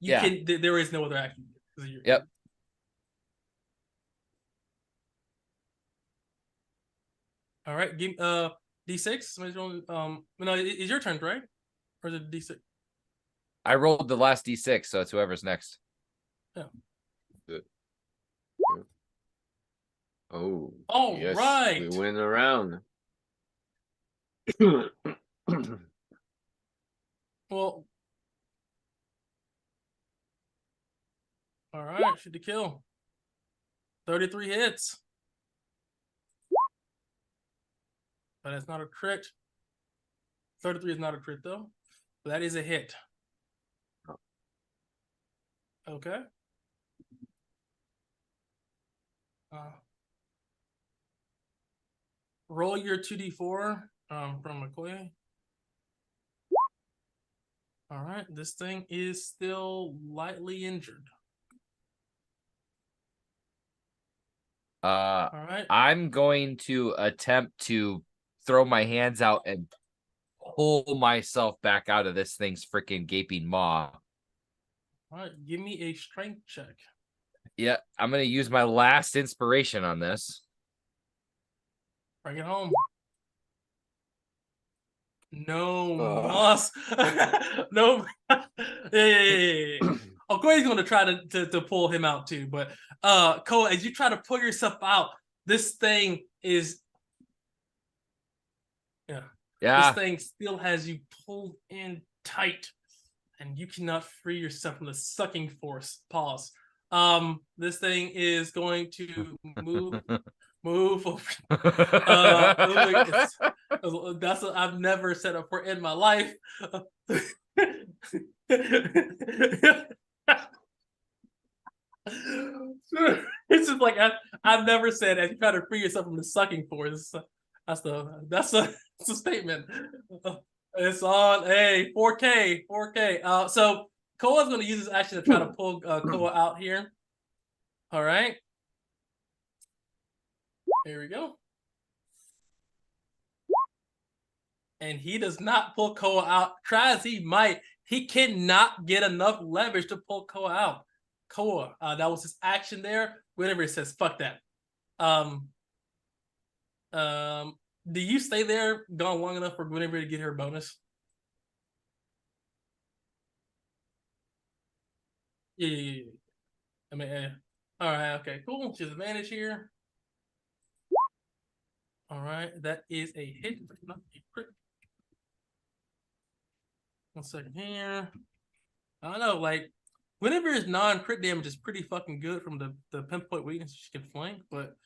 you can. There is no other action. Yep. All right, give D6. No, it's your turn, right? Or is it D6? I rolled the last D6, so it's whoever's next. Yeah. Good. Oh. All yes, right. we win a round. Well. All right, shoot to kill. 33 hits. But it's not a crit. 33 is not a crit, though. But that is a hit. Okay. Roll your 2d4 from McCoy. All right. This thing is still lightly injured. All right. I'm going to attempt to throw my hands out and pull myself back out of this thing's freaking gaping maw. All right, give me a strength check. Yeah, I'm going to use my last inspiration on this. Bring it home. No, boss. No. Yeah. Oh, Corey's going to try to pull him out too. But Cole, as you try to pull yourself out, this thing is... Yeah. This thing still has you pulled in tight, and you cannot free yourself from the sucking force. Pause. This thing is going to move over. That's what I've never set up for in my life. It's just like I've never said as you try to free yourself from the sucking force. That's a statement. It's on 4K. So Koa's going to use this action to try to pull Koa out here. All right. Here we go. And he does not pull Koa out. Try as he might, he cannot get enough leverage to pull Koa out. Koa, that was his action there. Whenever it says, fuck that. Do you stay there gone long enough for Guinevere to get her bonus? Yeah. I mean, all right, okay, cool. She has advantage here. All right, that is a hit, not a crit. 1 second here. I don't know, like, Guinevere's non-crit damage is pretty fucking good from the pinpoint weakness she can flank, but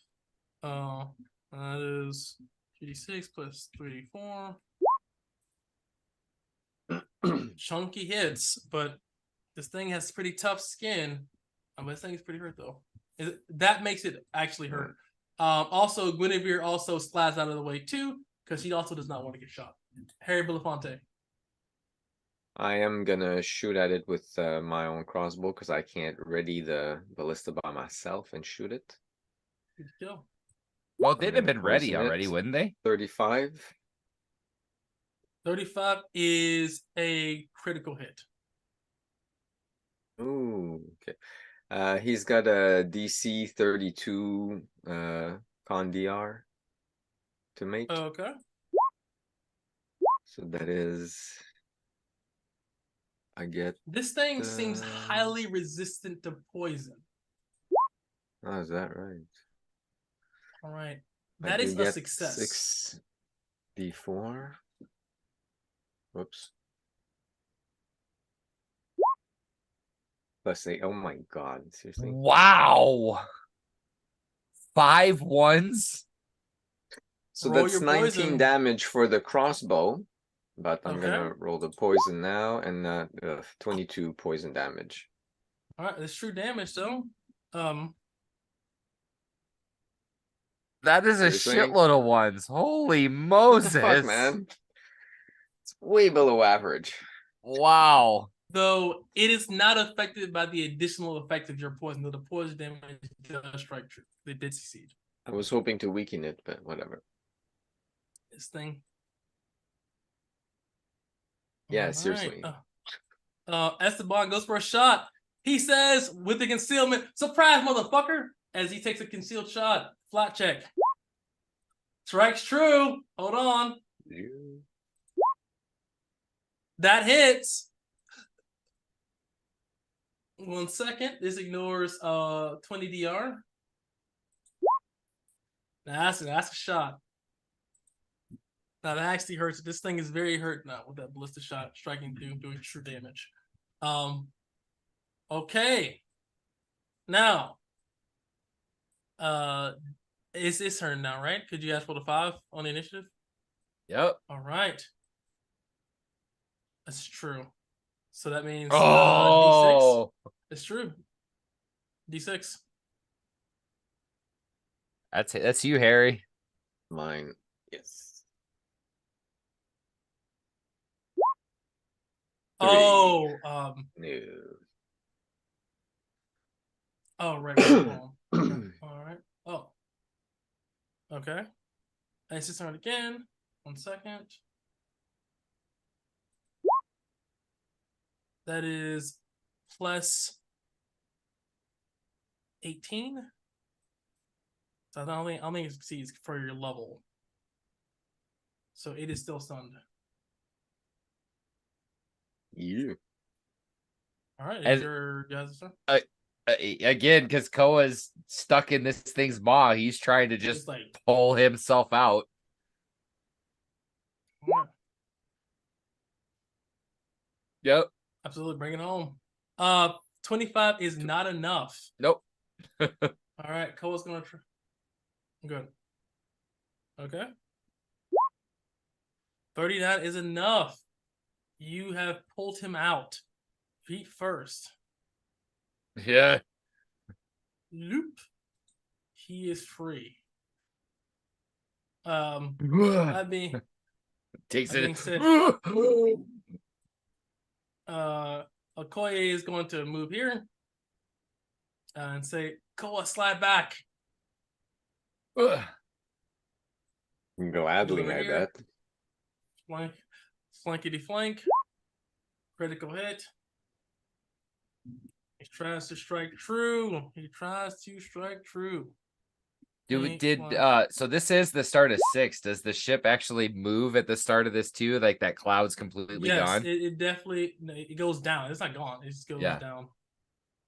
that is 3d6 plus 3d4. Chunky hits, but this thing has pretty tough skin. But this thing is pretty hurt though. That makes it actually hurt. Also, Guinevere also slides out of the way too, because she also does not want to get shot. Harry Belafonte. I am gonna shoot at it with my own crossbow because I can't ready the ballista by myself and shoot it. Good kill. Well, they'd have been ready already, wouldn't they? 35. 35 is a critical hit. Ooh, okay. He's got a DC 32 con DR to make. Okay. So that is, I get. This thing seems highly resistant to poison. Oh, is that right? All right. That is a success. 6d4. Whoops. Plus 8. Oh my god, seriously. Wow. 5 1s. So Roll that's your 19 poison. damage for the crossbow. But I'm Okay. gonna roll the poison now, and 22 poison damage. All right, that's true damage though. That is a Seriously? shitload of ones. Holy What Moses. the fuck, man? It's way below average. Wow. Though it is not affected by the additional effect of your poison, though the poison damage does strike true. They did succeed. I was hoping to weaken it, but whatever. This thing. Yeah, All seriously. Right. Esteban goes for a shot. He says, with the concealment, surprise, motherfucker, as he takes a concealed shot. Flat check. Strikes true. Hold on. Yeah. That hits. 1 second. This ignores 20 DR. That's a shot. Now that actually hurts. This thing is very hurt now with that ballista shot striking through, doing true damage. Okay. Now, it's his turn now, right? Could you ask for the 5 on the initiative? Yep. All right. That's true. So that means Oh, D6. It's true. D6. that's you, Harry. Mine. Yes. 3. Oh, No. oh, right. Okay. All right. Oh. Okay. And it's his turn again. 1 second. That is plus 18. So I don't think it succeeds for your level. So it is still stunned. Yeah. All right. And- Is your guys' turn? Again, because Koa's stuck in this thing's maw. He's trying to just Just like, pull himself out. yeah, Yep. absolutely, bring it home. 25 is not enough. Nope. All right, Koa's gonna try. Good. Okay. 39 is enough. You have pulled him out. Feet first. Yeah. Loop. He is free. That being Takes that it. being said, Okoye is going to move here and say, Koa, slide back. Gladly, I bet. Flank, flankety flank. Critical hit. He tries to strike true. So this is the start of 6. Does the ship actually move at the start of this too? Like that cloud's completely gone? It definitely it goes down. It's not gone. It just goes down.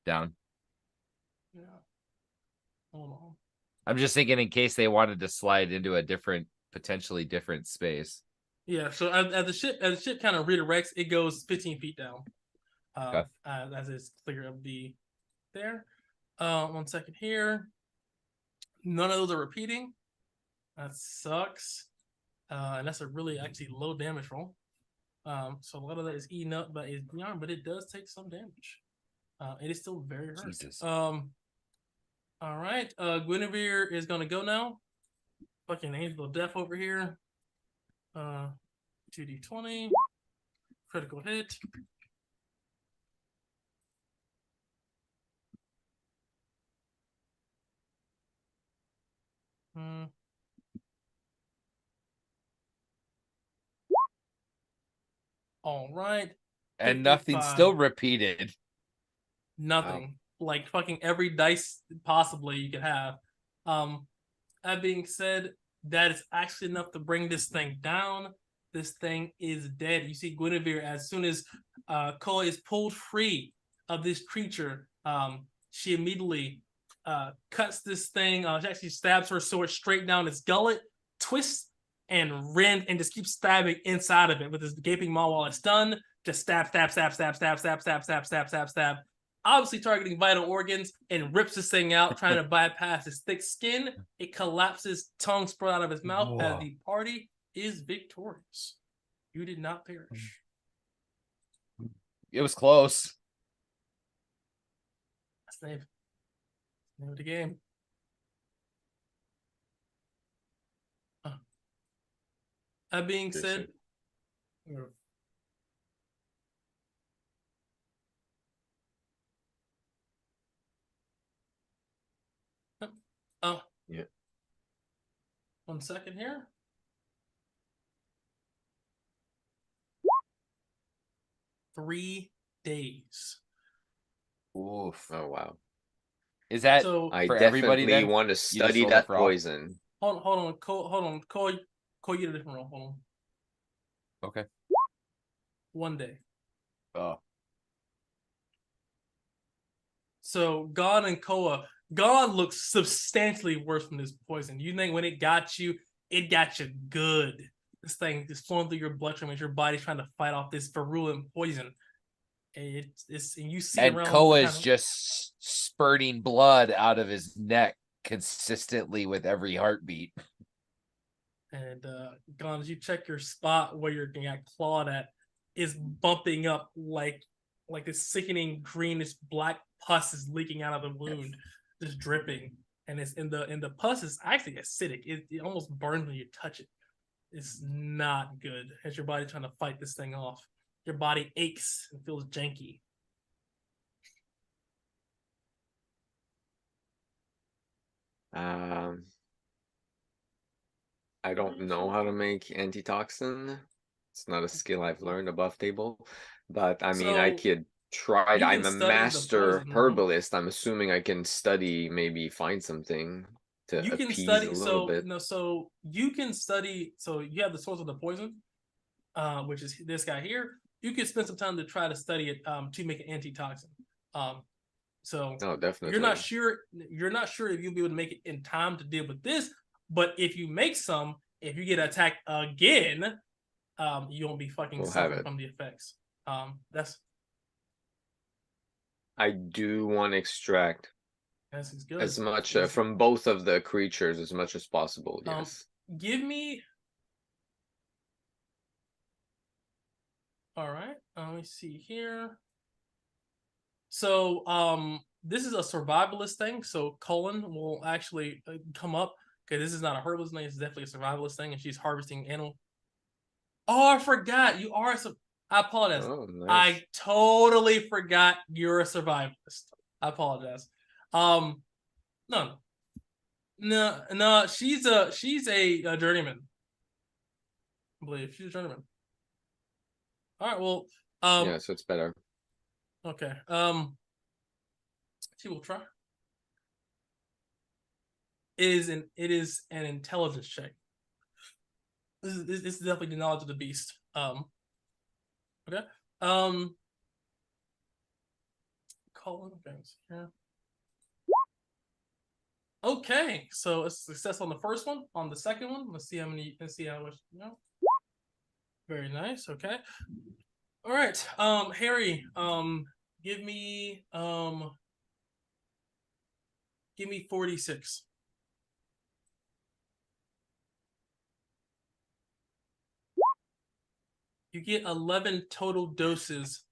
Down. Yeah. Hold on. I'm just thinking in case they wanted to slide into a potentially different space. Yeah, so as the ship kind of redirects, it goes 15 feet down. Okay. As it's clear of the there. 1 second here. None of those are repeating. That sucks. And that's a really actually low damage roll. So a lot of that is eaten up by his beyond, but it does take some damage. It is still very hurt. Jesus. All right. Guinevere is gonna go now. Fucking Angel of Death over here. 2d20. Critical hit. All right. And nothing still repeated. Nothing. Wow. Like fucking every dice possibly you could have. That being said, that is actually enough to bring this thing down. This thing is dead. You see Guinevere, as soon as Koa is pulled free of this creature, she immediately cuts this thing. She actually stabs her sword straight down its gullet, twists and rend, and just keeps stabbing inside of it with this gaping maw while it's done. Just stab. Obviously targeting vital organs, and rips this thing out, trying to bypass his thick skin. It collapses, tongue spread out of his mouth. As the party is victorious. You did not perish. It was close. That's the name of the game. That being said, yeah. 1 second here. Three days. Oof. Oh wow. Is that so? I for everybody definitely then? want to study that poison. Hold on. Call you get a different roll. Hold on. Okay. 1 day. Oh. So God and Koa. God looks substantially worse from this poison. You think when it got you good. This thing is flowing through your bloodstream as your body's trying to fight off this virulent poison. And you see and around Koa is just spurting blood out of his neck consistently with every heartbeat. And Gon, as you check your spot where you're getting clawed at, is bumping up like this sickening greenish black pus is leaking out of the wound, just dripping. And it's in the pus is actually acidic. It almost burns when you touch it. It's not good as your body trying to fight this thing off. Your body aches and feels janky. I don't know how to make antitoxin. It's not a skill I've learned above table, but I mean, I could try. I'm a master herbalist. I'm assuming I can study, maybe find something to appease a little bit. So you can study. So you have the source of the poison, which is this guy here. You could spend some time to try to study it to make an antitoxin. So definitely. You're not sure if you'll be able to make it in time to deal with this, but if you make some, if you get attacked again, you won't be fucking suffering from the effects. I do want to extract as much from both of the creatures as much as possible. Yes. Give me. All right. Let me see here. So, this is a survivalist thing. So Cullen will actually come up. Okay, this is not a herbalist thing. It's definitely a survivalist thing, and she's harvesting animal. Oh, I forgot. You are I apologize. Oh, nice. I totally forgot you're a survivalist. I apologize. No. She's a journeyman. I believe she's a journeyman. All right. Well. Yeah, so it's better. Okay. She will try. It is an intelligence check. This is definitely the knowledge of the beast. Okay. Calling things here. Okay, so it's a success on the first one. On the second one, let's see how much. Very nice. Okay. All right. Harry. Give me 46. You get 11 total doses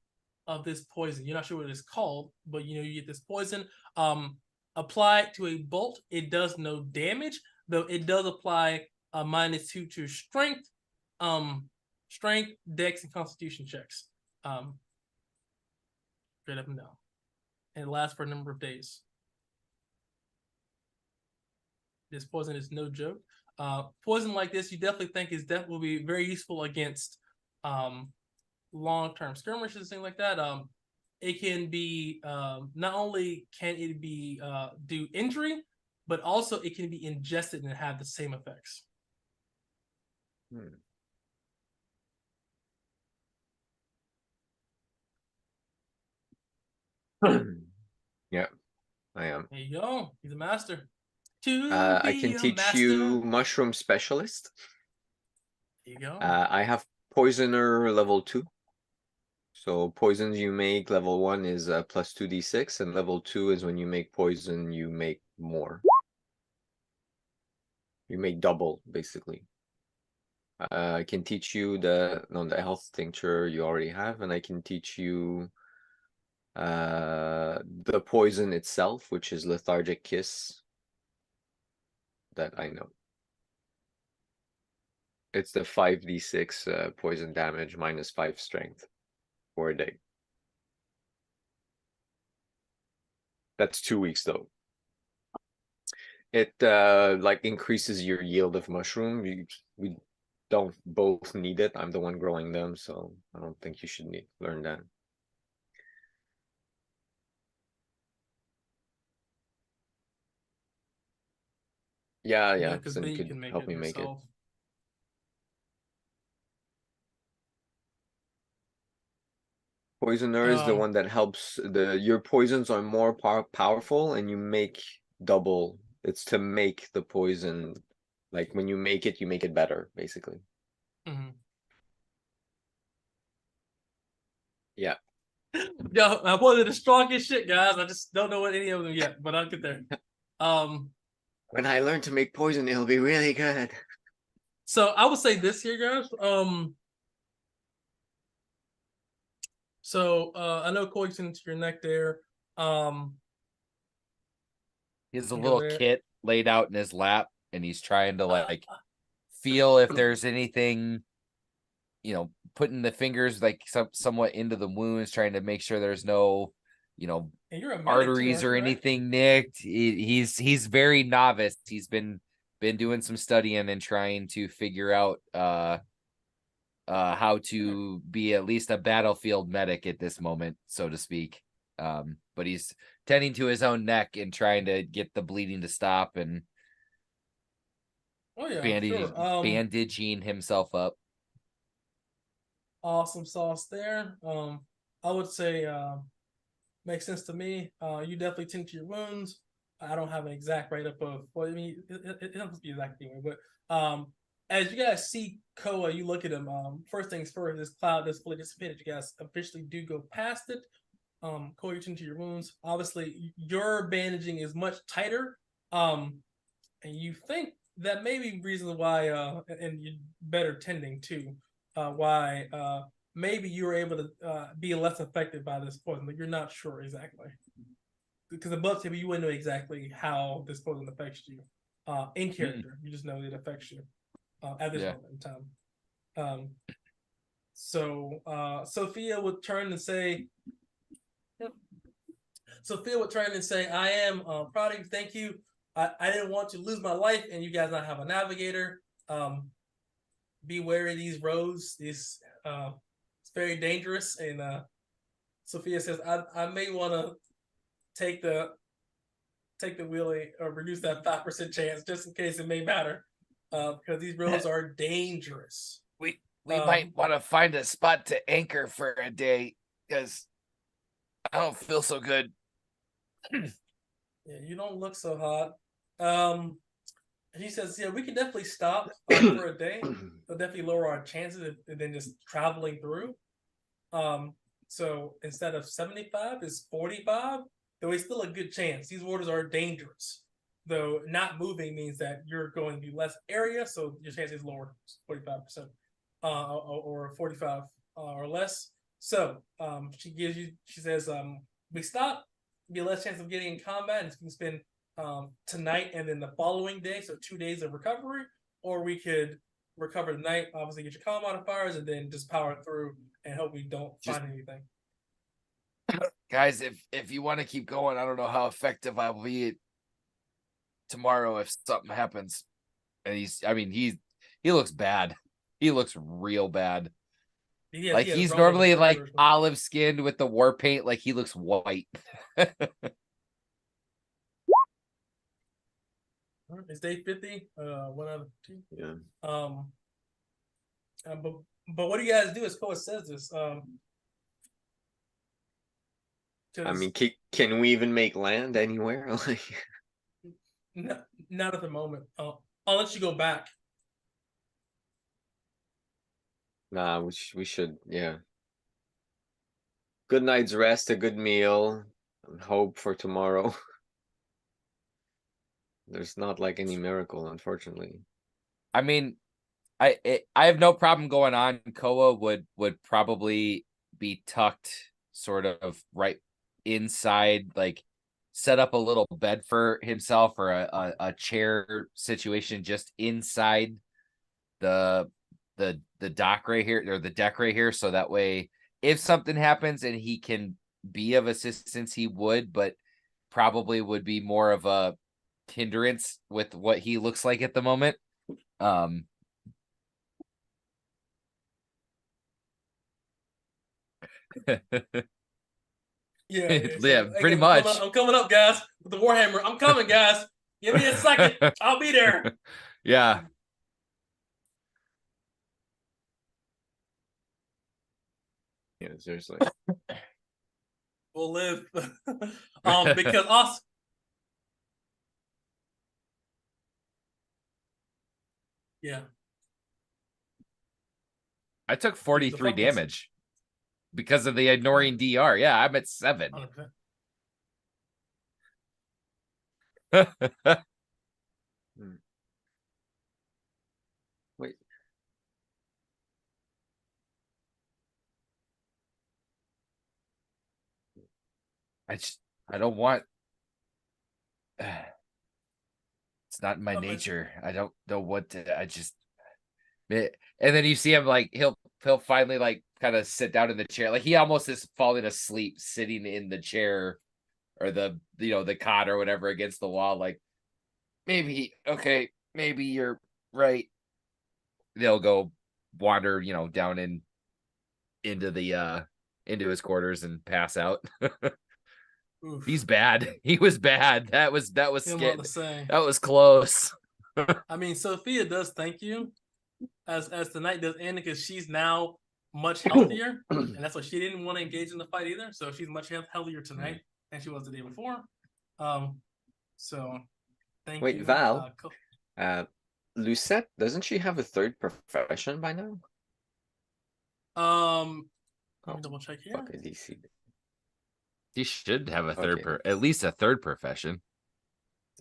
of this poison. You're not sure what it is called, but you get this poison. Apply it to a bolt. It does no damage, though it does apply a -2 to strength, dex, and constitution checks. Straight up and down. And it lasts for a number of days. This poison is no joke. Poison like this, you definitely think will be very useful against long-term skirmishes and things like that. It can be not only can it be do injury, but also it can be ingested and have the same effects. Yeah, I am. There you go. He's a master. I can teach you mushroom specialist. There you go. I have poisoner level 2. So poisons you make level 1 is plus 2d6, and level 2 is when you make poison, you make more. You make double, basically. I can teach you the health tincture you already have, and I can teach you the poison itself, which is lethargic kiss. That I know. It's the 5d6 poison damage -5 strength for a day. That's 2 weeks though. It like increases your yield of mushroom. We don't both need it. I'm the one growing them, so I don't think you should learn that. Yeah, because then you can help me make it. Poisoner is the one that helps your poisons are more powerful, and you make double. It's to make the poison, like when you make it better, basically. Yeah. Yo, my poison is strong as shit, guys. I just don't know what any of them yet, but I'll get there. When I learn to make poison, it'll be really good. So I would say this here, guys. So I know Coy's into your neck there. He has a little kit laid out in his lap, and he's trying to like feel if there's anything, putting the fingers like somewhat into the wounds, trying to make sure there's no, arteries or anything nicked. He's very novice. He's been doing some studying and trying to figure out how to be at least a battlefield medic at this moment, so to speak. But he's tending to his own neck and trying to get the bleeding to stop and bandaging himself up. Awesome sauce there. I would say makes sense to me. You definitely tend to your wounds. I don't have an exact write-up of, well, I mean, it doesn't be exact anyway, but as you guys see Koa, you look at him, first things first, this cloud that's fully dissipated. You guys officially do go past it. Koa, you tend to your wounds. Obviously, your bandaging is much tighter, and you think that may be reasons why, and you better tending too, why maybe you were able to be less affected by this poison, but you're not sure exactly. Because above table, you wouldn't know exactly how this poison affects you. in character. You just know it affects you at this moment in time. So Sophia would turn and say, I am proud of you. Thank you. I didn't want to lose my life and you guys not have a navigator. Be wary of these roads. It's very dangerous. And Sophia says, I may want to take the wheelie or reduce that 5% chance just in case it may matter. Because these roads are dangerous. We might want to find a spot to anchor for a day because I don't feel so good. Yeah, you don't look so hot. He says, yeah, we can definitely stop for a day. It'll definitely lower our chances than just traveling through. So instead of 75, it's 45, though it's still a good chance. These waters are dangerous. Though not moving means that you're going to less area, so your chance is lower, 45%, or 45 or less. So she says, we stop, be less chance of getting in combat, and you can spend tonight and then the following day, so 2 days of recovery, or we could recover tonight, obviously get your comm modifiers, and then just power through and hope we don't find anything. Guys, if you want to keep going, I don't know how effective I will be tomorrow if something happens. And he looks bad. He looks real bad. Like he's normally like olive skinned with the war paint, like he looks white. It's day 50. 1 out of 2. Yeah. But what do you guys do? As Koa says this. I mean, can we even make land anywhere? Like, not at the moment. I'll let you go back. Nah, we should, yeah. Good night's rest, a good meal, and hope for tomorrow. There's not like any miracle, unfortunately. I mean, I have no problem going on. Koa would probably be tucked sort of right inside, like set up a little bed for himself or a chair situation just inside the dock right here, or the deck right here, so that way if something happens and he can be of assistance, he would, but probably would be more of a hindrance with what he looks like at the moment. Yeah, pretty much. I'm coming up, guys, with the Warhammer. I'm coming, guys. Give me a second. I'll be there. Yeah. Yeah, seriously. We'll live. Because us. Yeah. I took 43 damage because of the ignoring DR. Yeah, I'm at 7. Wait. I don't want. It's not in my nature. I don't know what to. And then you see him like he'll finally like kind of sit down in the chair, like he almost is falling asleep sitting in the chair or the cot or whatever against the wall. Like maybe you're right. They'll go wander down into his quarters and pass out. He's bad. He was bad. That was scary. That was close. I mean, Sophia does thank you as the night does end, because she's now much healthier, and that's why she didn't want to engage in the fight either. So she's much healthier tonight than she was the day before. So thank you. Wait, Val. Lucette, doesn't she have a third profession by now? Let me double check here. Fuck it, DC. She should have a at least a third profession.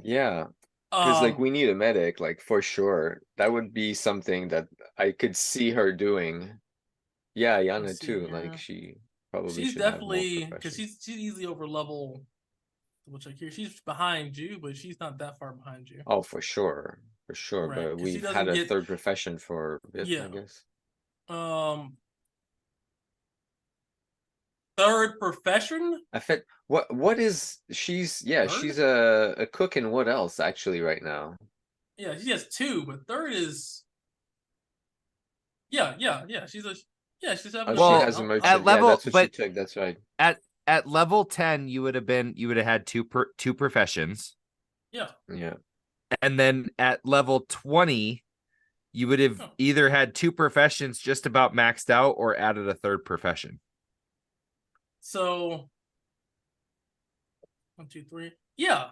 Yeah, because like we need a medic, like for sure. That would be something that I could see her doing. Yeah, Yana too. Like she probably she's should definitely have more because she's easily over level Double check here. She's behind you, but she's not that far behind you. Oh, for sure. For sure. Right, But 'cause she we've doesn't had a get- third profession for a bit, Yeah. I guess. Third profession? I fit what is she's Third? she's a cook in what else actually right now? Yeah, she has 2, but third is yeah. She's having Oh, a she has a merchant. at level, that's what but she took. That's right. at level 10, you would have had two professions. Yeah. Yeah. And then at level 20, you would have either had 2 professions just about maxed out or added a third profession. So 1, 2, 3. Yeah.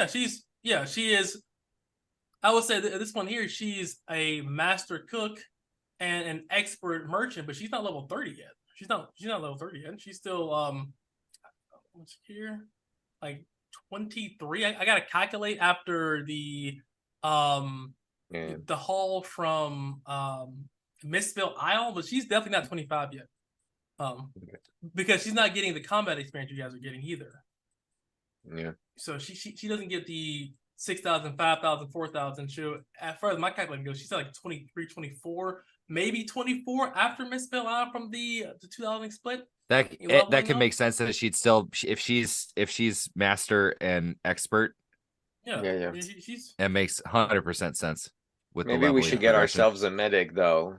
She is. I would say that this one here, she's a master cook and an expert merchant, but she's not level 30 yet. She's not level 30 yet. She's still what's here? Like 23. I gotta calculate after the haul from Mistville Isle, but she's definitely not 25 yet. Because she's not getting the combat experience you guys are getting either. Yeah. So she doesn't get the 6,000, 5,000, 4,000. She, as far as my calculation goes, she's at like 23, 24, maybe 24 after Misspell out from the 2000 split. That can make sense that she'd still, if she's master and expert. Yeah. It makes 100% sense. With maybe we should get ourselves a medic though.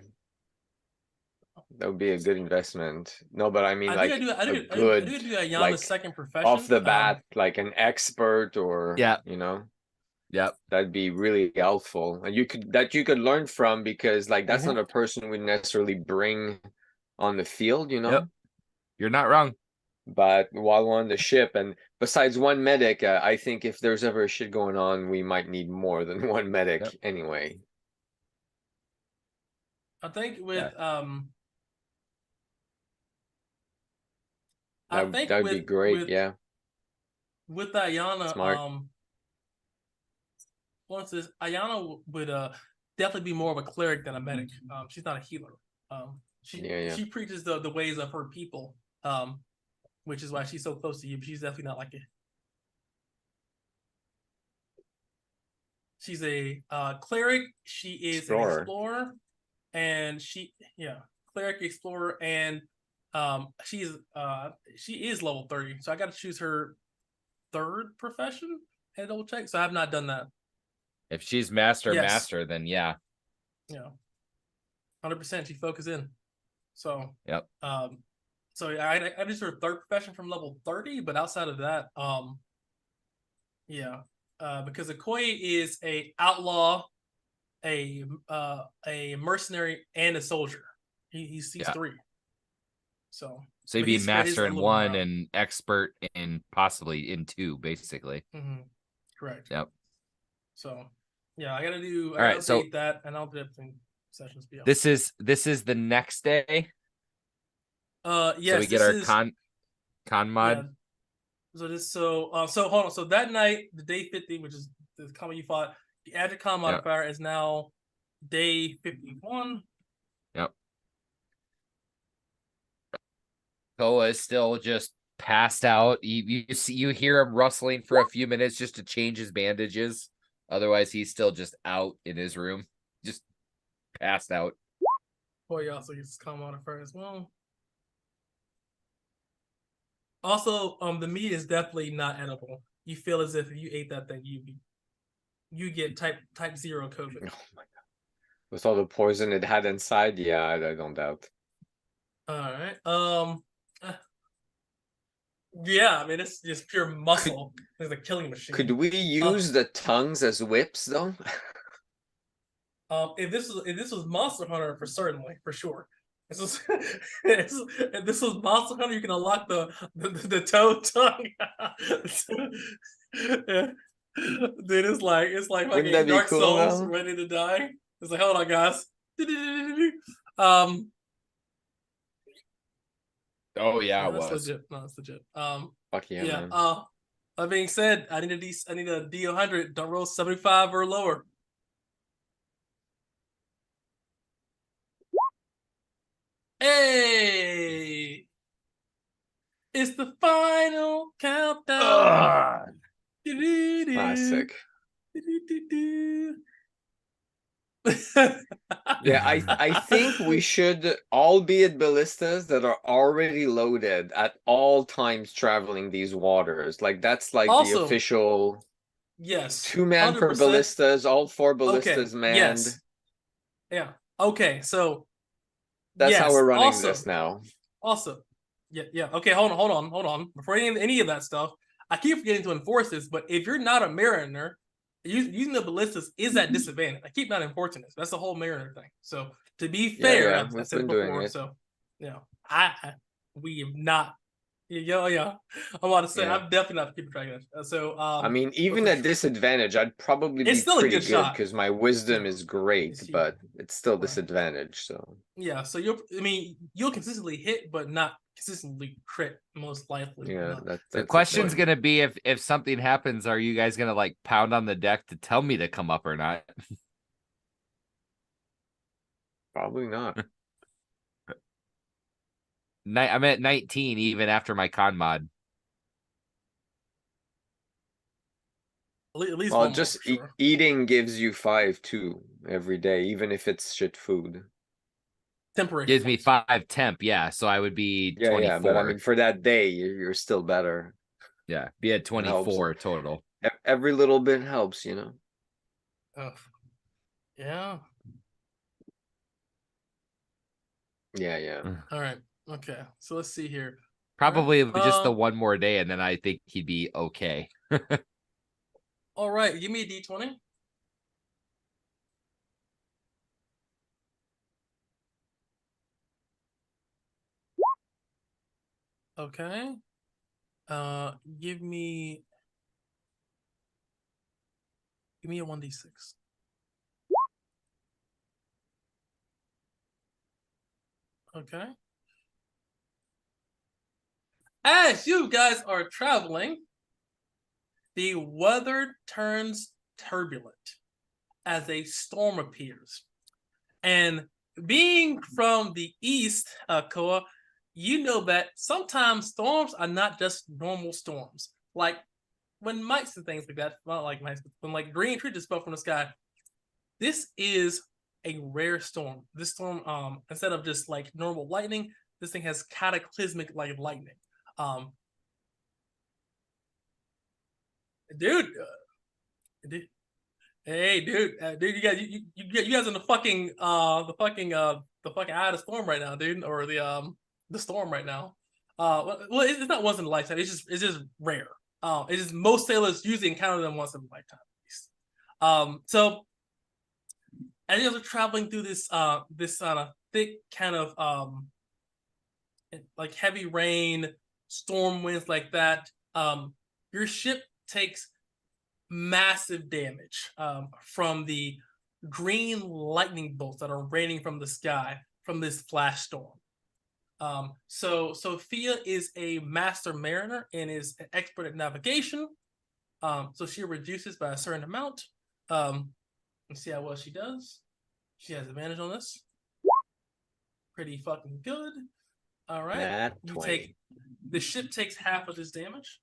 That would be a good investment. No, but I mean, I do Ayana's second profession off the bat, like an expert or that'd be really helpful, and you could learn from, because like that's not a person we necessarily bring on the field, Yep. You're not wrong. But while we're on the ship, and besides one medic, I think if there's ever shit going on, we might need more than one medic anyway. I think with that'd be great. With Ayana, Smart. Ayana would definitely be more of a cleric than a medic. She's not a healer. She preaches the ways of her people, which is why she's so close to you. But she's definitely not like it. She's a cleric. She is an explorer, and cleric, explorer, and she is level 30. So I got to choose her third profession and double check. So I have not done that. If she's master, then yeah. 100%. She focus in. So yep. So I just her third profession from level 30, but outside of that, because Okoye is a outlaw, a mercenary, and a soldier. He's 3. So he'd be master in 1 and expert in possibly in 2, basically. Correct. Yep. So I gotta do. All right, so that, and I'll do everything sessions. This is the next day. Yes. So we get our con mod. So hold on. So that night, the day 50, which is the combat you fought, the added con modifier is now day 51. Yep. Koa is still just passed out. You hear him rustling for a few minutes just to change his bandages. Otherwise, he's still just out in his room, just passed out. Boy, also gets con modifier as well. Also, the meat is definitely not edible. You feel as if you ate that thing, you get type 0 COVID. Oh my god! With all the poison it had inside, I don't doubt. All right. I mean, it's just pure muscle. It's a killing machine. Could we use the tongues as whips though? If this was Monster Hunter, for sure. If this was Monster Hunter, you can unlock the toad tongue. Dude, it's like fucking Dark Souls though? Ready to die. It's like, hold on, guys. Oh yeah, it was legit. No, it's legit. Fuck yeah, man. That being said, I need a D100. Don't roll 75 or lower. Hey, it's the final countdown. Classic. Yeah, I think we should all be at ballistas that are already loaded at all times traveling these waters. Like that's like the Also, official yes, 2 man per 100%. ballistas, all 4 Okay, ballistas manned. yes, yeah. Okay, so That's how yes. we're running this now. Also, yeah. Okay, hold on. Before any of that stuff, I keep forgetting to enforce this. But if you're not a mariner, using the ballistas is at disadvantage. I keep not enforcing this. That's the whole mariner thing. So to be fair, Yeah, I we've said been it doing before. it. So we have not. Yeah. I'm about to say Yeah. I'm definitely not keeping track of that. So I mean, even at disadvantage, I'd probably it's be still a pretty good good shot. because my wisdom is great, It's huge. but it's still Right. disadvantage. So yeah, so you'll consistently hit, but not consistently crit, most likely. yeah, No. The question's gonna be if something happens, are you guys gonna like pound on the deck to tell me to come up or not? Probably not. I'm at 19 even after my con mod. At least Well, one more just for sure. eating gives you 5 too every day, even if it's shit food. Temporary Gives me points. 5 temp, yeah. So I would be Yeah, 24. yeah, but I mean, for that day, you're still better. Yeah, be at 24 total. Every little bit helps, you know. Oh. Yeah. Yeah. All right. Okay. So let's see here. Probably just the Um, one more day, and then I think he'd be okay. All right. Give me a D20. Okay. Give me a 1d6. Okay. As you guys are traveling, the weather turns turbulent as a storm appears. And being from the east, Koa, you know that sometimes storms are not just normal storms. Like when mites and things like that, not like mites, but when like green trees just fell from the sky, this is a rare storm. This storm, instead of just like normal lightning, this thing has cataclysmic like lightning. Um, dude, hey, dude, you guys in the fucking the fucking eye of the storm right now, dude, or the storm right now. Well, it's not once in a lifetime. It's just rare. It's just most sailors usually encounter them once in a lifetime at least. So as you guys are traveling through this thick kind of like heavy rain, storm winds like that, your ship takes massive damage from the green lightning bolts that are raining from the sky from this flash storm. So Sophia is a master mariner and is an expert at navigation. So she reduces by a certain amount. Let's see how well she does. She has advantage on this. Pretty fucking good. All right. The ship takes half of this damage.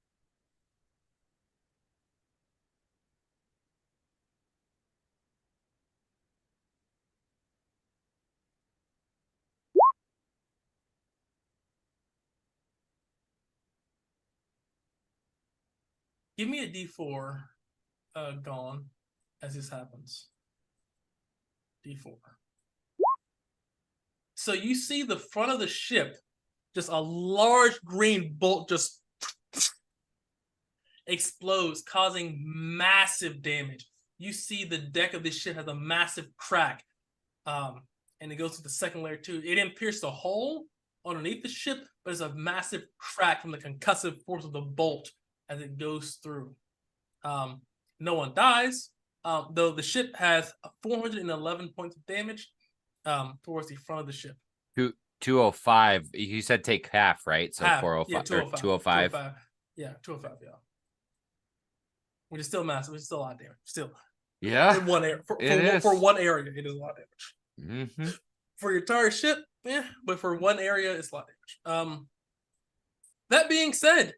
Give me a D4 gone as this happens. D4. So you see the front of the ship, just a large green bolt just explodes, causing massive damage. You see the deck of this ship has a massive crack, and it goes to the second layer too. It didn't pierce the hole underneath the ship, but it's a massive crack from the concussive force of the bolt as it goes through. No one dies, though the ship has 411 points of damage towards the front of the ship. 205. You said take half, right? So half, 405 yeah, 205. 205. Yeah, 205, yeah. Which is still massive, which is still a lot of damage. Still. Yeah. In one area. For one area, it is a lot of damage. Mm-hmm. For your entire ship, yeah, but for one area, it's a lot of damage. That being said,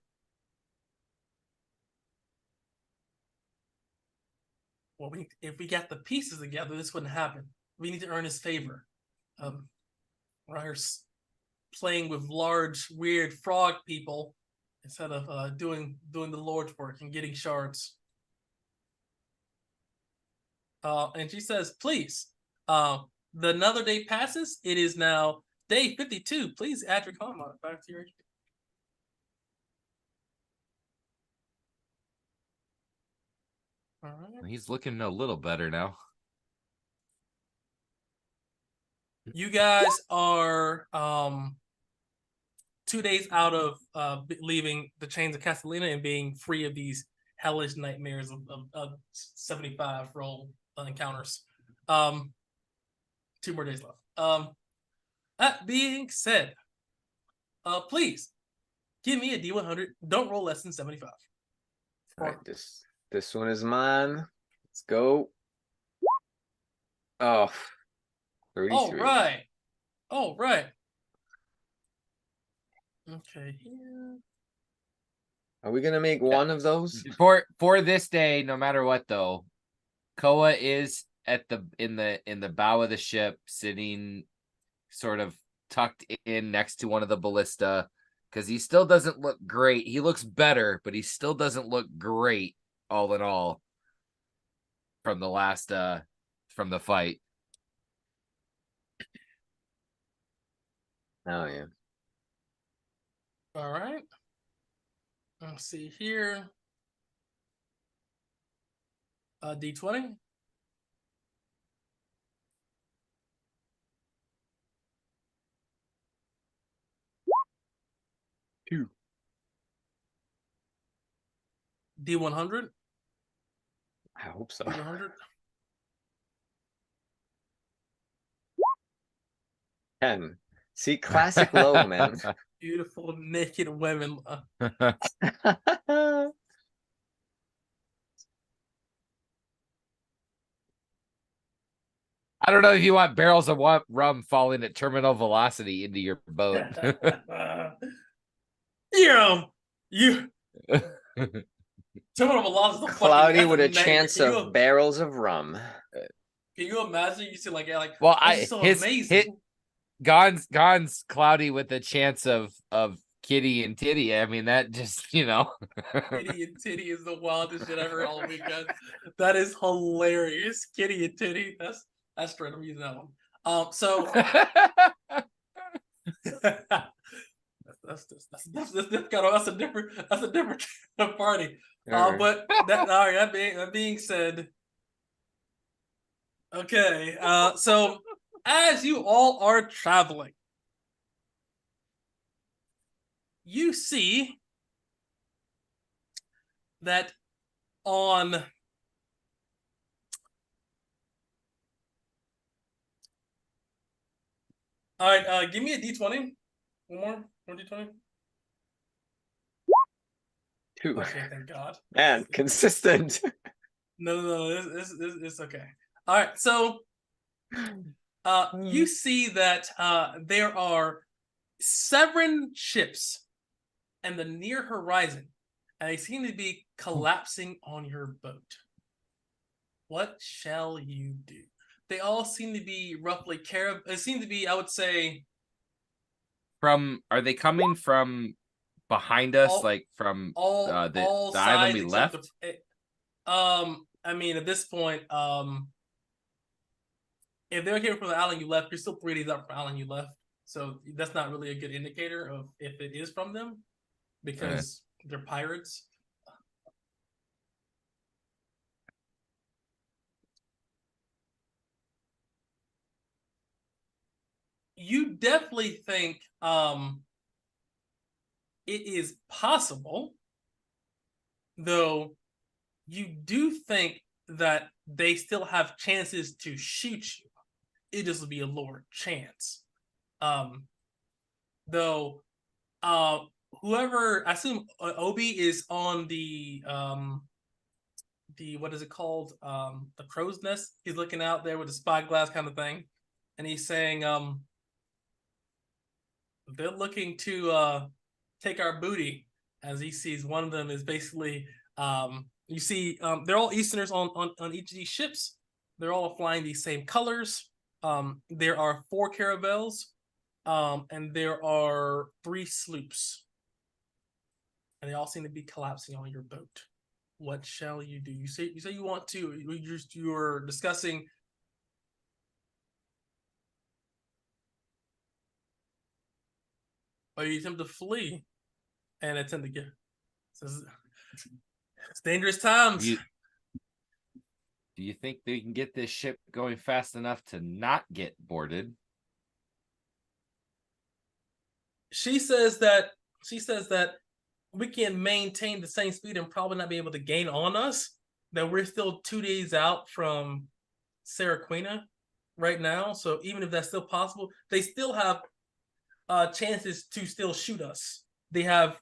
well, if we got the pieces together, this wouldn't happen. We need to earn his favor. We're here playing with large, weird frog people instead of doing the Lord's work and getting shards. And she says, please, another day passes. It is now day 52. Please add your comment back to your HP. All right. He's looking a little better now. You guys are 2 days out of leaving the chains of Castellina and being free of these hellish nightmares of 75 roll encounters. 2 more days left. That being said, please give me a D100. Don't roll less than 75. All right, this one is mine. Let's go. Oh, 33. All right. Okay. Here. Are we gonna make one of those? For this day, no matter what though, Koa is at in the bow of the ship, sitting sort of tucked in next to one of the ballista, because he still doesn't look great. He looks better, but he still doesn't look great all in all from the last from the fight. Oh yeah. All right. Let's see here. D20. Two. D100. I hope so. D100. 10. See, classic low, man. Beautiful naked women. I don't know if you want barrels of rum falling at terminal velocity into your boat. You terminal velocity. Cloudy with a chance of barrels of rum. Can you imagine? You see, like well, amazing. Gon's Cloudy with a chance of kitty and titty. I mean, that just, Kitty and titty is the wildest shit I've heard all weekend. That is hilarious. Kitty and titty. That's straight. I'm using that one. So that's a different kind of party. But that being said, okay. So as you all are traveling, you see that on all right, give me a D20. One more D20. 2. Okay, thank God. Man, consistent. No, it's okay. All right, so you see that there are 7 ships in the near horizon, and they seem to be collapsing on your boat. What shall you do? They all seem to be roughly it seem to be, I would say, are they coming from behind us, like from the island we left? I mean, at this point, if they're here from the island you left, you're still 3 days up from the island you left. So that's not really a good indicator of if it is from them, because they're pirates. You definitely think it is possible, though you do think that they still have chances to shoot you. It just will be a lower chance. Though whoever, I assume Obi is on the what is it called? The crow's nest. He's looking out there with a spyglass kind of thing, and he's saying, they're looking to take our booty, as he sees one of them is basically You see, they're all Easterners on each of these ships. They're all flying these same colors. There are 4 caravels, and there are 3 sloops, and they all seem to be collapsing on your boat. What shall you do? You say you want to. You're discussing. Or you attempt to flee and attempt to get. It's dangerous times. Do you think they can get this ship going fast enough to not get boarded? She says that we can maintain the same speed and probably not be able to gain on us. That we're still 2 days out from Saraquina right now. So even if that's still possible, they still have chances to still shoot us. They have.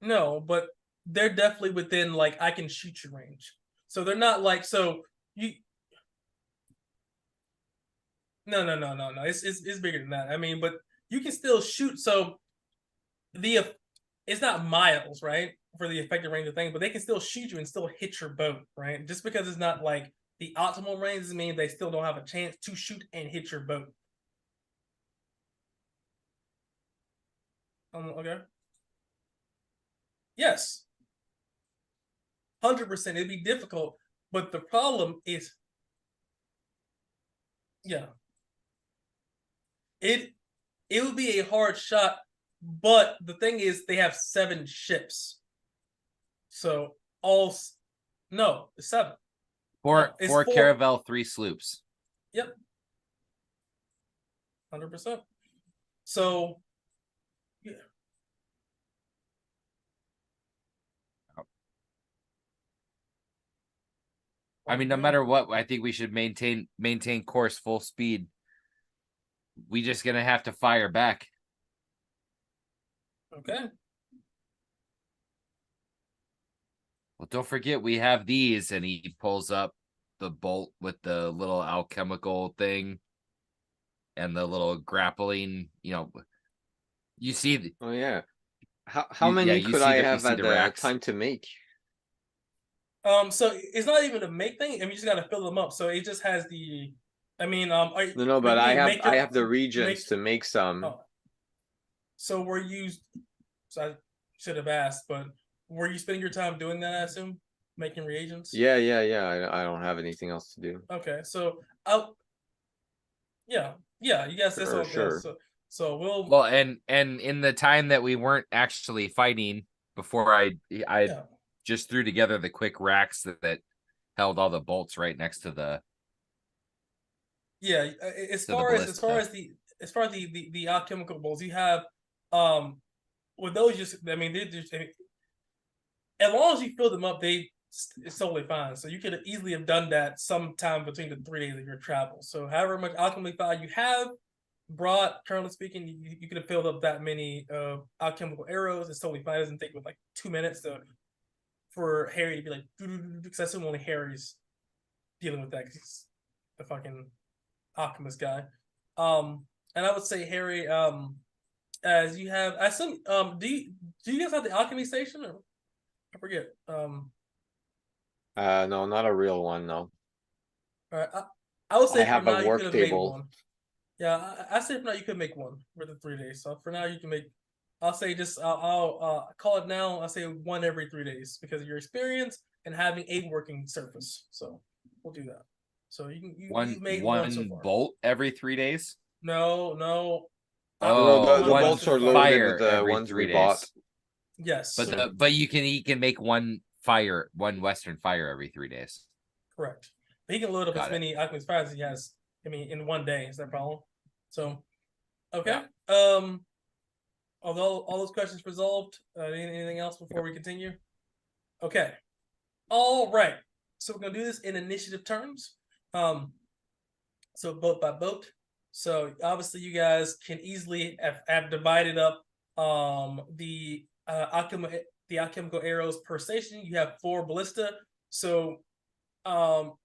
No, but they're definitely within I can shoot you range. So they're not so you. No. It's bigger than that. I mean, but you can still shoot. So it's not miles, right, for the effective range of thing, but they can still shoot you and still hit your boat, right? Just because it's not the optimal range doesn't mean they still don't have a chance to shoot and hit your boat. Okay. Yes. 100%. It'd be difficult, but the problem is, yeah, it would be a hard shot, but the thing is, they have 7 ships, so it's 7. 4 caravel, 3 sloops. Yep, 100%. So, yeah. I mean, no matter what, I think we should maintain course full speed. We just gonna have to fire back. Okay. Well, don't forget we have these, and he pulls up the bolt with the little alchemical thing and the little grappling. You see. Oh yeah. How many could I have at the time to make? So it's not even a make thing. I mean, you just gotta fill them up. So it just has the. I mean, no, but I have the regions to make some. Oh. So were you? So I should have asked, but were you spending your time doing that? I assume making reagents. Yeah. I don't have anything else to do. Okay, so yeah. You guys. Sure. So we'll. Well, and in the time that we weren't actually fighting before, I just threw together the quick racks that held all the bolts right next to the. Yeah, as far as the alchemical bolts, you have with those as long as you fill them up, it's totally fine. So you could easily have done that sometime between the 3 days of your travel. So however much alchemy fire you have brought, currently speaking, you could have filled up that many alchemical arrows. It's totally fine. It doesn't take 2 minutes for Harry to be because I assume only Harry's dealing with that because he's the fucking alchemist guy. And I would say Harry, as you have, I assume, do you guys have the alchemy station? Or I forget. No, not a real one. No. All right, I would say I have a work table. Yeah, I say for now you could make one for the 3 days. So for now you can make. I'll say I'll call it now. I'll say 1 every 3 days because of your experience and having a working surface. So we'll do that. So you made one so far. Bolt every 3 days. No. The bolts are loaded with the ones we bought. Yes, but he can make one Western fire every 3 days. Correct. But he can load up as many alchemist fires as he has. I mean, in 1 day is that a problem? So, okay. Yeah. Although all those questions resolved, anything else before we continue? Okay. All right. So we're gonna do this in initiative terms. So boat by boat. So obviously you guys can easily have divided up the alchemical arrows per station. You have 4 ballista. So how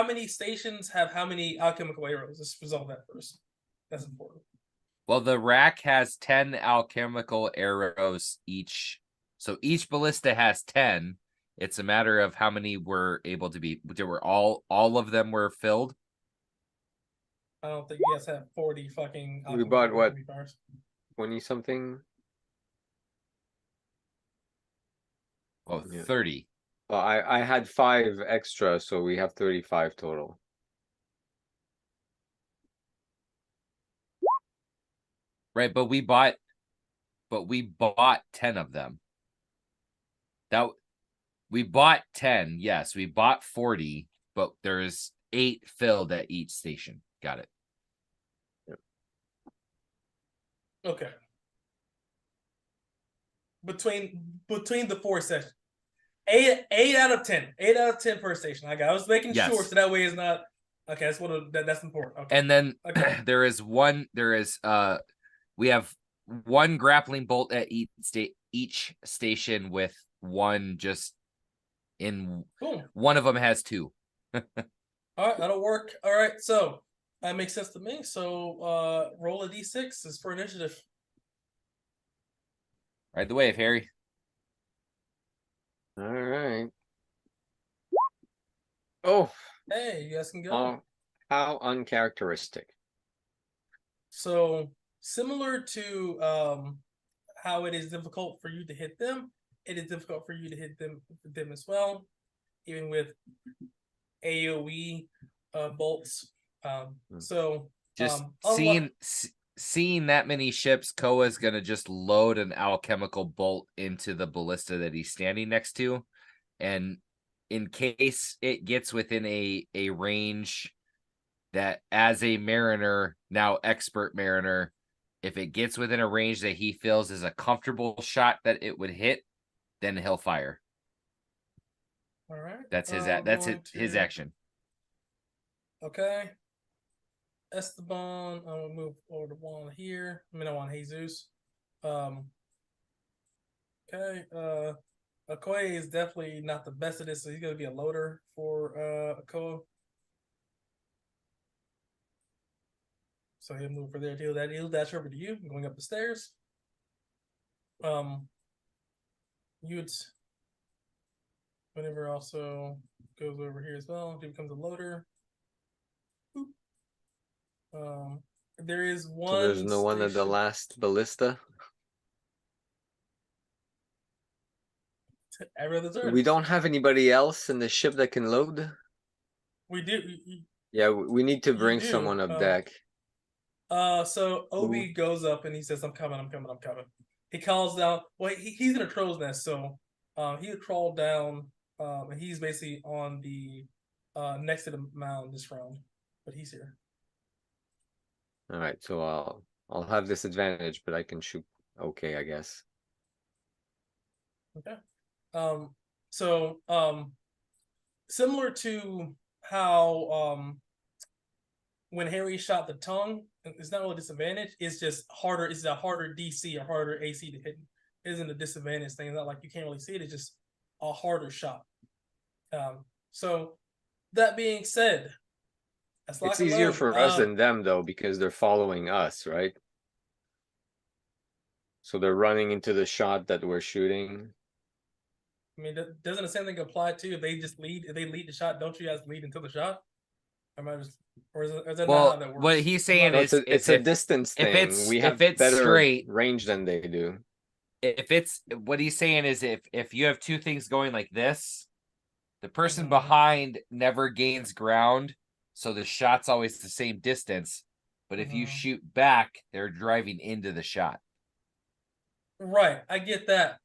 many stations have how many alchemical arrows? Let's resolve that first. That's important. Well, the rack has 10 alchemical arrows each. So each ballista has 10. It's a matter of how many were able to be. There were all of them were filled. I don't think you guys have 40 fucking. We bought what? 20 something. Oh, Yeah. 30. Well, I had 5 extra, so we have 35 total. Right, but we bought 10 of them. That we bought 10. Yes, we bought 40, but there's 8 filled at each station. Got it. Yep. Okay. Between the 4 sessions. 8 out of 10. 8 out of 10 per station. I was making sure so that way it's not okay. That's important. Okay. And then okay. there is we have 1 grappling bolt at each station with 1 just in Boom. One of them has 2. All right, that'll work. All right, so that makes sense to me. So roll a d6 is for initiative. Right the wave, Harry. All right. Oh. Hey, you guys can go. How uncharacteristic. So similar to how it is difficult for you to hit them, it is difficult for you to hit them as well, even with AoE bolts. So just seeing that many ships, Koa's gonna just load an alchemical bolt into the ballista that he's standing next to, and in case it gets within a range that, as a mariner, now expert mariner, if it gets within a range that he feels is a comfortable shot that it would hit, then he'll fire. All right. That's his his action. Okay. Esteban, I'm gonna move over to Juan here. I mean, I want Jesus. Okay. Okoye is definitely not the best at this, so he's gonna be a loader for Okoye. So he'll move for there. He'll dash over to you, going up the stairs. You'd whenever also goes over here as well. He becomes a loader. There is one. So there's no one at the last ballista. Every other turn. We don't have anybody else in the ship that can load. We do. Yeah, we need to bring someone up deck. So Obi goes up and he says, "I'm coming. He calls down. Well, he's in a crow's nest, so he'll crawl down. And he's basically on the next to the mound this round, but he's here. All right, so I'll have this advantage, but I can shoot. Okay, I guess. Okay. So similar to how when Harry shot the tongue, it's not really a disadvantage. It's just harder. It's a harder DC or harder AC to hit. It isn't a disadvantage thing. It's not like you can't really see it. It's just a harder shot. So that being said, it's easier for us than them though, because they're following us, right? So they're running into the shot that we're shooting. I mean, doesn't the same thing apply to if they just lead? If they lead the shot, don't you guys lead until the shot? Am I just, or is that not how that works? What he's saying is, it's a distance thing. We have better straight range than they do. If it's what he's saying is, if you have 2 things going like this, the person behind never gains ground, so the shot's always the same distance. But if you shoot back, they're driving into the shot. Right, I get that.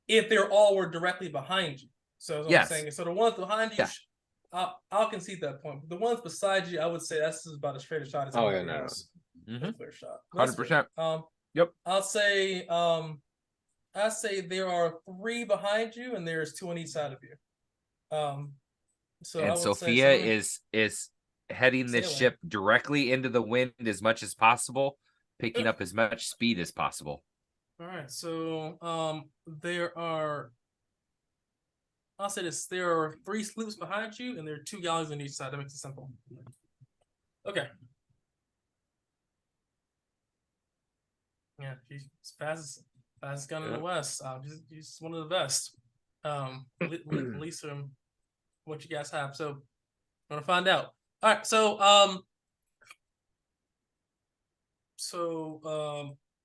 If they're all were directly behind you, so I'm saying. So the ones behind you, I'll concede that point. But the ones beside you, I would say that's about as straight a shot as anything else. Clear shot. 100%. Yep. I'll say there are 3 behind you, and there's 2 on each side of you. So and Sophia is heading this ship directly into the wind as much as possible, picking up as much speed as possible. All right, so there are. I'll say this: there are 3 sloops behind you, and there are 2 galleys on each side. That makes it simple. Okay. man, he's fastest gun in the West. He's one of the best. At least from what you guys have. So I'm gonna find out. All right.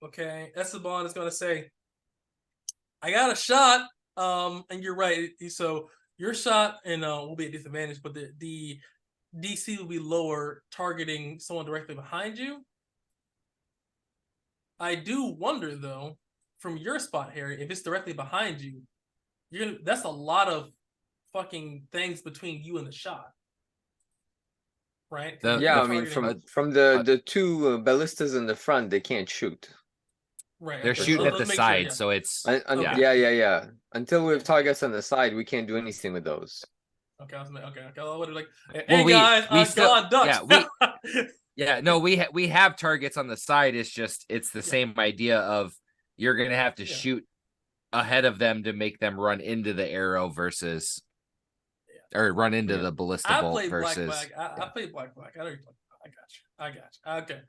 Okay. Esteban is gonna say, I got a shot. And you're right. So your shot and will be a disadvantage, but the DC will be lower, targeting someone directly behind you. I do wonder though, from your spot, Harry, if it's directly behind you, that's a lot of fucking things between you and the shot. Right? Yeah, I mean, from the two ballistas in the front, they can't shoot. Right. They're shooting at the side, so it's yeah. Until we have targets on the side, we can't do anything with those. Okay. I would like, hey guys, we still, ducks. We have targets on the side. It's the same idea of you're gonna have to shoot ahead of them to make them run into the arrow versus. Or run into the ballista bolt versus. I played black. I got you. Okay.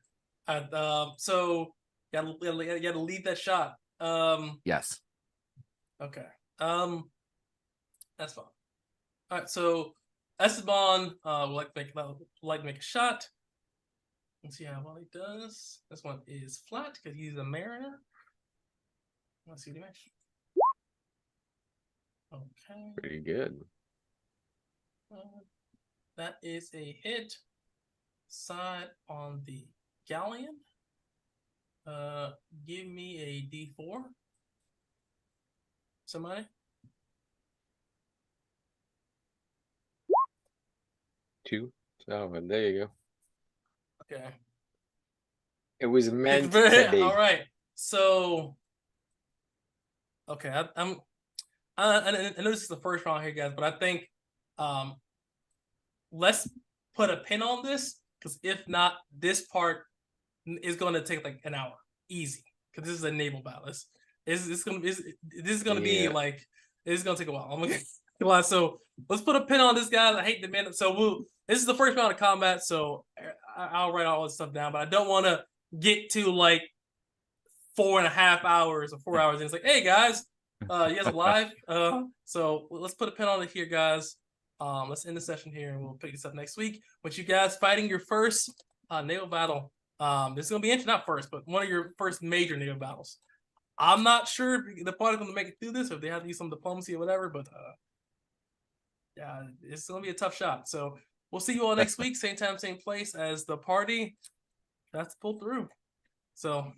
So you gotta lead that shot. Yes. Okay. That's fine. All right. So Esteban would like to make a shot. Let's see how well he does. This one is flat because he's a mariner. Let's see what he makes. Okay. Pretty good. That is a hit. Side on the galleon. Give me a D4. Somebody. 2. Oh, well, there you go. Okay. It was meant to be. All right. So. Okay, I know this is the first round here, guys, but I think let's put a pin on this, because if not, this part is going to take like an hour, easy, because this is a naval battle. This is going to be like, it's going to take a while. I'm gonna so let's put a pin on this, guys. I hate the minute. So this is the first round of combat, so I'll write all this stuff down, but I don't want to get to like 4.5 hours or 4 hours, and it's like, hey guys, you guys are live. So let's put a pin on it here, guys. Let's end the session here, and we'll pick this up next week with you guys fighting your first naval battle. This is gonna be interesting, not first, but one of your first major naval battles. I'm not sure if the party's gonna make it through this, or if they have to use some diplomacy or whatever, but yeah, it's gonna be a tough shot. So we'll see you all next week, same time, same place, as the party has to pull through. So